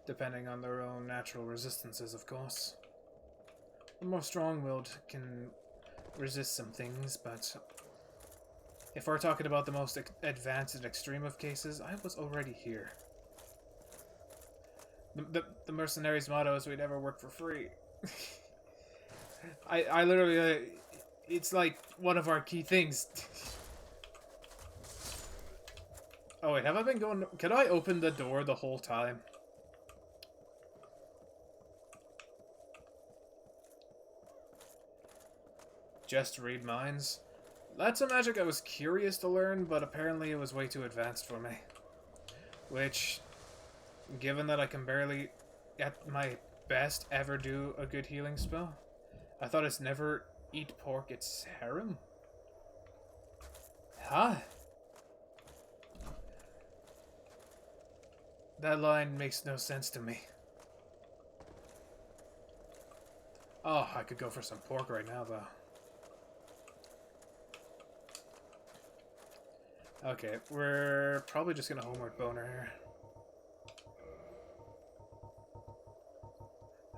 depending on their own natural resistances, of course. The more strong-willed can resist some things, but if we're talking about the most advanced and extreme of cases, I was already here. The mercenary's motto is we never work for free. I literally, it's like one of our key things. Oh wait, have I been going... Could I open the door the whole time? Just read minds? That's a magic I was curious to learn, but apparently it was way too advanced for me. Which, given that I can barely, at my best, ever do a good healing spell, I thought it's never eat pork, it's harem? Huh? That line makes no sense to me. Oh, I could go for some pork right now, though. Okay, we're probably just gonna homeward boner here.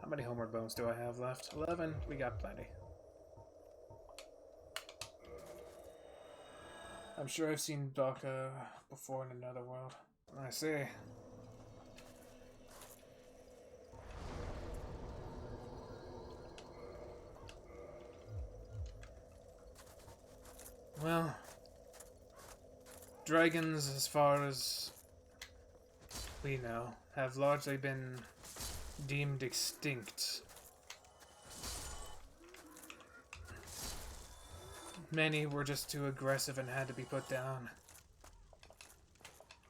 How many homeward bones do I have left? 11? We got plenty. I'm sure I've seen Daka before in another world. I see. Well, dragons, as far as we know, have largely been deemed extinct. many were just too aggressive and had to be put down.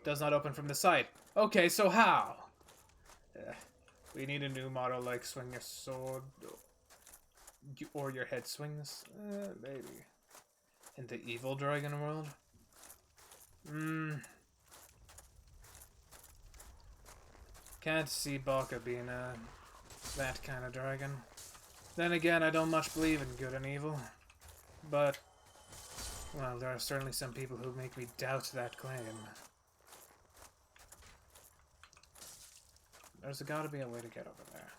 Does not open from the side. Okay, so how? We need a new motto like swing a sword or your head swings. Maybe. In the evil dragon world? Can't see Baka being that kind of dragon. Then again, I don't much believe in good and evil. But, well, there are certainly some people who make me doubt that claim. There's gotta be a way to get over there.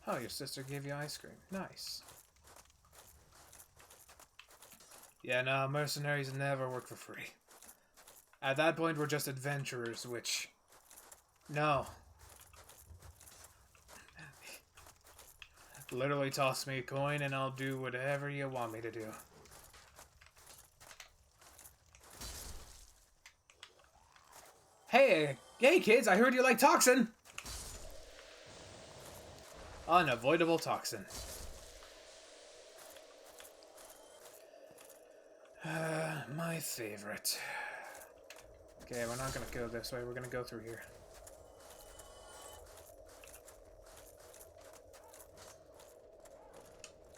Oh, your sister gave you ice cream. Nice. Yeah, no, mercenaries never work for free. At that point, we're just adventurers, which... No. Literally toss me a coin and I'll do whatever you want me to do. Hey kids, I heard you like toxin! Unavoidable toxin. My favorite. Okay, we're not gonna go this way, we're gonna go through here.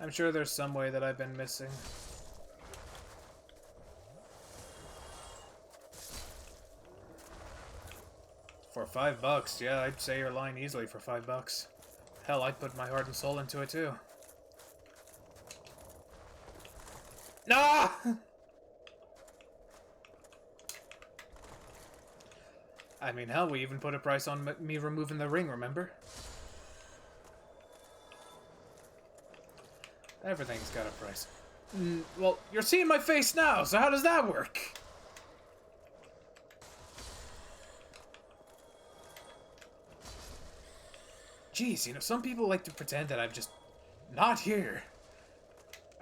I'm sure there's some way that I've been missing. For $5, yeah, I'd say your line easily for $5. Hell, I'd put my heart and soul into it too. No! I mean, hell, we even put a price on me removing the ring, remember? Everything's got a price. Well, you're seeing my face now, so how does that work? Jeez, you know, some people like to pretend that I'm just not here.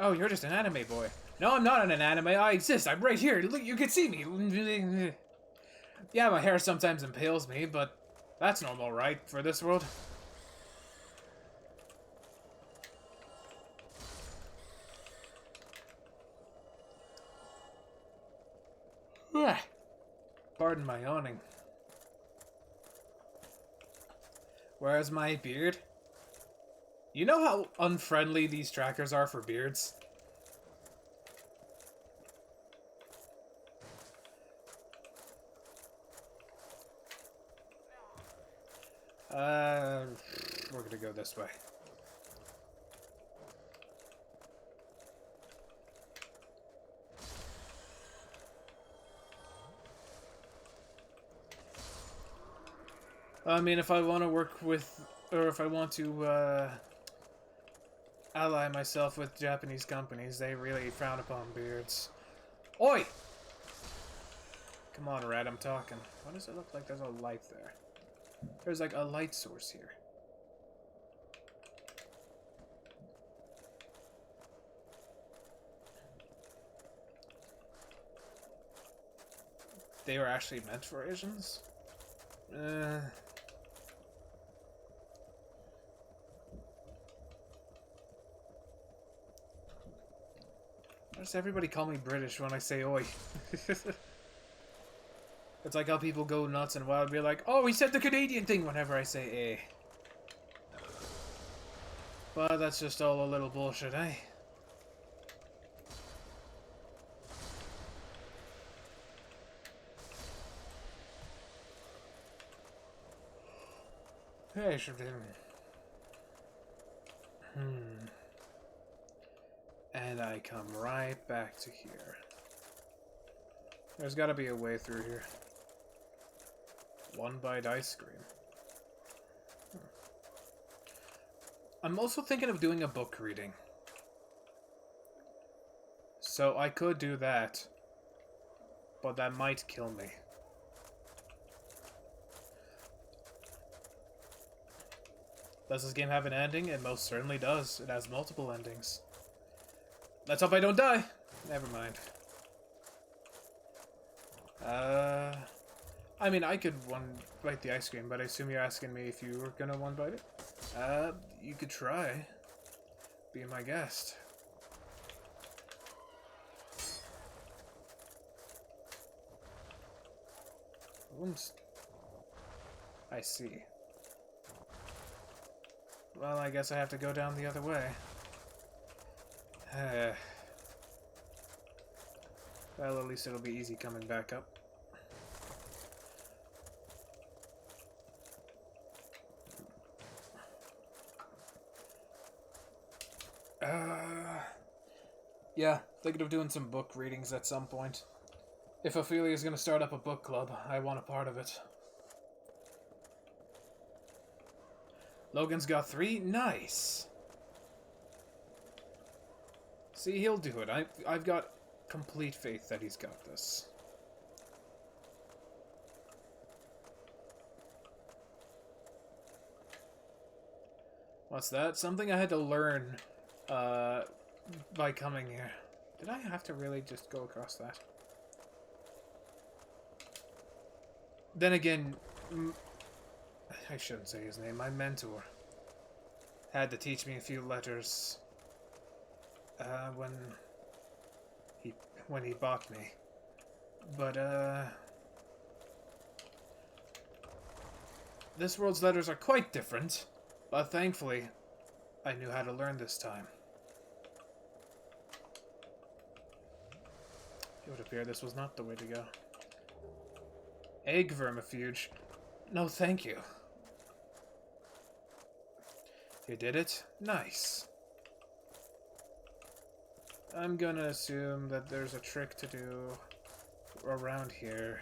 Oh, you're just an anime boy. No, I'm not an anime. I exist. I'm right here. Look, you can see me. Yeah, my hair sometimes impales me, but that's normal, right, for this world? Pardon my yawning. Where's my beard? You know how unfriendly these trackers are for beards? We're gonna go this way. I mean, if I want to work with, or if I want to, ally myself with Japanese companies, they really frown upon beards. Oi! Come on, Red, I'm talking. Why does it look like there's a light there? There's like a light source here. They were actually meant for Asians? Why does everybody call me British when I say oi? It's like how people go nuts and wild, be like, oh, he said the Canadian thing whenever I say eh. But that's just all a little bullshit, eh? Hey, sure did. And I come right back to here. There's gotta be a way through here. One bite ice cream. I'm also thinking of doing a book reading. So I could do that. But that might kill me. Does this game have an ending? It most certainly does. It has multiple endings. Let's hope I don't die. Never mind. I mean, I could one-bite the ice cream, but I assume you're asking me if you were gonna one-bite it? You could try. Be my guest. Oops. I see. Well, I guess I have to go down the other way. Well, at least it'll be easy coming back up. Yeah, thinking of doing some book readings at some point. If Ophelia's gonna start up a book club, I want a part of it. Logan's got 3? Nice! See, he'll do it. I've got complete faith that he's got this. What's that? Something I had to learn by coming here. Did I have to really just go across that? Then again, I shouldn't say his name. My mentor had to teach me a few letters when he bought me. But this world's letters are quite different. But thankfully, I knew how to learn this time. It would appear this was not the way to go. Egg vermifuge. No, thank you. You did it? Nice. I'm gonna assume that there's a trick to do around here.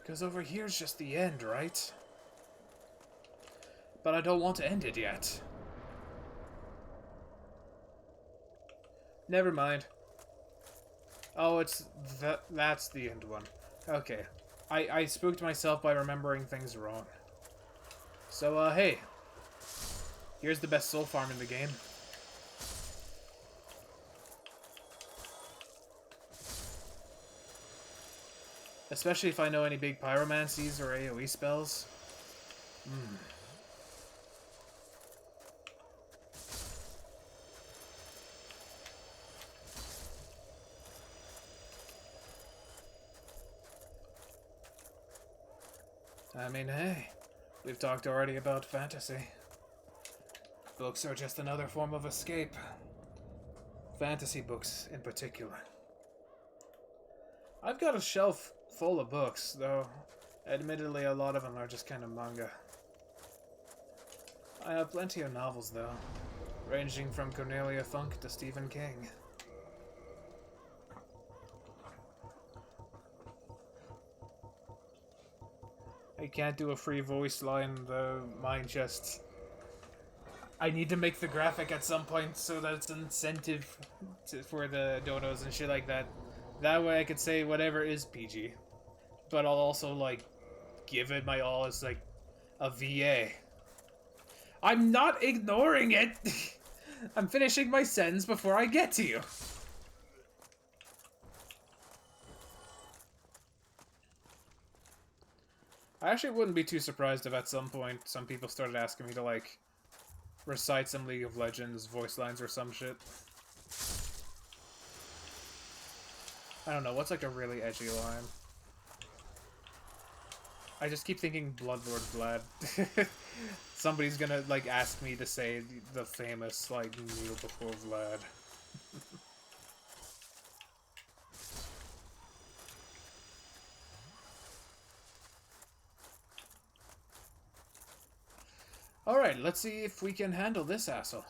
Because over here's just the end, right? But I don't want to end it yet. Never mind. Oh, it's that's the end one. Okay. I spooked myself by remembering things wrong. So, hey. Here's the best soul farm in the game. Especially if I know any big pyromancies or AoE spells. I mean, hey, we've talked already about fantasy. Books are just another form of escape. Fantasy books, in particular. I've got a shelf full of books, though admittedly a lot of them are just kind of manga. I have plenty of novels, though, ranging from Cornelia Funk to Stephen King. I can't do a free voice line, though. Mine just... I need to make the graphic at some point so that it's an incentive for the donos and shit like that. That way I could say whatever is PG. But I'll also, like, give it my all as, like, a VA. I'm not ignoring it! I'm finishing my sentence before I get to you. I actually wouldn't be too surprised if at some point some people started asking me to, like, recite some League of Legends voice lines or some shit. I don't know, what's like a really edgy line? I just keep thinking Bloodlord Vlad. Somebody's gonna, like, ask me to say the famous, like, kneel before Vlad. Alright, let's see if we can handle this asshole.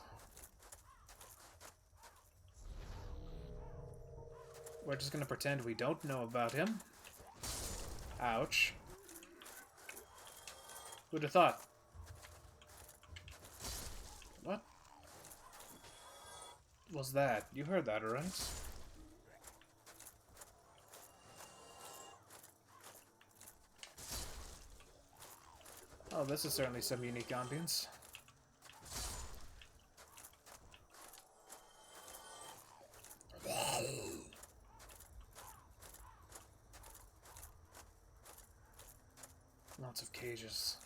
We're just gonna pretend we don't know about him. Ouch. Who'd have thought? What was that? You heard that, right? Oh, this is certainly some unique ambience. amounts of cages.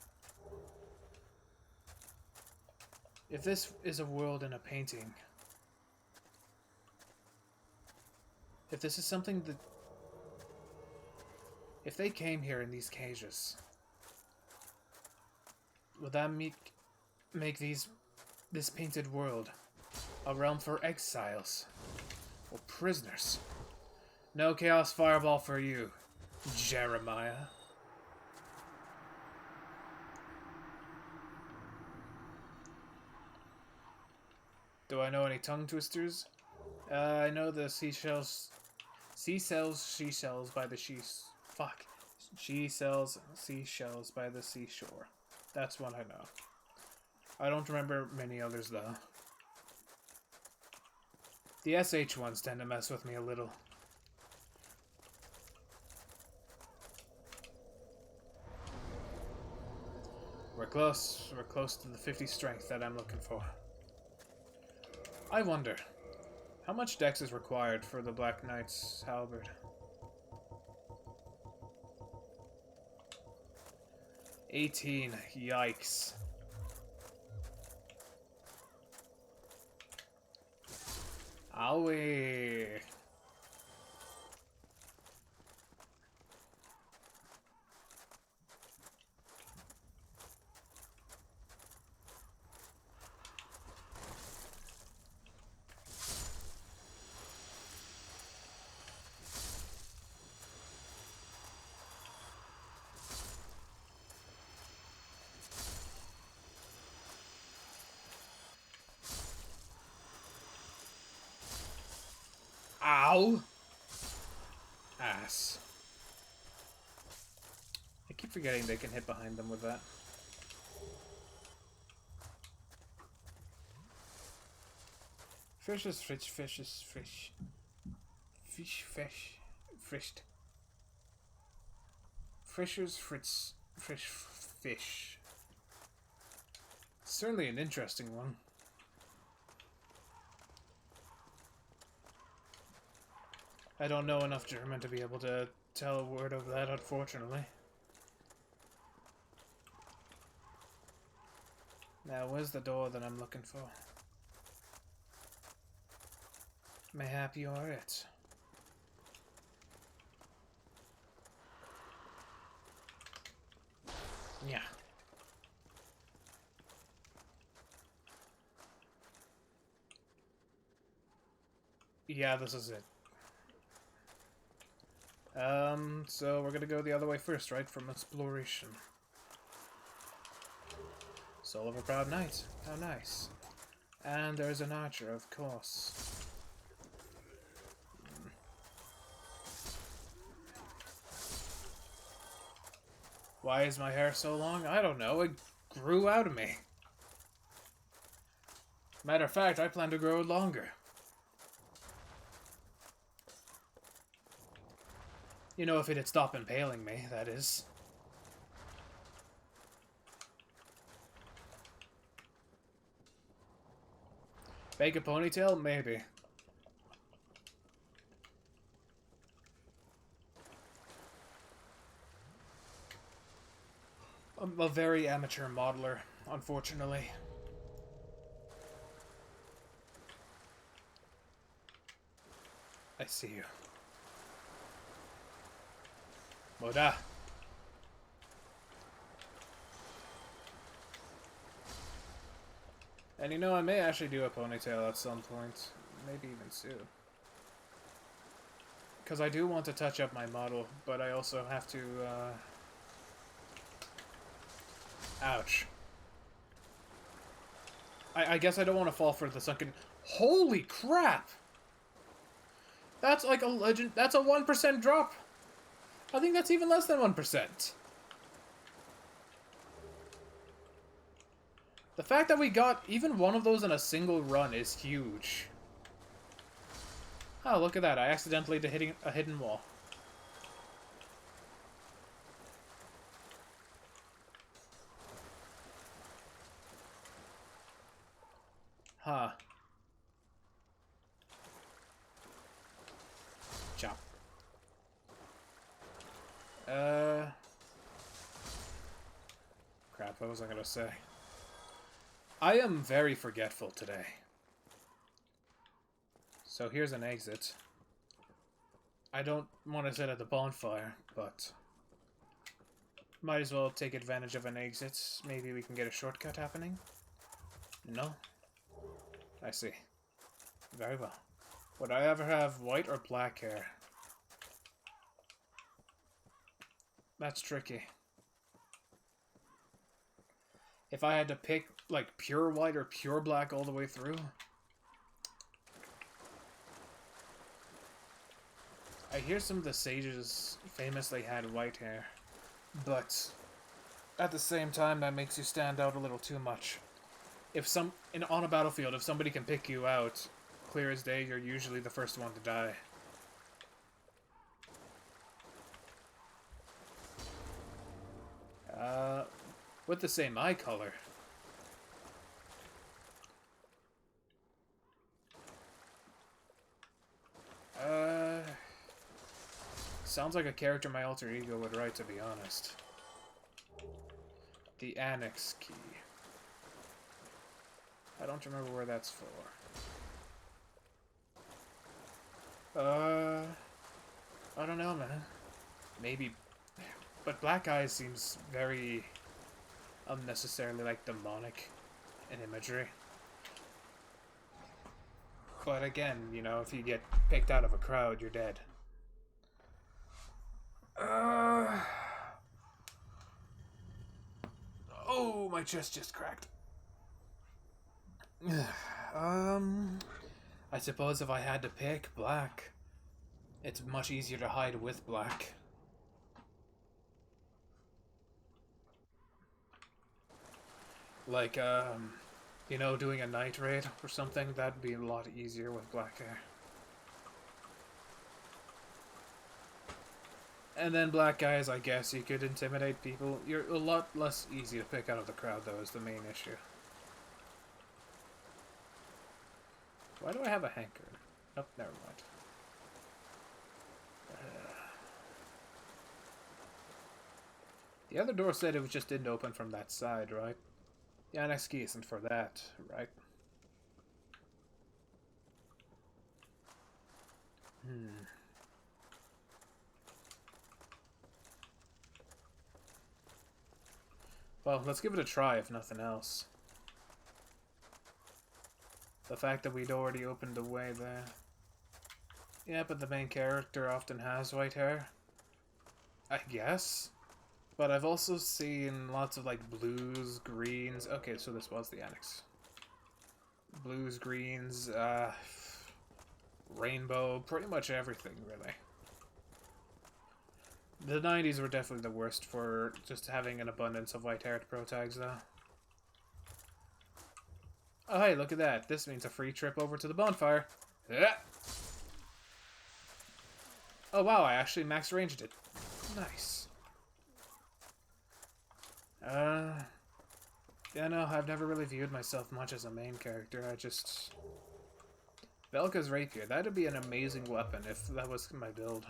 If this is a world in a painting, if this is something that... If they came here in these cages, would that make this painted world a realm for exiles or prisoners? No Chaos Fireball for you, Jeremiah. Do I know any tongue twisters? I know the seashells by the She sells seashells by the seashore. That's one I know. I don't remember many others though. The SH ones tend to mess with me a little. We're close. We're close to the 50 strength that I'm looking for. I wonder, how much dex is required for the Black Knight's halberd? 18. Yikes. Owie. Ow! Ass. I keep forgetting they can hit behind them with that. Fish is fish, fish is fish. Fish, fish, fished. Fisher's fritz, fish, fish. Certainly an interesting one. I don't know enough German to be able to tell a word of that, unfortunately. Now, where's the door that I'm looking for? Mayhap you're it. Yeah. Yeah, this is it. So we're gonna go the other way first, right? From exploration. Soul of a Proud Knight. How nice. And there's an archer, of course. Why is my hair so long? I don't know. It grew out of me. Matter of fact, I plan to grow it longer. You know, if it had stopped impaling me, that is. Fake a ponytail? Maybe. I'm a very amateur modeler, unfortunately. I see you. Moda. And you know, I may actually do a ponytail at some point. Maybe even soon. Because I do want to touch up my model, but I also have to, ouch. I guess I don't want to fall for the sunken... Holy crap! That's like a legend... That's a 1% drop! I think that's even less than 1%. The fact that we got even one of those in a single run is huge. Oh, look at that. I accidentally hit a hidden wall. Huh. Chop. What was I gonna say? I am very forgetful today. So here's an exit. I don't want to sit at the bonfire, but might as well take advantage of an exit. Maybe we can get a shortcut happening? No? I see. Very well. Would I ever have white or black hair? That's tricky. If I had to pick, like, pure white or pure black all the way through... I hear some of the sages famously had white hair, but at the same time that makes you stand out a little too much. If on a battlefield, if somebody can pick you out, clear as day, you're usually the first one to die. With the same eye color. Sounds like a character my alter ego would write, to be honest. The Annex key. I don't remember where that's for. I don't know, man. Maybe... But Black Eyes seems very unnecessarily, like, demonic in imagery. But again, you know, if you get picked out of a crowd, you're dead. Oh, my chest just cracked. I suppose if I had to pick black, it's much easier to hide with black. Like, you know, doing a night raid or something, that'd be a lot easier with black hair. And then black guys, I guess you could intimidate people. You're a lot less easy to pick out of the crowd, though, is the main issue. Why do I have a hanker? Oh, never mind. The other door said it just didn't open from that side, right? The annex key isn't for that, right? Well, let's give it a try, if nothing else. The fact that we'd already opened the way there. Yeah, but the main character often has white hair. I guess. But I've also seen lots of, like, blues, greens. Okay, so this was the annex. Blues, greens, rainbow, pretty much everything, really. The 90s were definitely the worst for just having an abundance of white-haired pro-tags, though. Oh, hey, look at that. This means a free trip over to the bonfire. Yeah. Oh, wow, I actually max ranged it. Nice. Yeah, no, I've never really viewed myself much as a main character. I just... Velka's Rapier. That'd be an amazing weapon if that was my build.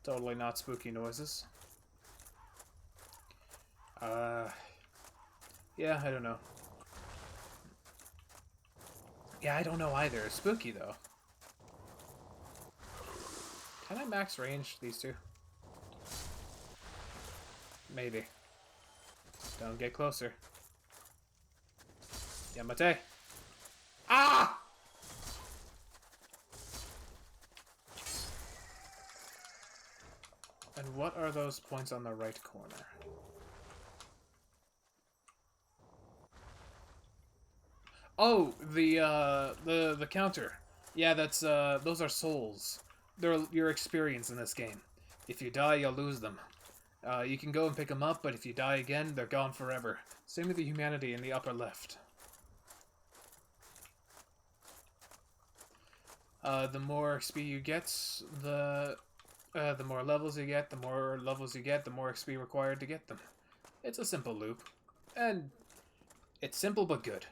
Totally not spooky noises. Yeah, I don't know. Yeah, I don't know either. It's spooky, though. Can I max range these two? Maybe. Don't get closer. Yamate! Ah! And what are those points on the right corner? Oh, the counter. Yeah, that's those are souls. They're your experience in this game. If you die, you'll lose them. You can go and pick them up, but if you die again, they're gone forever. Same with the humanity in the upper left. The more XP you get, the more levels you get. The more levels you get, the more XP required to get them. It's a simple loop. And it's simple but good.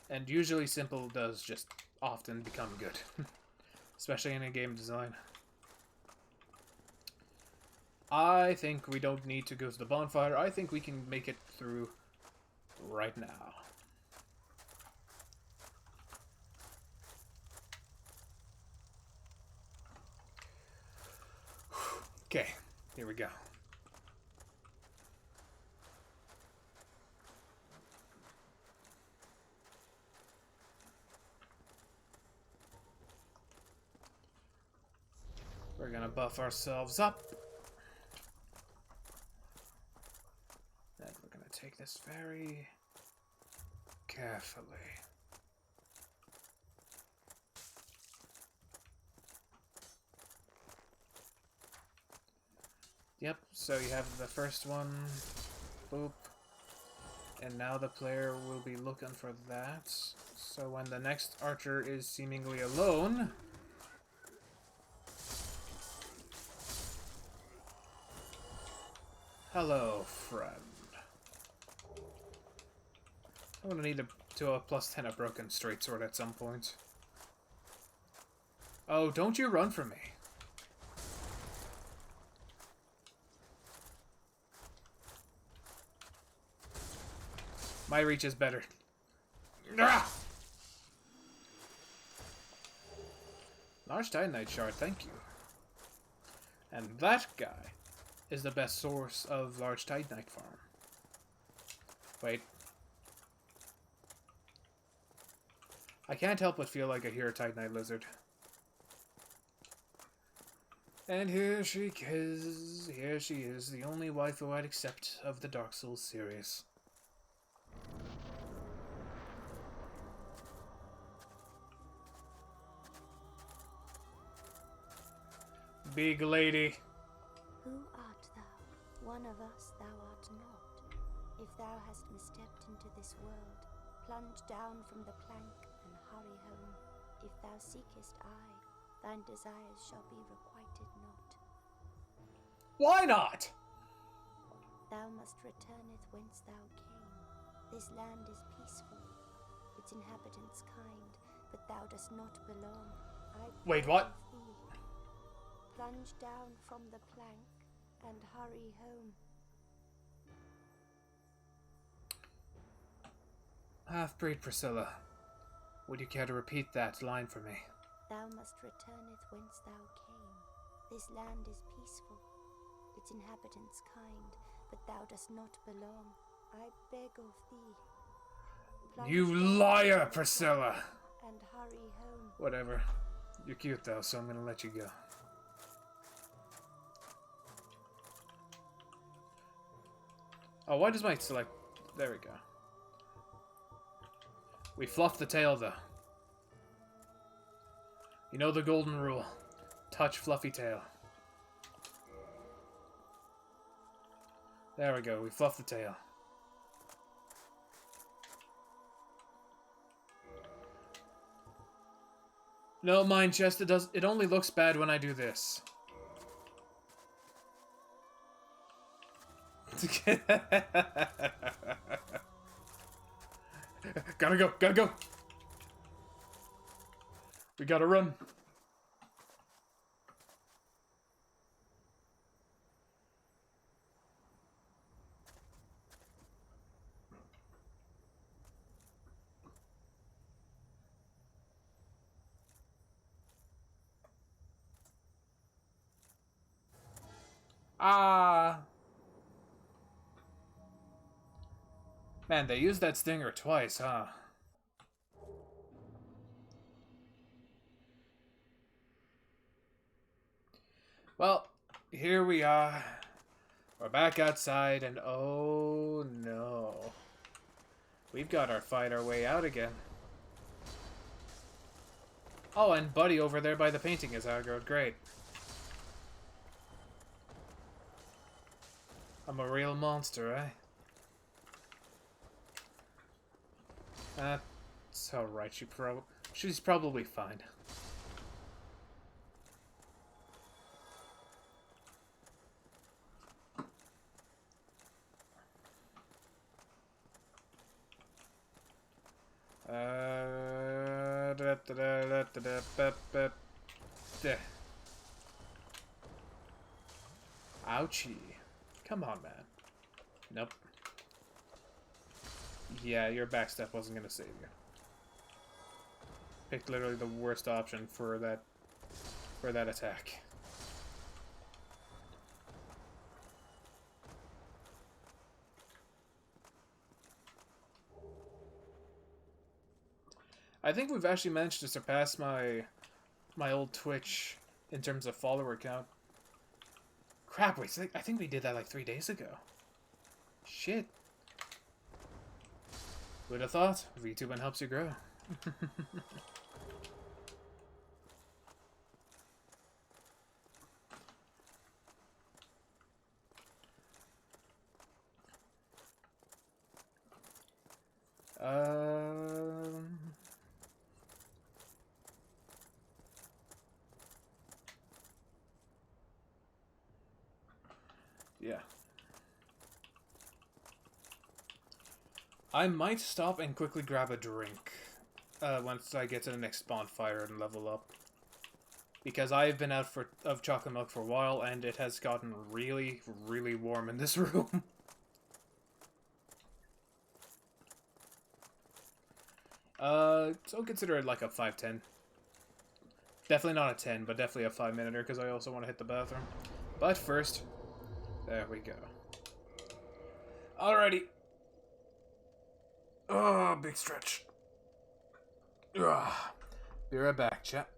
And usually simple does just often become good. Especially in a game design. I think we don't need to go to the bonfire. I think we can make it through right now. Okay, here we go. We're gonna buff ourselves up. Then we're gonna take this very carefully. Yep, so you have the first one. Boop. And now the player will be looking for that. So when the next archer is seemingly alone... Hello, friend. I'm gonna need to do a +10 a broken straight sword at some point. Oh, don't you run from me. My reach is better. Ah! Large Titanite shard, thank you. And that guy is the best source of large Titanite farm. Wait. I can't help but feel like I hear a Titanite lizard. And here she is, the only waifu I'd accept of the Dark Souls series. Big lady. Who art thou? One of us thou art not. If thou hast misstepped into this world, plunge down from the plank and hurry home. If thou seekest I, thine desires shall be requited not. Why not? Thou must returneth whence thou came. This land is peaceful, its inhabitants kind, but thou dost not belong. Wait, what? Plunge down from the plank and hurry home. Half-breed Priscilla, would you care to repeat that line for me? Thou must returneth whence thou came. This land is peaceful, its inhabitants kind, but thou dost not belong. I beg of thee. Plunge You down liar, from the Priscilla! plank and hurry home. Whatever. You're cute though, so I'm gonna let you go. Oh, why does my select... There we go. We fluff the tail, though. You know the golden rule. Touch fluffy tail. There we go, we fluff the tail. No, mine chest, it only looks bad when I do this. Gotta go, gotta go. We gotta run. Ah. Man, they used that stinger twice, huh? Well, here we are. We're back outside, and oh no. We've got to fight our way out again. Oh, and Buddy over there by the painting is aggroed. Great. I'm a real monster, eh? That's alright, she's probably fine. Ouchie. Come on, man. Nope. Yeah, your backstep wasn't gonna save you. Picked literally the worst option for that attack. I think we've actually managed to surpass my old Twitch in terms of follower count. Crap, wait, I think we did that like 3 days ago. Shit. Who'd have thought? VTubing helps you grow. Um... Yeah. I might stop and quickly grab a drink once I get to the next bonfire and level up. Because I've been out of chocolate milk for a while, and it has gotten really, really warm in this room. So consider it like a 5-10. Definitely not a 10, but definitely a 5-minute because I also want to hit the bathroom. But first, there we go. Alrighty. Oh, big stretch. Ugh. Be right back, chat.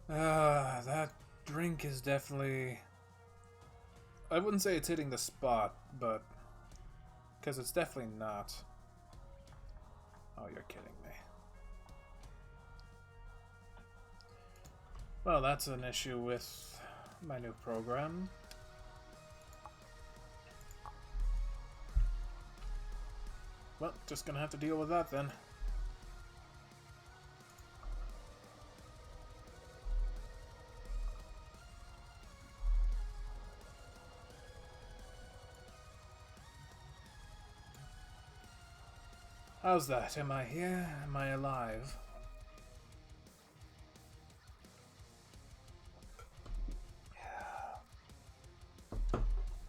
That drink is definitely... I wouldn't say it's hitting the spot, but... Because it's definitely not. Oh, you're kidding me. Well, that's an issue with my new program. Well, just gonna have to deal with that then. How's that? Am I here? Am I alive? Yeah.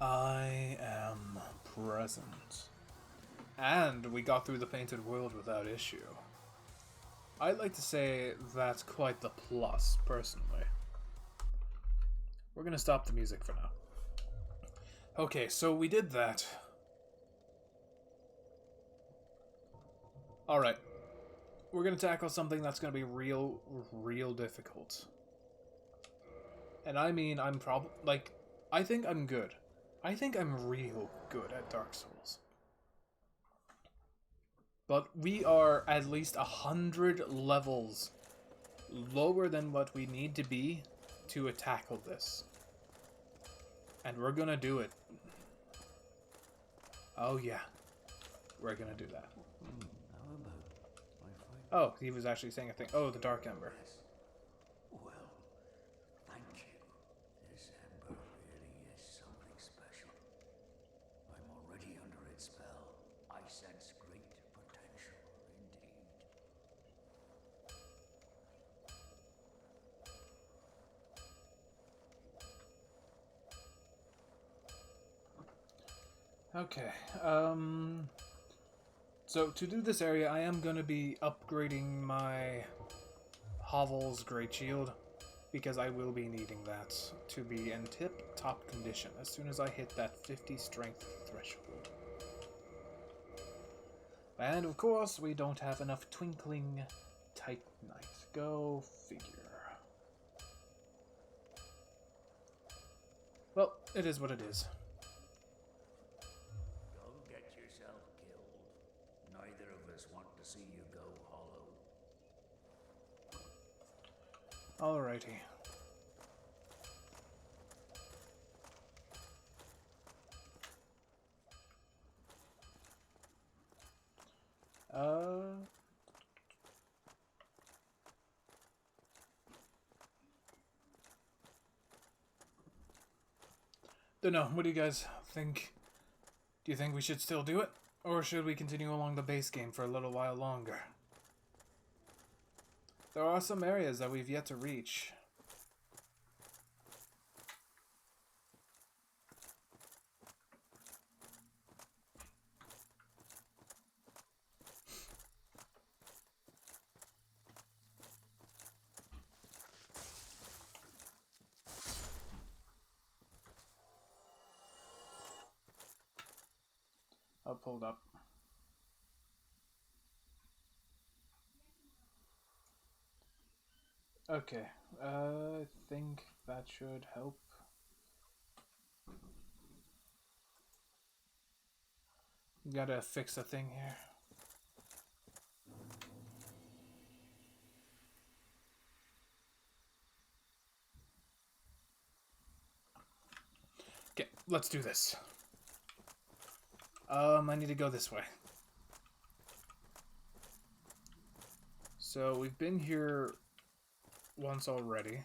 I am present. And we got through the painted world without issue. I'd like to say that's quite the plus, personally. We're gonna stop the music for now. Okay, so we did that. Alright. We're gonna tackle something that's gonna be real difficult. And I mean, I'm probably, like, I think I'm good. I think I'm real good at Dark Souls. But we are at least 100 levels lower than what we need to be to tackle this. And we're gonna do it. Oh yeah. We're gonna do that. Oh, he was actually saying a thing. Oh, the Dark Ember. Well, thank you. This ember really is something special. I'm already under its spell. I sense great potential indeed. Okay, so to do this area, I am going to be upgrading my Hovel's Great Shield, because I will be needing that to be in tip-top condition as soon as I hit that 50 strength threshold. And of course, we don't have enough Twinkling Titanite. Go figure. Well, it is what it is. Don't get yourself killed. Neither of us want to see you go hollow. Alrighty. Don't know. What do you guys think? Do you think we should still do it? Or should we continue along the base game for a little while longer? There are some areas that we've yet to reach. I'll pull it up. Okay, I think that should help. Gotta fix a thing here. Okay, let's do this. I need to go this way. So we've been here once already.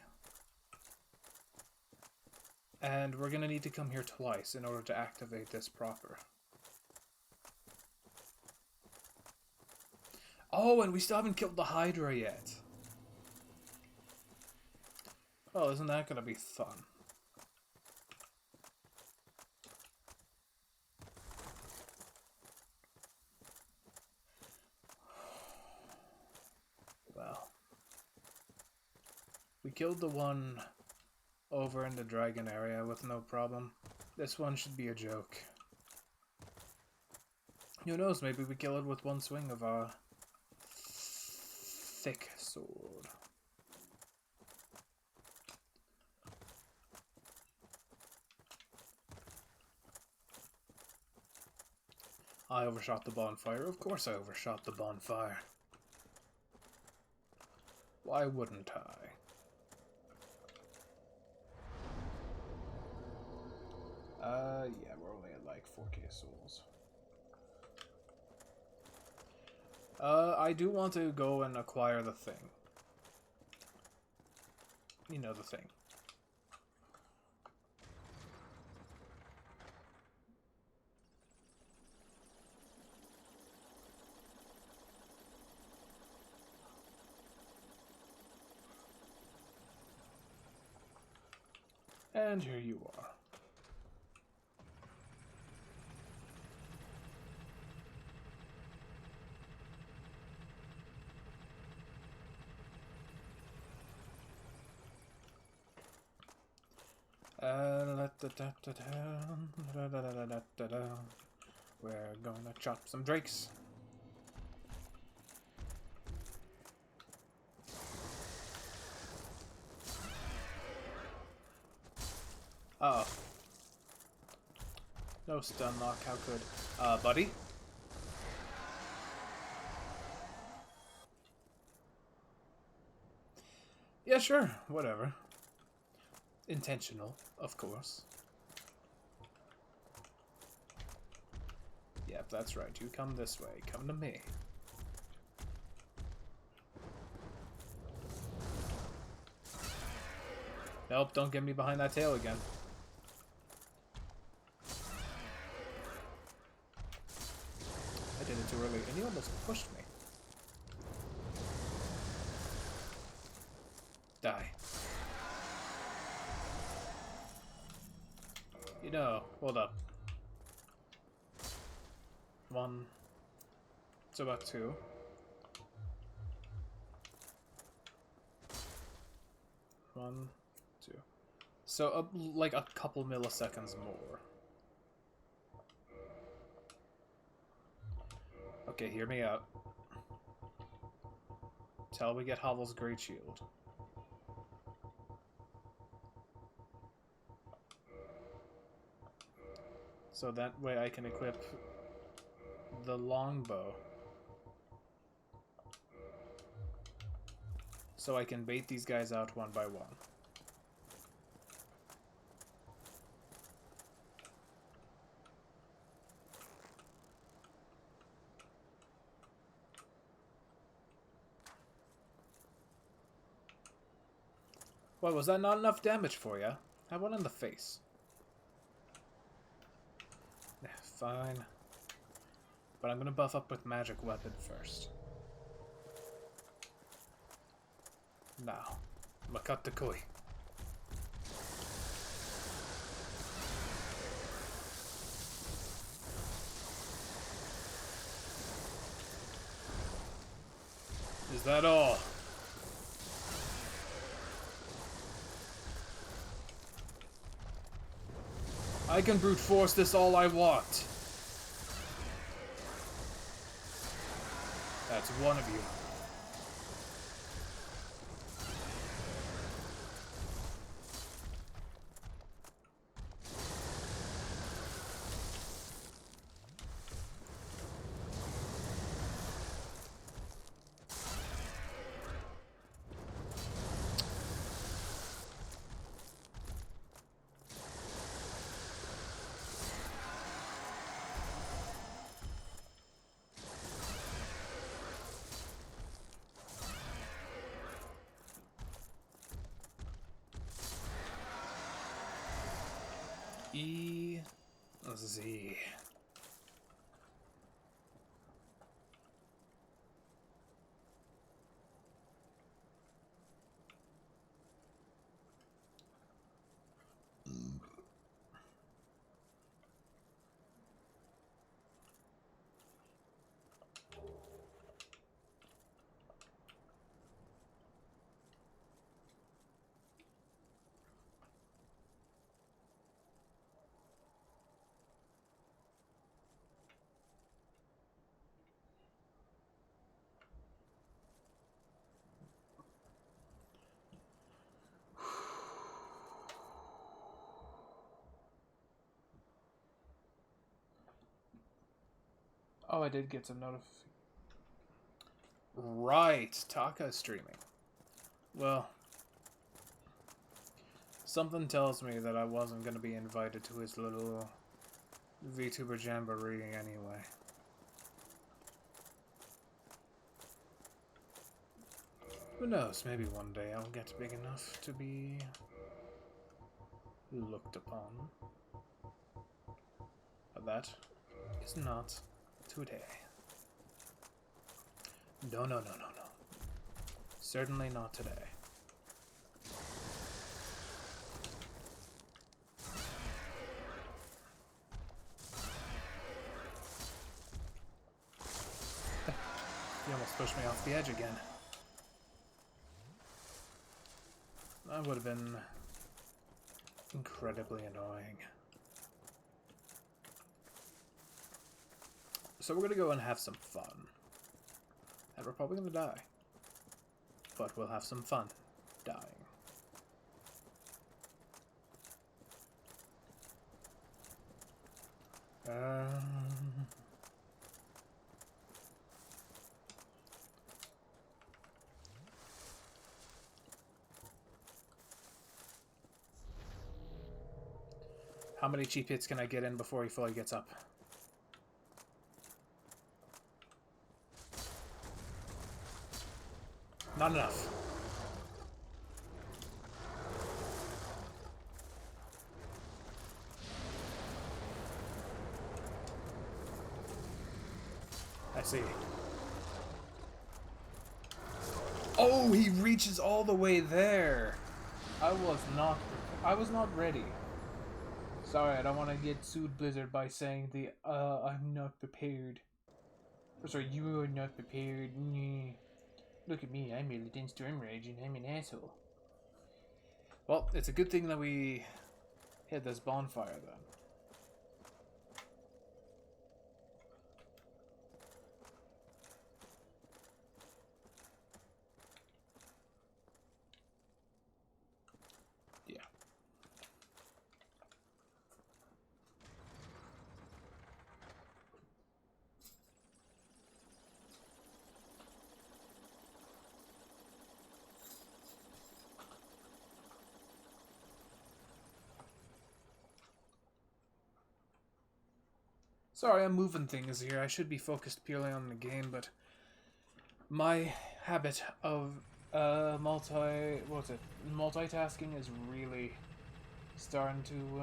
And we're gonna need to come here twice in order to activate this proper. Oh, and we still haven't killed the Hydra yet. Oh, isn't that gonna be fun? Well, we killed the one over in the dragon area with no problem. This one should be a joke. Who knows, maybe we kill it with one swing of our thick sword. I overshot the bonfire. Of course I overshot the bonfire. Why wouldn't I? Yeah, we're only at like 4k souls. I do want to go and acquire the thing. You know, the thing. And here you are. We're gonna chop some drakes. Uh-oh. No stun lock, how good? Buddy? Yeah, sure, whatever. Intentional, of course. Yep, that's right. You come this way. Come to me. Nope, don't get me behind that tail again. I did it too early, and you almost pushed me. Die. You know, hold up. 1. It's about 2. 1, 2. So, like a couple milliseconds more. Okay, hear me out. Till we get Hovel's Great Shield. So that way I can equip the longbow. So I can bait these guys out one by one. What, was that not enough damage for you? Have one in the face. Yeah, fine. But I'm gonna buff up with magic weapon first. Now, Makatakoi. Is that all? I can brute force this all I want. That's one of you. Oh, I did get some notification. Right, Taka's streaming. Well, something tells me that I wasn't going to be invited to his little VTuber Jamboree anyway. Who knows, maybe one day I'll get big enough to be looked upon. But that is not today. No, no, no, no, no. Certainly not today. He almost pushed me off the edge again. That would have been incredibly annoying. So we're gonna go and have some fun. And we're probably gonna die. But we'll have some fun dying. How many cheap hits can I get in before he fully gets up? Not enough. I see. Oh, he reaches all the way there. I was not ready. Sorry, I don't want to get sued Blizzard by saying I'm not prepared. Or sorry, you are not prepared. Look at me, I'm really in Storm Rage and I'm an asshole. Well, it's a good thing that we hit this bonfire then. Yeah. Sorry, I'm moving things here. I should be focused purely on the game, but my habit of multitasking is really starting to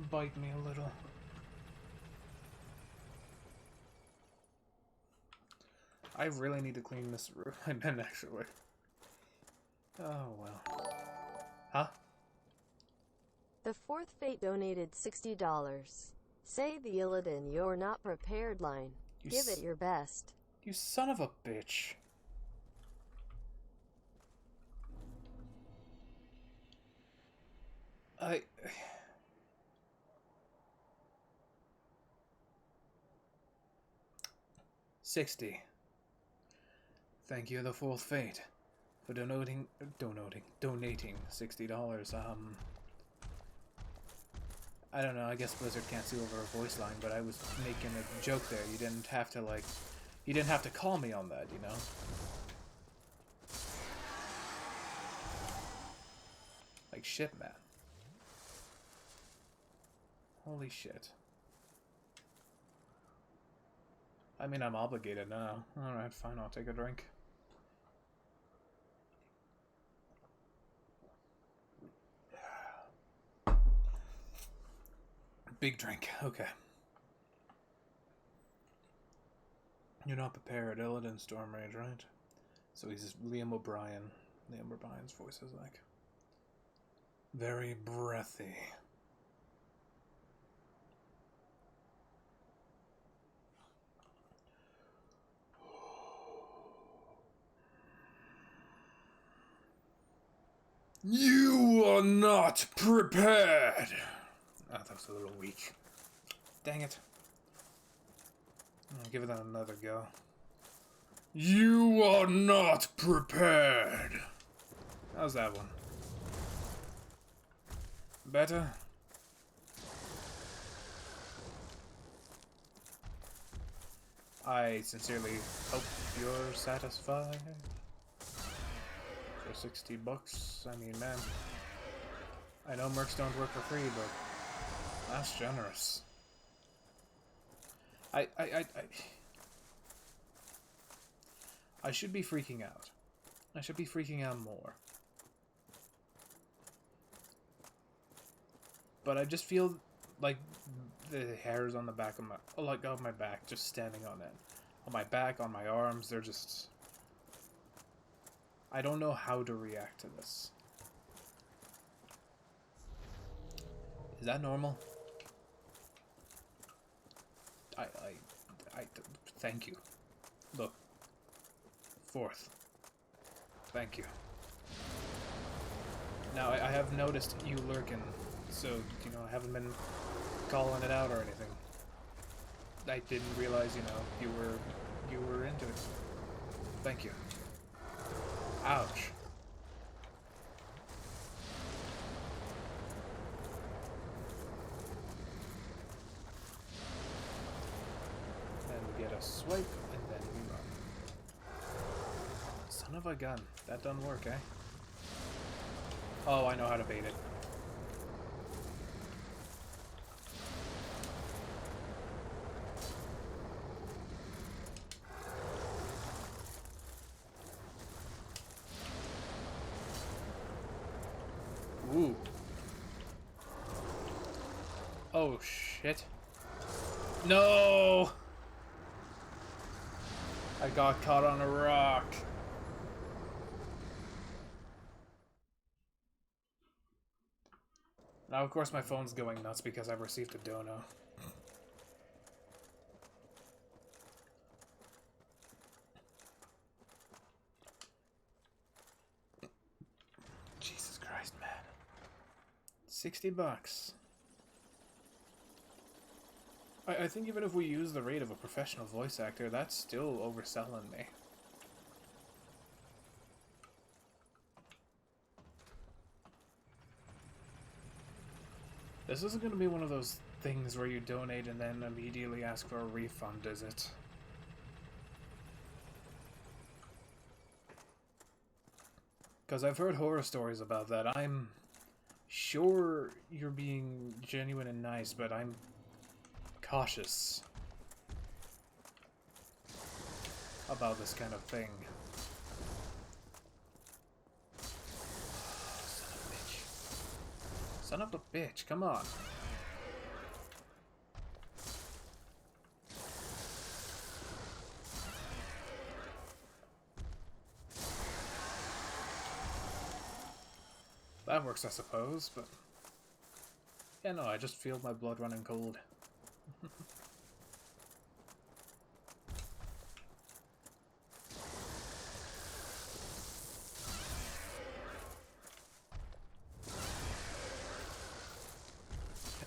bite me a little. I really need to clean this room. I meant actually. Oh well. Huh? The Fourth Fate donated $60. Say the Illidan "You're not prepared" line. Give it your best. You son of a bitch. I... 60. Thank you, the Fourth Fate, for donating $60. I don't know, I guess Blizzard can't see over a voice line, but I was making a joke there. You didn't have to call me on that, you know? Like shit, man. Holy shit. I mean, I'm obligated now. Alright, fine, I'll take a drink. Big drink, okay. You're not prepared, Illidan Storm Rage, right? So he's Liam O'Brien. Liam O'Brien's voice is like very breathy. You are not prepared! Ah, that was a little weak. Dang it. I'll give it another go. You are not prepared! How's that one? Better? I sincerely hope you're satisfied. For 60 bucks, I mean, man. I know mercs don't work for free, but that's generous. I should be freaking out. I should be freaking out more. But I just feel like the hairs on the back of my back just standing on it. On my back, on my arms, they're just... I don't know how to react to this. Is that normal? Thank you. Look. Fourth. Thank you. Now, I have noticed you lurking, so, you know, I haven't been calling it out or anything. I didn't realize, you know, you were into it. Thank you. Ouch. Then we get a swipe, and then we run. Son of a gun. That doesn't work, eh? Oh, I know how to bait it. Ooh. Oh, shit. No! I got caught on a rock. Now, of course, my phone's going nuts because I've received a dono. Jesus Christ, man. 60 bucks. I think even if we use the rate of a professional voice actor, that's still overselling me. This isn't going to be one of those things where you donate and then immediately ask for a refund, is it? Because I've heard horror stories about that. I'm sure you're being genuine and nice, but I'm cautious about this kind of thing. Son of a bitch, come on. That works, I suppose, but... yeah, no, I just feel my blood running cold.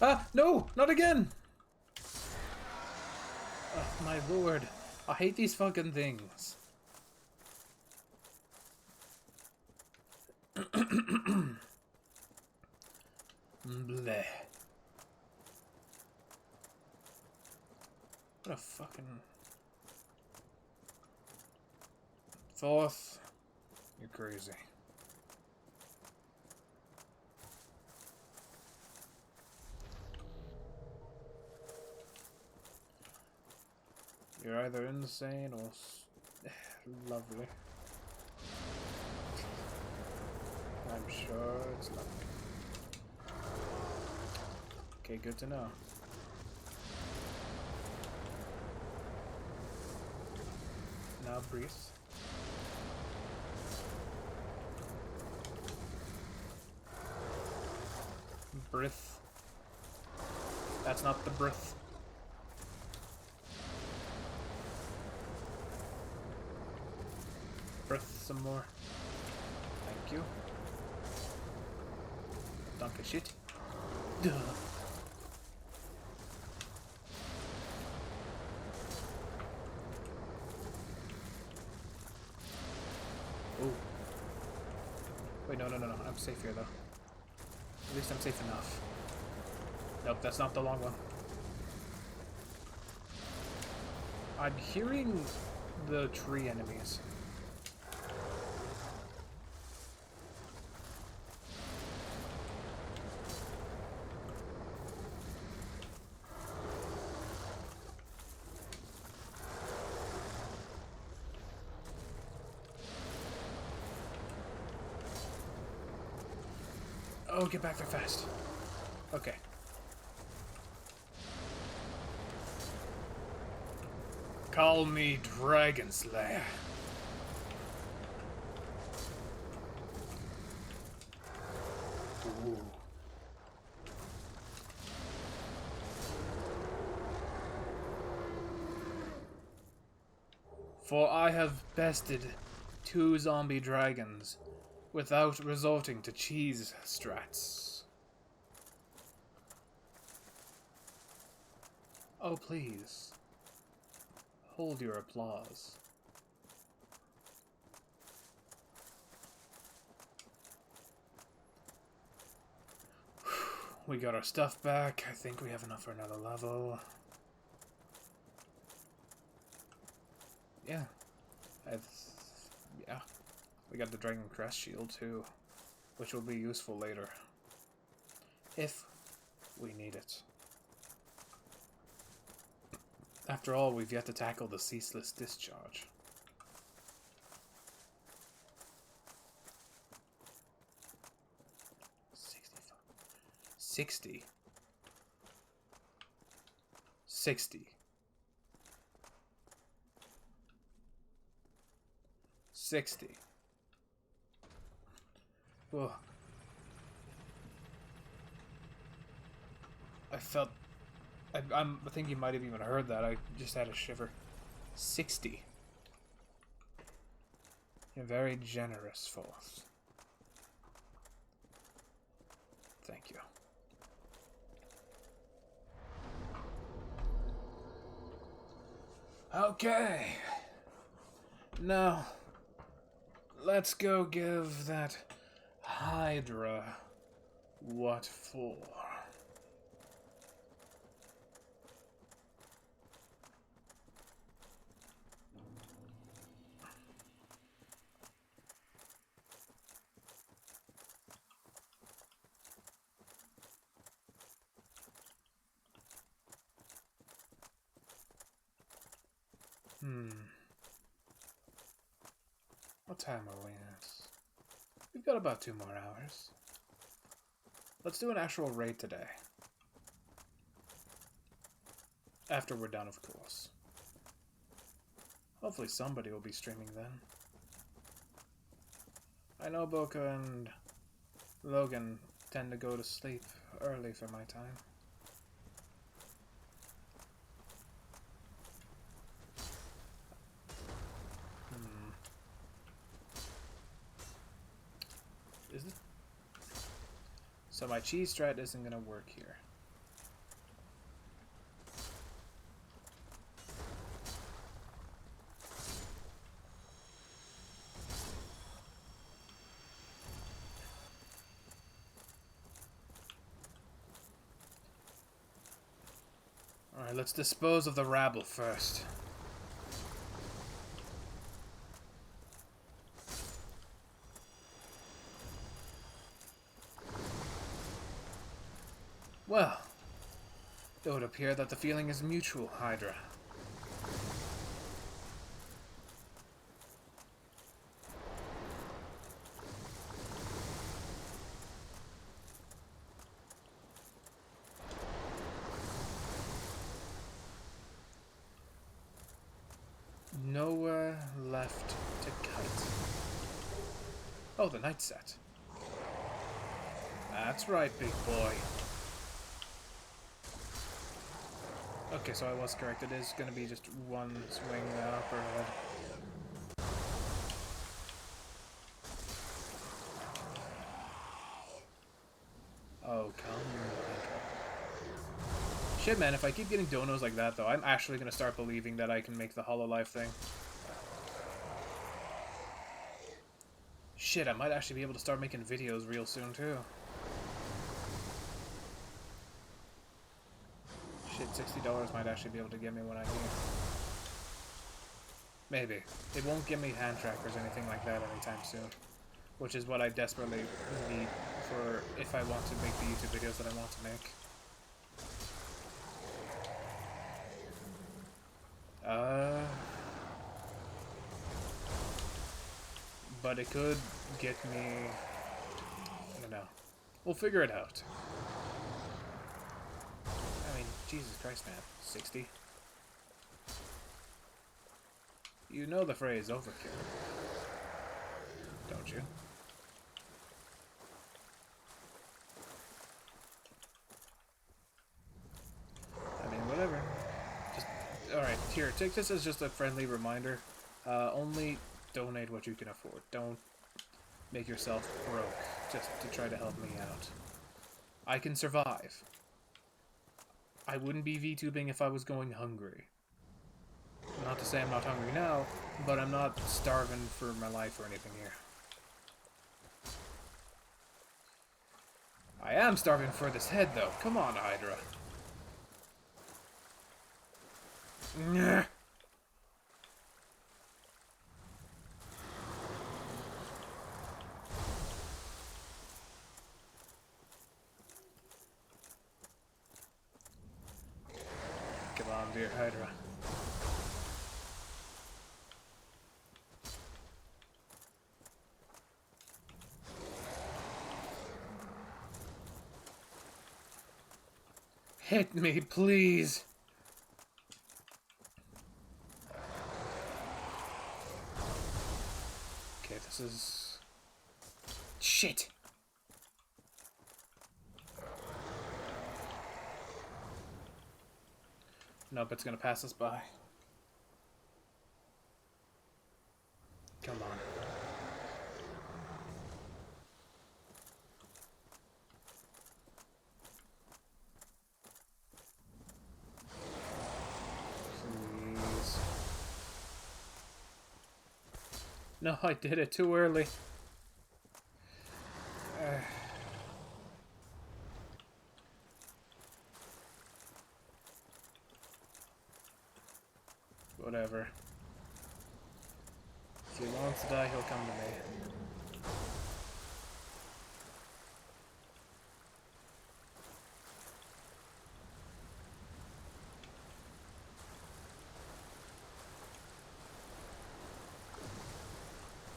Ah! No! Not again! Oh, my lord. I hate these fucking things. Bleh. What a fucking... Fourth. You're crazy. You're either insane or lovely. I'm sure it's lovely. Okay, good to know. Now breathe. Breath. That's not the breath. Breath some more. Thank you. Danke shit. Duh. Oh. Wait, no. I'm safe here, though. At least I'm safe enough. Nope, that's not the long one. I'm hearing the tree enemies. Oh, get back there fast. Okay. Call me Dragon Slayer. Ooh. For I have bested 2 zombie dragons without resorting to cheese strats. Oh, please. Hold your applause. We got our stuff back. I think we have enough for another level. Yeah. Yeah. We got the Dragon Crest Shield too, which will be useful later. If we need it. After all, we've yet to tackle the Ceaseless Discharge. $60. 60. 60. Whoa. I felt... I think you might have even heard that. I just had a shiver. 60. You're very generous, Force. Thank you. Okay. Now, let's go give that Hydra what for. What time are we at? We've got about 2 more hours. Let's do an actual raid today. After we're done, of course. Hopefully somebody will be streaming then. I know Boca and Logan tend to go to sleep early for my time. Is it? So my cheese strat isn't gonna work here. Alright, let's dispose of the rabble first. Well, it would appear that the feeling is mutual, Hydra. Nowhere left to cut. Oh, the night set. That's right, big boy. Okay, so I was correct. It is going to be just one swing up or head. Oh, come on. Shit, man, if I keep getting donos like that, though, I'm actually going to start believing that I can make the HoloLive thing. Shit, I might actually be able to start making videos real soon, too. Shit, $60 might actually be able to get me what I need. Maybe. It won't give me hand trackers or anything like that anytime soon. Which is what I desperately need for if I want to make the YouTube videos that I want to make. But it could get me... I don't know. We'll figure it out. I mean, Jesus Christ, man. 60? You know the phrase overkill, don't you? I mean, whatever. Just, alright, here, take this as just a friendly reminder. Only donate what you can afford. Don't make yourself broke just to try to help me out. I can survive. I wouldn't be VTubing if I was going hungry. Not to say I'm not hungry now, but I'm not starving for my life or anything here. I am starving for this head, though. Come on, Hydra. Nyeh. Come on, dear Hydra. Hit me, please. Okay, this is... Shit. Nope, it's gonna pass us by. Come on. Please. No, I did it too early. Whatever. If he wants to die, he'll come to me.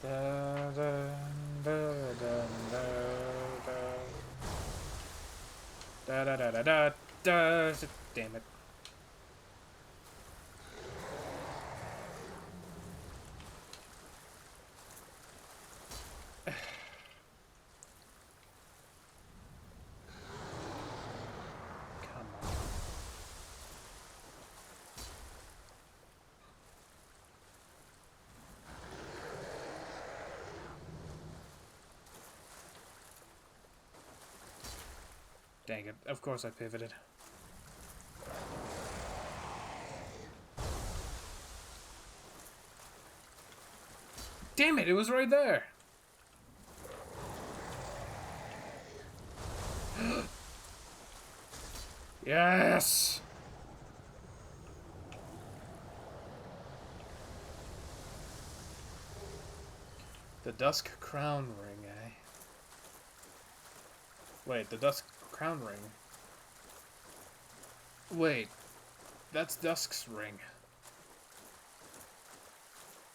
Da, da, da, da, da, da, da, da, da, da, da. Damn it. Dang it, of course I pivoted. Damn it, it was right there! Yes! The Dusk Crown Ring, eh? Wait, the Dusk Crown Ring? Wait, that's Dusk's ring.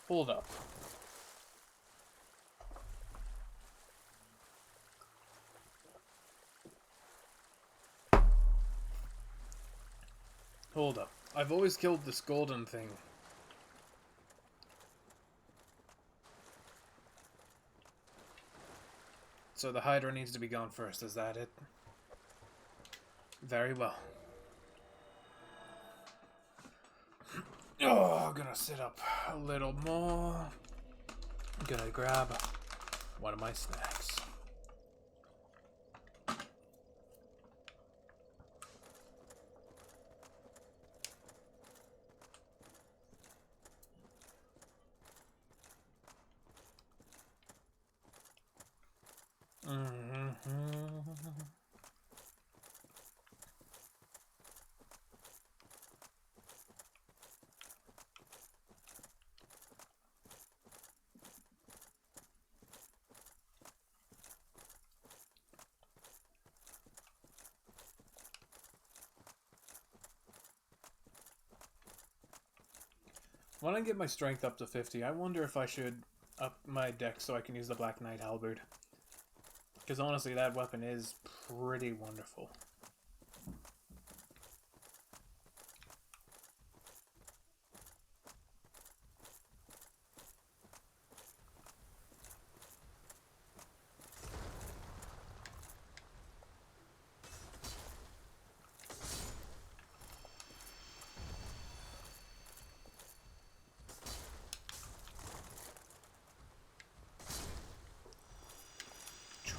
Hold up. Hold up. I've always killed this golden thing. So the Hydra needs to be gone first, is that it? Very well. Oh, I'm gonna sit up a little more. I'm gonna grab one of my snacks. When I get my strength up to 50, I wonder if I should up my dex so I can use the Black Knight Halberd. Because honestly, that weapon is pretty wonderful.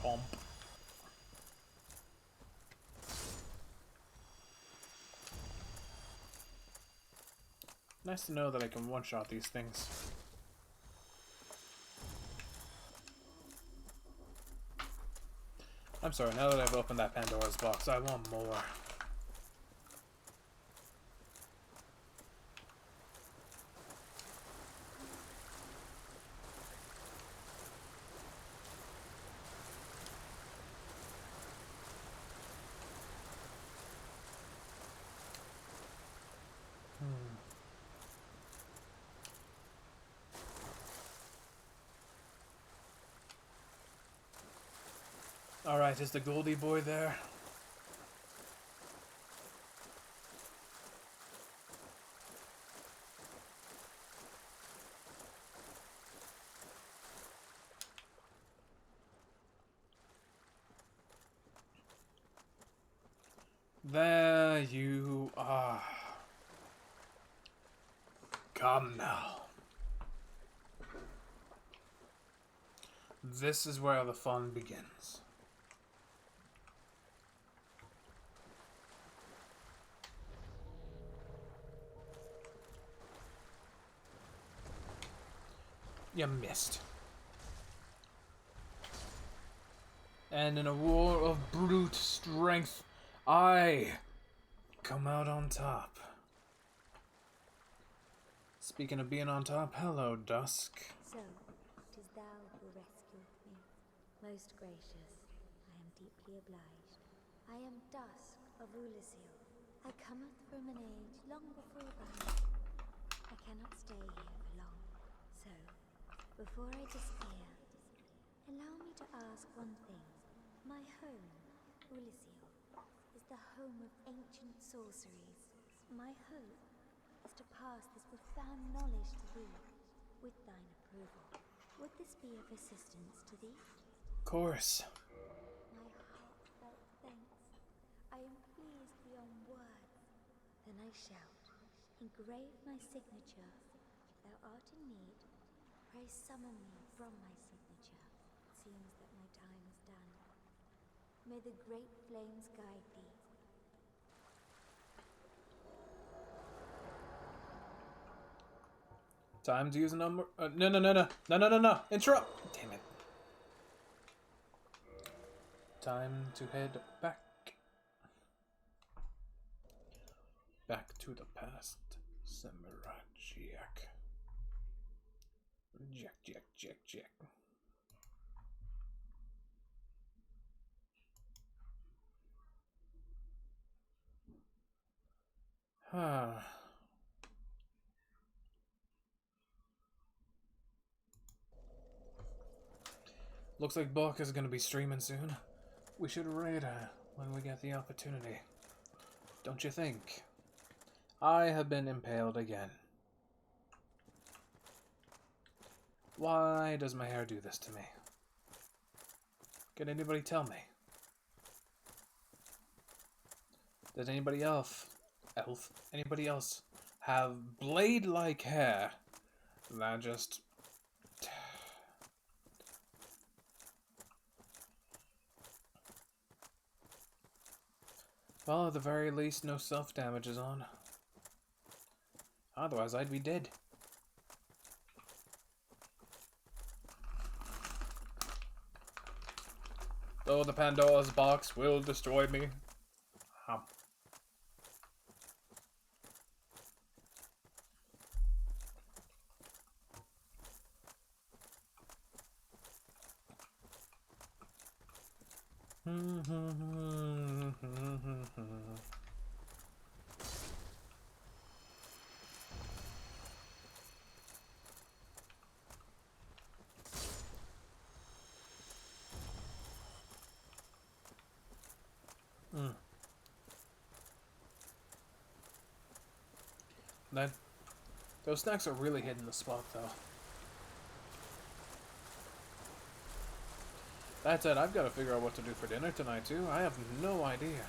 Chomp. Nice to know that I can one-shot these things. I'm sorry, now that I've opened that Pandora's box, I want more. Alright, is the Goldie boy there? There you are. Come now. This is where the fun begins. You missed. And in a war of brute strength, I come out on top. Speaking of being on top, hello, Dusk. So, it is thou who rescued me. Most gracious, I am deeply obliged. I am Dusk of Ulasil. I cometh from an age long before thine. I cannot stay here for long. So, before I disappear, allow me to ask one thing. My home, Ulasil, is the home of ancient sorceries. My hope is to pass this profound knowledge to thee, with thine approval. Would this be of assistance to thee? Of course. My heartfelt thanks. I am pleased beyond words. Then I shout, engrave my signature. If thou art in need, pray summon me from my signature. It seems that my time is done. May the great flames guide thee. Time to use a number. No. Interrupt. Damn it. Time to head back. Back to the past. Samurai Jack. Jack. Looks like Buck is going to be streaming soon. We should raid her when we get the opportunity. Don't you think? I have been impaled again. Why does my hair do this to me? Can anybody tell me? Does anybody else have blade-like hair that just... Well, at the very least, no self-damage is on. Otherwise, I'd be dead. Though the Pandora's box will destroy me. That those snacks are really hitting the spot, though. That said, I've got to figure out what to do for dinner tonight, too. I have no idea.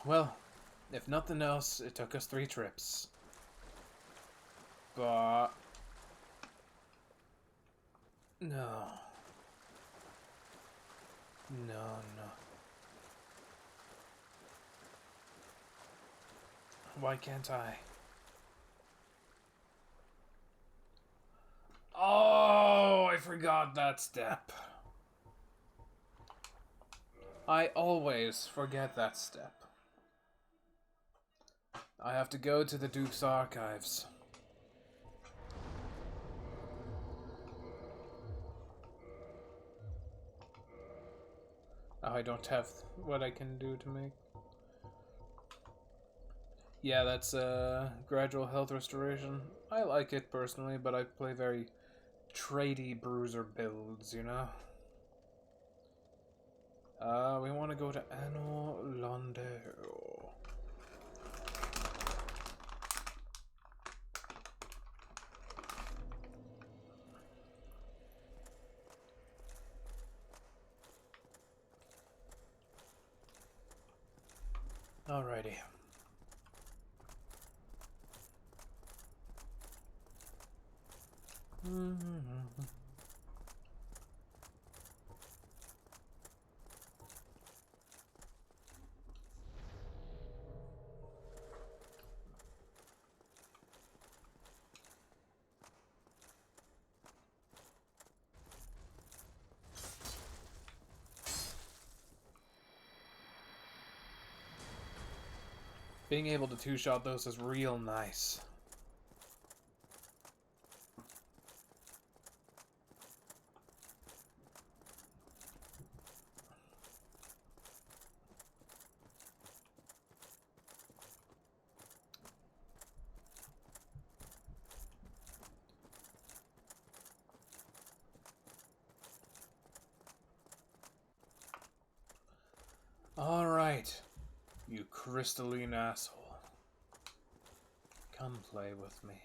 Well, if nothing else, it took us 3 trips. But... No. No. Why can't I? Oh, I forgot that step. I always forget that step. I have to go to the Duke's archives. Oh, I don't have what I can do to make. Yeah, that's gradual health restoration. I like it personally, but I play very tradey bruiser builds, you know? We want to go to Anno Londero. Alrighty. Being able to two-shot those is real nice. Alright, you crystalline asshole. Come play with me.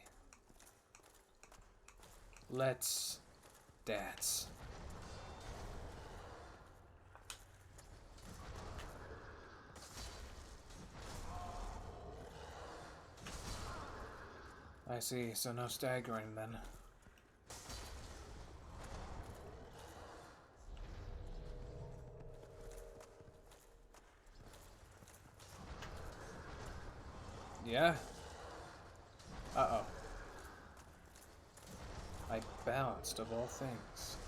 Let's dance. I see, so no staggering then. Yeah? Uh-oh. I bounced, of all things.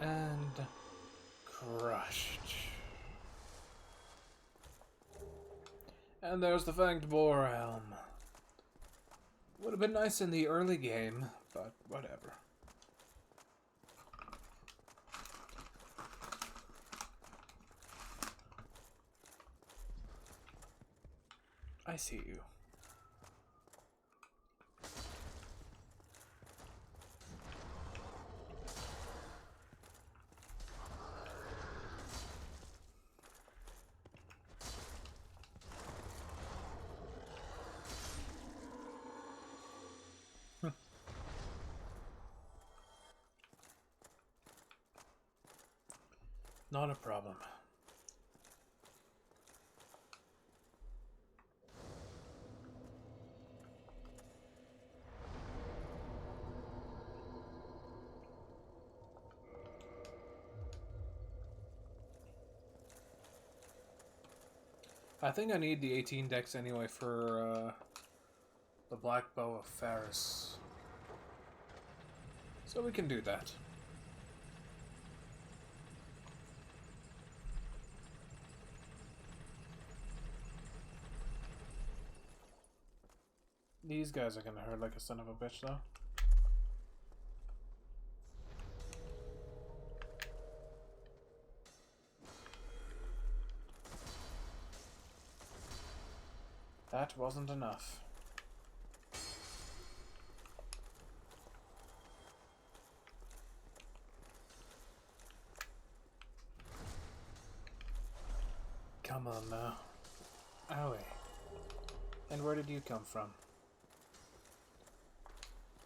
And... crushed. And there's the Fanged Boar Helm. Would have been nice in the early game, but whatever. I see you. Not a problem. I think I need the 18 decks anyway for the Black Bow of Faris. So we can do that. These guys are gonna hurt like a son of a bitch, though. That wasn't enough. Come on now. Owie. And where did you come from?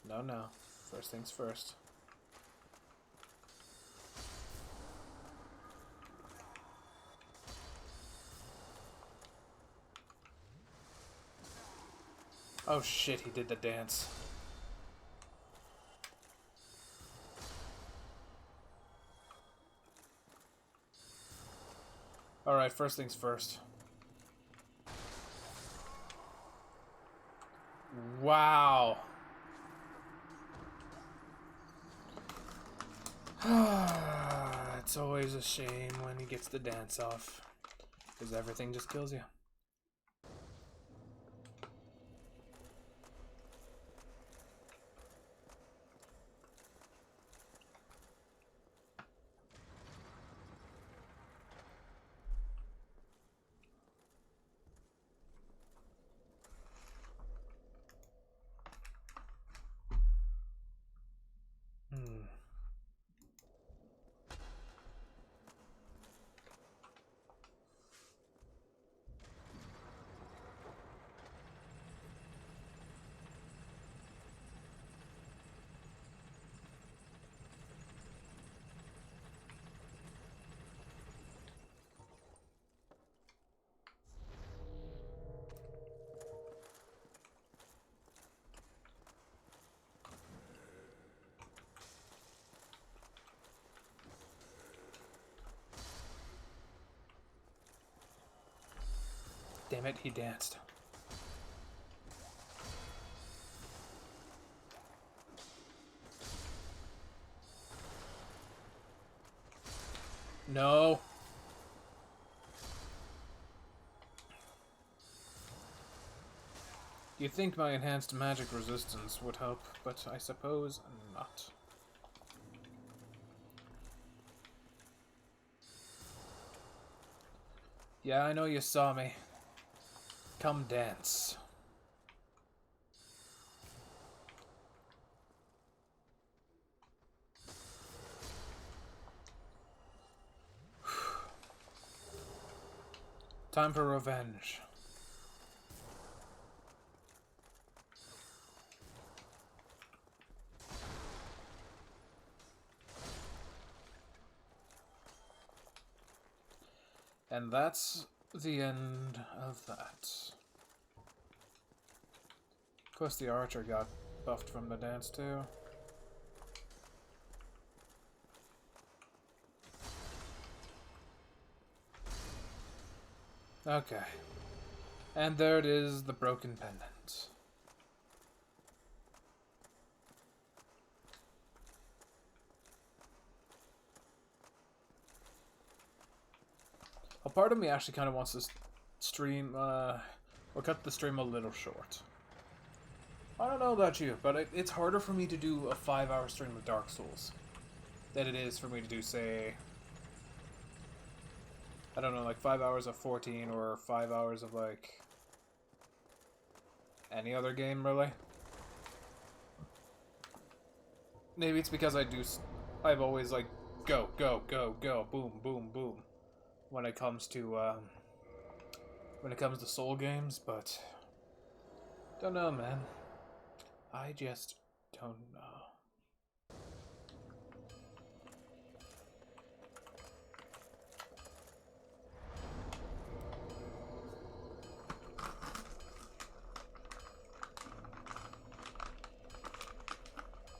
No, no. First things first. Oh shit, he did the dance. Alright, first things first. Wow. It's always a shame when he gets the dance off, because everything just kills you. Damn it, he danced. No. You'd think my enhanced magic resistance would help, but I suppose not. Yeah, I know you saw me. Come dance. Time for revenge. And that's the end of that. Of course, the archer got buffed from the dance too. Okay. And there it is, the broken pendant. A part of me actually kind of wants to stream, or cut the stream a little short. I don't know about you, but it's harder for me to do a 5-hour stream of Dark Souls than it is for me to do, say, I don't know, like 5 hours of 14 or 5 hours of, like, any other game, really. Maybe it's because I've always, like, go, go, go, go, boom, boom, boom, when it comes to Soul games, but don't know, man. I just don't know.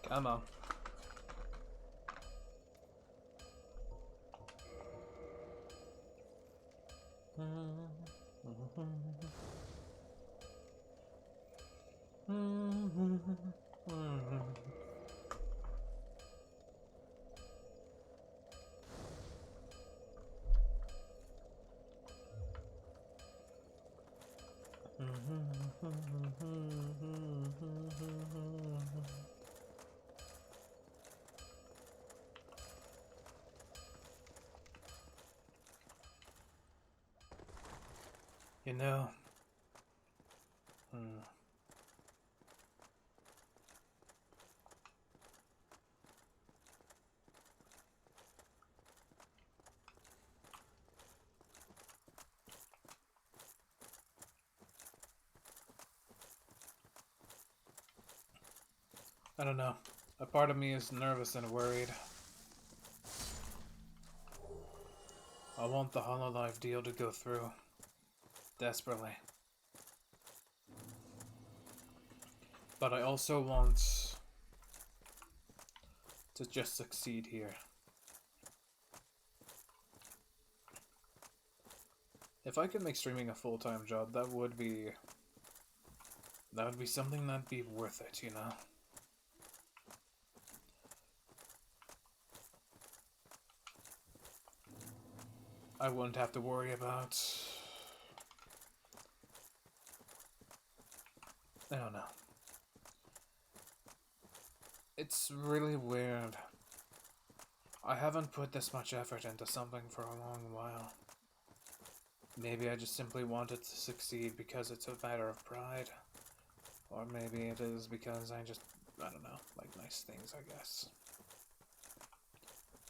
Come on. You know, I don't know. A part of me is nervous and worried. I want the Hololive deal to go through. Desperately. But I also want to just succeed here. If I could make streaming a full-time job, that would be something that'd be worth it, you know? I wouldn't have to worry about... I don't know. It's really weird. I haven't put this much effort into something for a long while. Maybe I just simply wanted to succeed because it's a matter of pride. Or maybe it is because I don't know, like nice things, I guess.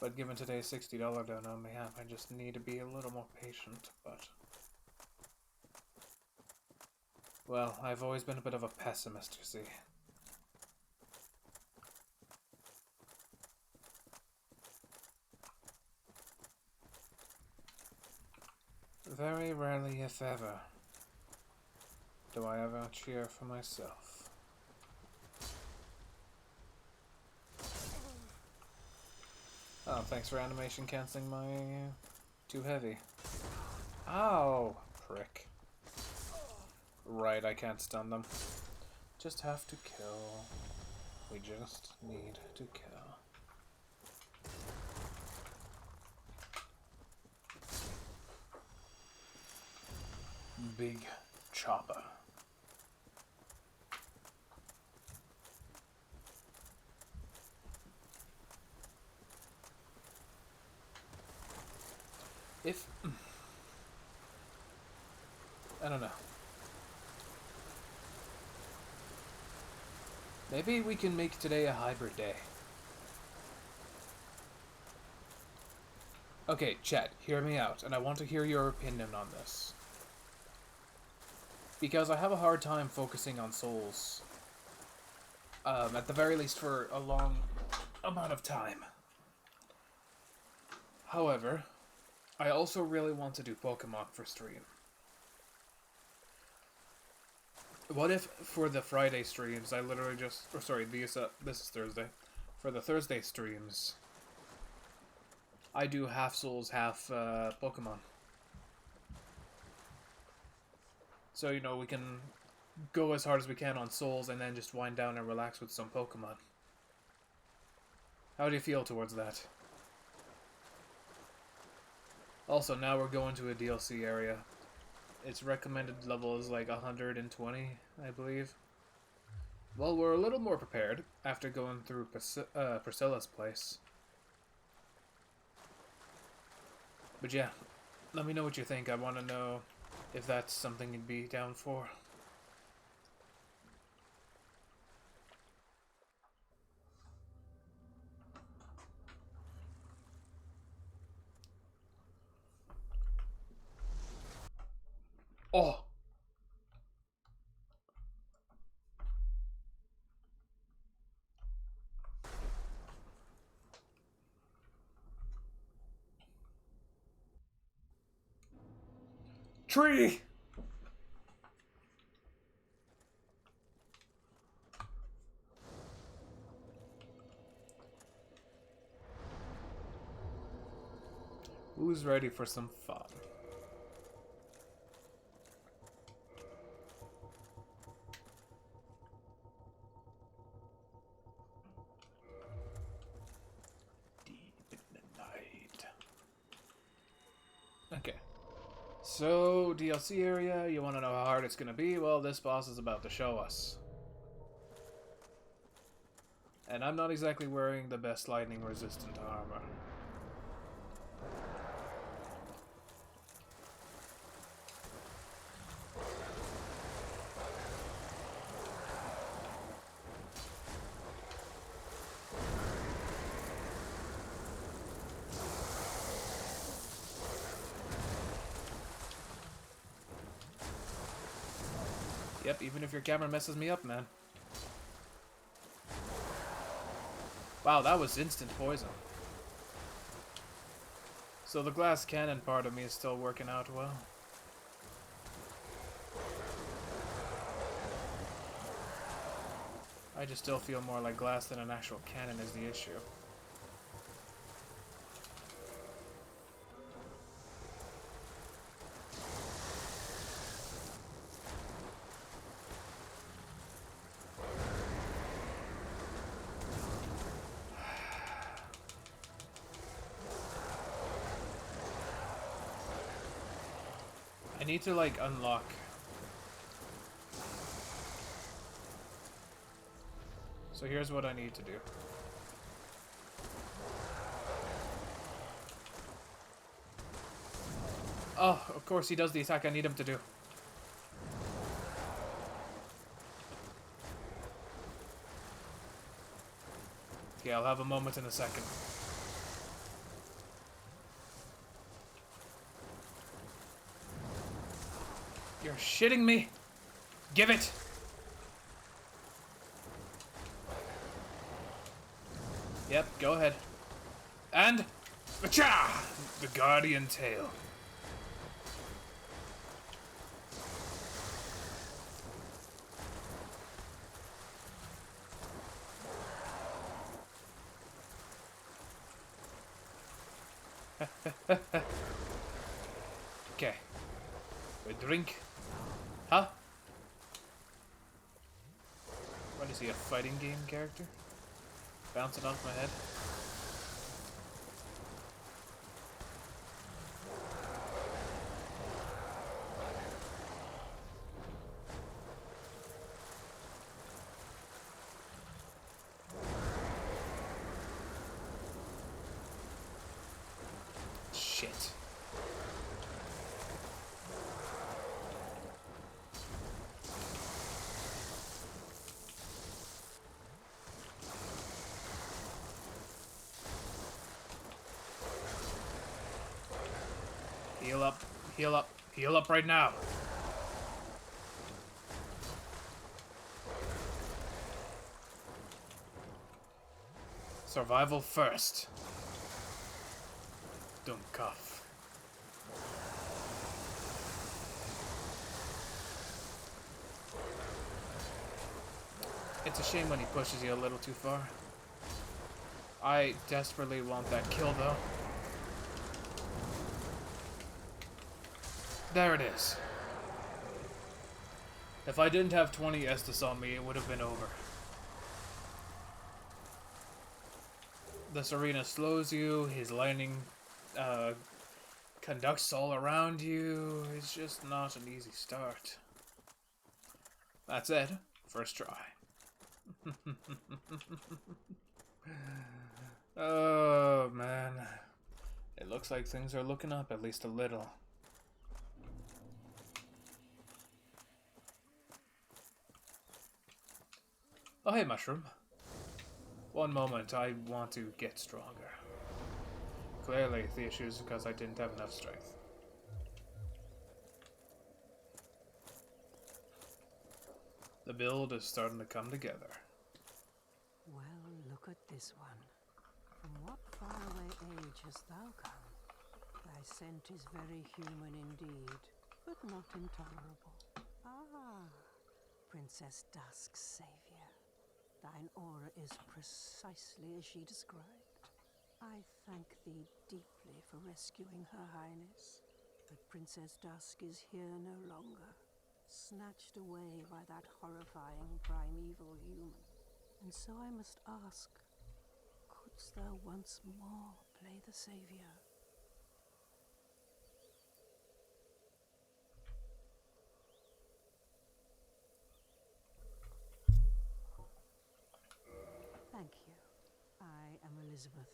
But given today's $60 dono mayhap, I just need to be a little more patient, but... Well, I've always been a bit of a pessimist, you see. Very rarely, if ever, do I ever cheer for myself. Oh, thanks for animation canceling my... too heavy. Ow! Prick. Right, I can't stun them. Just have to kill. We just need to kill. Big chopper. If... I don't know. Maybe we can make today a hybrid day. Okay, chat, hear me out, and I want to hear your opinion on this. Because I have a hard time focusing on souls. At the very least for a long amount of time. However, I also really want to do Pokemon for stream. What if for the Friday streams I literally just... Or sorry, this is Thursday. For the Thursday streams, I do half Souls, half Pokemon. So, you know, we can go as hard as we can on Souls and then just wind down and relax with some Pokemon. How do you feel towards that? Also, now we're going to a DLC area. Its recommended level is like 120, I believe. Well, we're a little more prepared after going through Priscilla's place. But yeah, let me know what you think. I want to know if that's something you'd be down for. Oh! Tree! Who's ready for some fun? Deep in the night. Okay. So, DLC area, you want to know how hard it's going to be? Well, this boss is about to show us. And I'm not exactly wearing the best lightning resistant armor. Yep, even if your camera messes me up, man. Wow, that was instant poison. So the glass cannon part of me is still working out well. I just still feel more like glass than an actual cannon is the issue. I need to, like, unlock. So here's what I need to do. Oh, of course he does the attack I need him to do. Okay, I'll have a moment in a second. You're shitting me? Give it! Yep, go ahead. And... Acha! The Guardian Tail. Okay. We drink. Huh? What is he, a fighting game character? Bouncing off my head? Shit. Heal up, heal up, heal up right now. Survival first. Don't cough. It's a shame when he pushes you a little too far. I desperately want that kill though. There it is. If I didn't have 20 Estus on me, it would have been over. This arena slows you, his lightning conducts all around you. It's just not an easy start. That said, first try. Oh man. It looks like things are looking up at least a little. Oh hey mushroom. One moment, I want to get stronger. Clearly, the issue is because I didn't have enough strength. The build is starting to come together. Well, look at this one. From what faraway age hast thou come? Thy scent is very human indeed, but not intolerable. Ah, Princess Dusk's savior. Thine aura is precisely as she described. I thank thee deeply for rescuing Her Highness, but Princess Dusk is here no longer, snatched away by that horrifying primeval human. And so I must ask, couldst thou once more play the savior? am Elizabeth,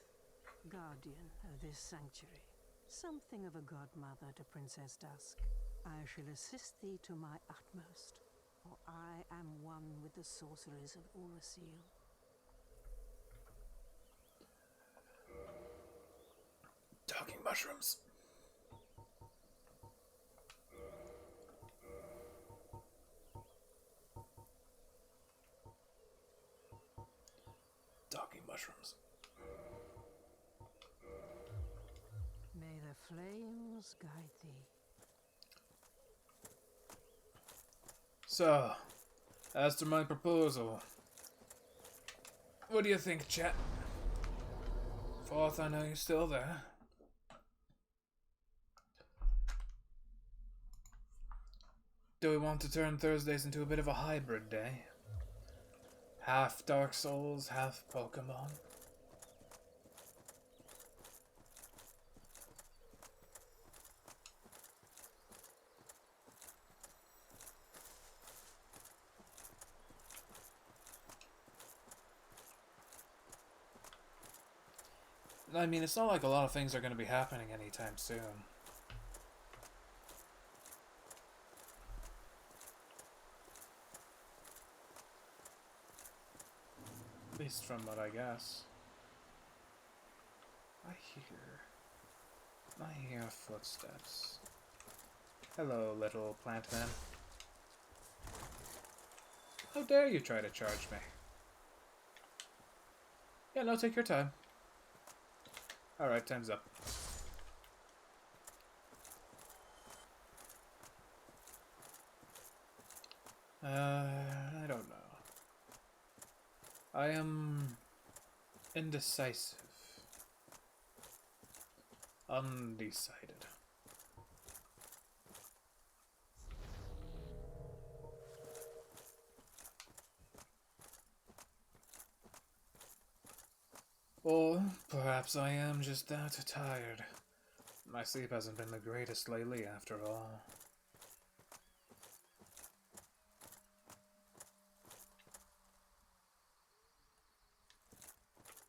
guardian of this sanctuary. Something of a godmother to Princess Dusk. I shall assist thee to my utmost, for I am one with the sorceries of Urasil. Talking mushrooms. Talking mushrooms. May the flames guide thee. So, as to my proposal, what do you think, chat? Fourth, I know you're still there. Do we want to turn Thursdays into a bit of a hybrid day? Half Dark Souls, half Pokemon? I mean, it's not like a lot of things are going to be happening anytime soon. At least from what I guess. I hear footsteps. Hello, little plant man. How dare you try to charge me? Yeah, no, take your time. Alright, time's up. I don't know. I am indecisive. Undecided. Or perhaps I am just that tired. My sleep hasn't been the greatest lately, after all.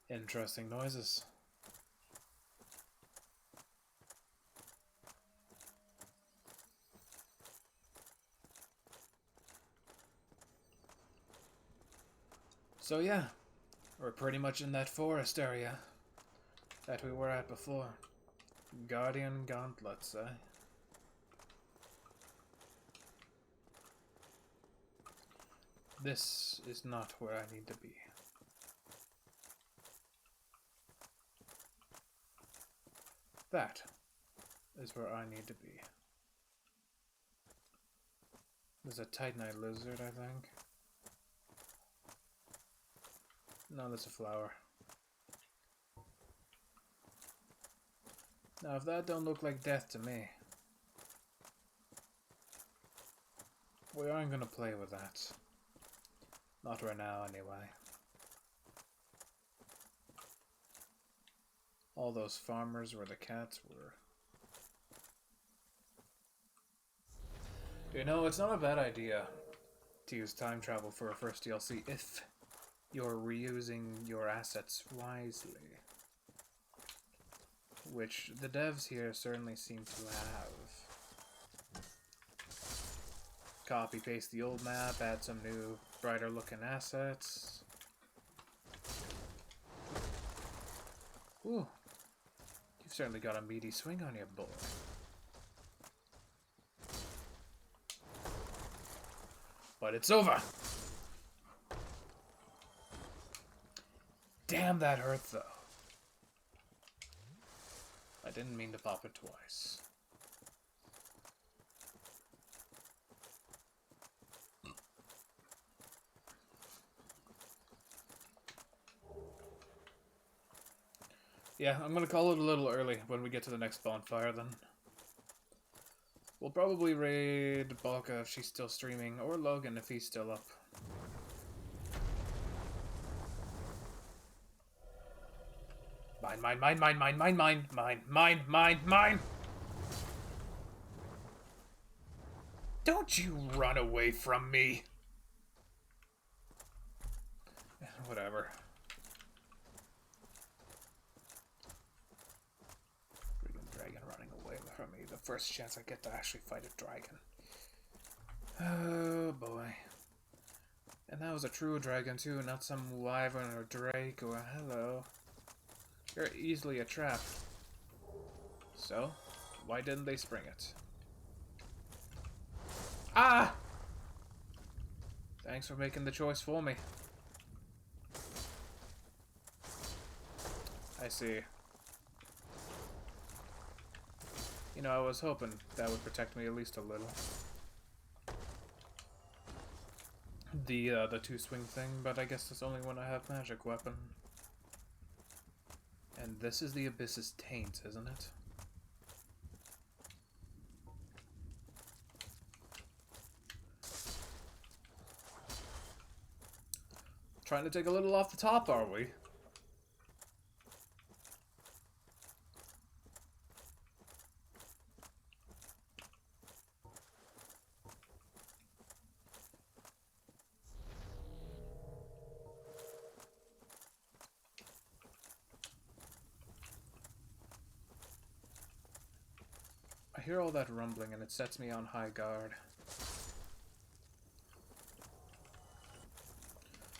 Interesting noises. So yeah, we're pretty much in that forest area that we were at before. Guardian Gauntlets, eh? This is not where I need to be. That is where I need to be. There's a Titanite lizard, I think. No, that's a flower. Now, if that don't look like death to me, we aren't gonna play with that. Not right now, anyway. All those farmers where the cats were. You know, it's not a bad idea to use time travel for a first DLC if you're reusing your assets wisely. Which the devs here certainly seem to have. Copy paste the old map, add some new, brighter looking assets. Ooh. You've certainly got a meaty swing on your boy. But it's over! Damn, that hurt though. I didn't mean to pop it twice. Yeah, I'm gonna call it a little early when we get to the next bonfire then. We'll probably raid Balka if she's still streaming, or Logan if he's still up. Mine, mine, mine, mine, mine, mine, mine, mine, mine, mine! Don't you run away from me! Whatever. first chance I get to actually fight a dragon. Oh boy. And that was a true dragon too, not some wyvern or drake or hello. You're easily a trap. So, why didn't they spring it? Ah! Thanks for making the choice for me. I see. You know, I was hoping that would protect me at least a little. The two swing thing, but I guess that's only when I have magic weapon. And this is the Abyss's taint, isn't it? Trying to take a little off the top, are we? I hear all that rumbling and it sets me on high guard.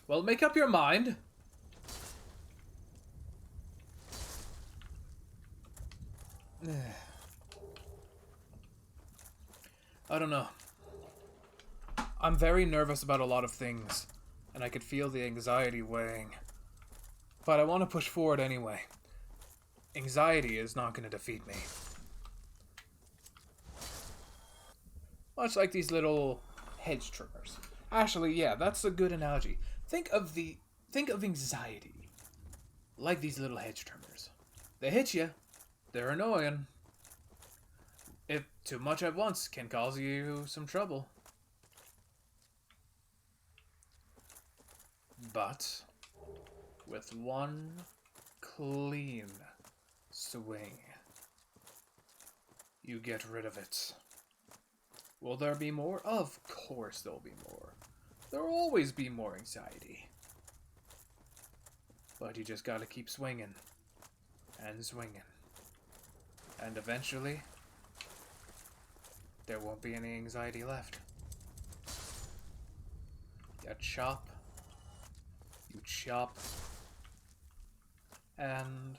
Well, make up your mind. I don't know. I'm very nervous about a lot of things, and I could feel the anxiety weighing. But I want to push forward anyway. Anxiety is not going to defeat me. Much like these little hedge trimmers. Actually, yeah, that's a good analogy. Think of anxiety like these little hedge trimmers. They hit you. They're annoying. If too much at once can cause you some trouble. But with one clean swing, you get rid of it. Will there be more? Of course there'll be more. There'll always be more anxiety. But you just gotta keep swinging. And swinging. And eventually, there won't be any anxiety left. You chop. You chop. And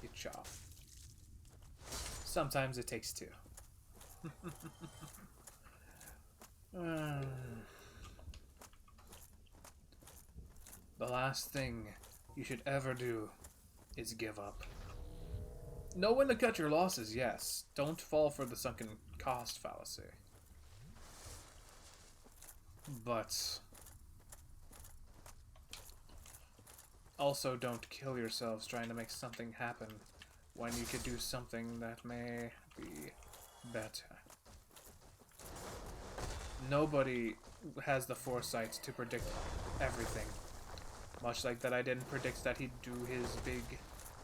you chop. Sometimes it takes two. The last thing you should ever do is give up. Know when to cut your losses, yes. Don't fall for the sunken cost fallacy. But also don't kill yourselves trying to make something happen when you could do something that may be better. Nobody has the foresight to predict everything. Much like that I didn't predict that he'd do his big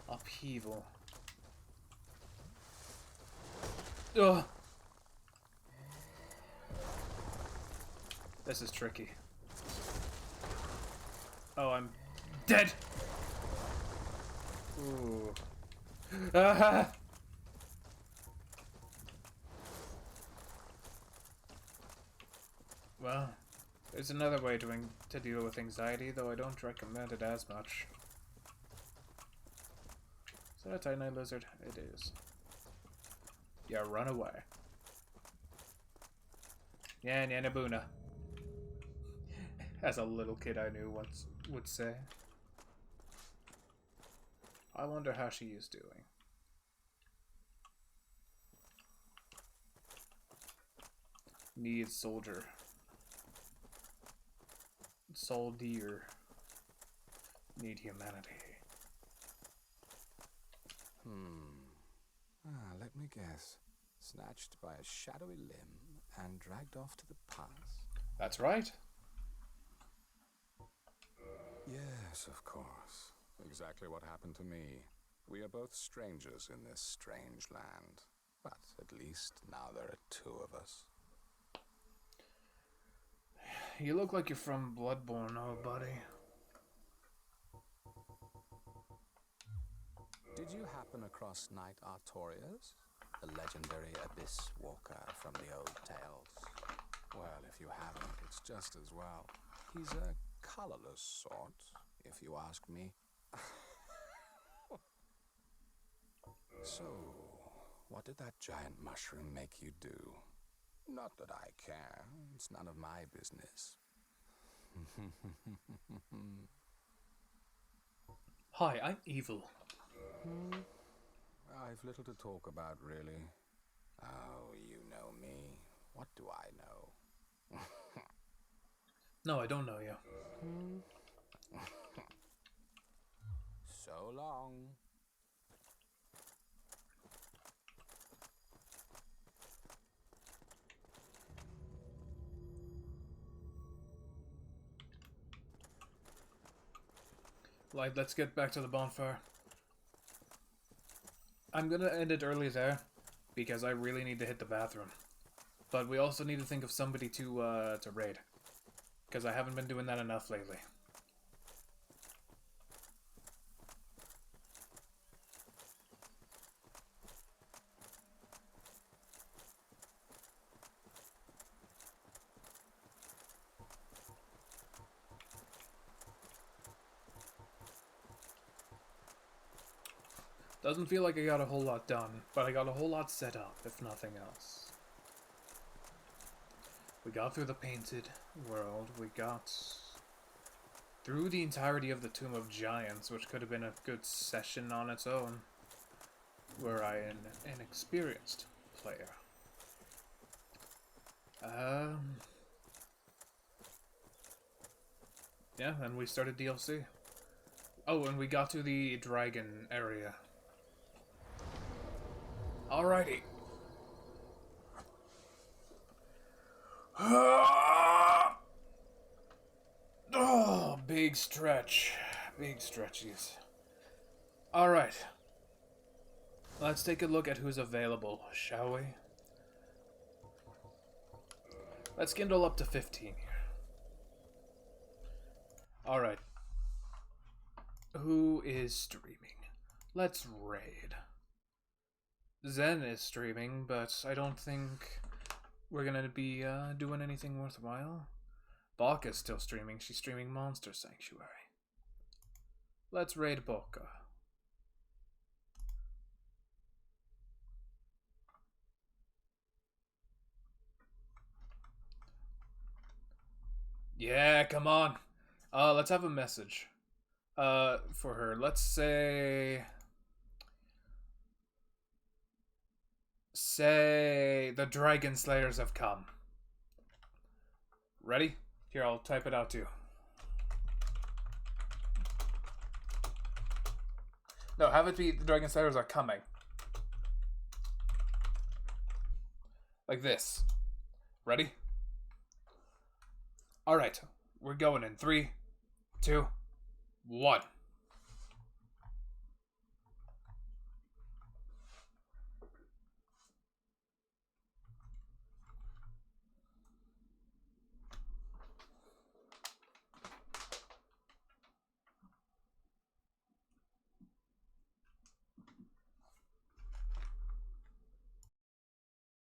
upheaval. Ugh. This is tricky. Oh, I'm dead! Ooh. Ah! Well, there's another way to deal with anxiety, though I don't recommend it as much. Is that a tiny lizard? It is. Yeah, run away. Yeah, Nanabuna. As a little kid I knew once would say. I wonder how she is doing. Needs soldier. Soldier. Need humanity. Let me guess. Snatched by a shadowy limb and dragged off to the past? That's right. Yes, of course. Exactly what happened to me. We are both strangers in this strange land. But at least now there are two of us. You look like you're from Bloodborne, oh buddy. Did you happen across Knight Artorias, the legendary abyss walker from the old tales? Well, if you haven't, it's just as well. He's a colorless sort, if you ask me. So, what did that giant mushroom make you do? Not that I care. It's none of my business. Hi, I'm evil. I've little to talk about, really. Oh, you know me. What do I know? No, I don't know you. So long. Like, let's get back to the bonfire. I'm gonna end it early there, because I really need to hit the bathroom. But we also need to think of somebody to raid, because I haven't been doing that enough lately. Doesn't feel like I got a whole lot done, but I got a whole lot set up, if nothing else. We got through the painted world, we got through the entirety of the Tomb of Giants, which could have been a good session on its own, were I an inexperienced player. Yeah, and we started DLC. Oh, and we got to the dragon area. Alrighty. Oh, big stretch. Big stretchies. Alright. Let's take a look at who's available, shall we? Let's kindle up to 15 here. Alright. Who is streaming? Let's raid. Zen is streaming, but I don't think we're gonna be doing anything worthwhile. Baka is still streaming. She's streaming Monster Sanctuary. Let's raid Baka. Yeah, come on. Let's have a message. For her. Let's say the Dragon Slayers have come. Ready? Here, I'll type it out too. No, have it be the Dragon Slayers are coming. Like this. Ready? Alright, we're going in 3, 2, 1.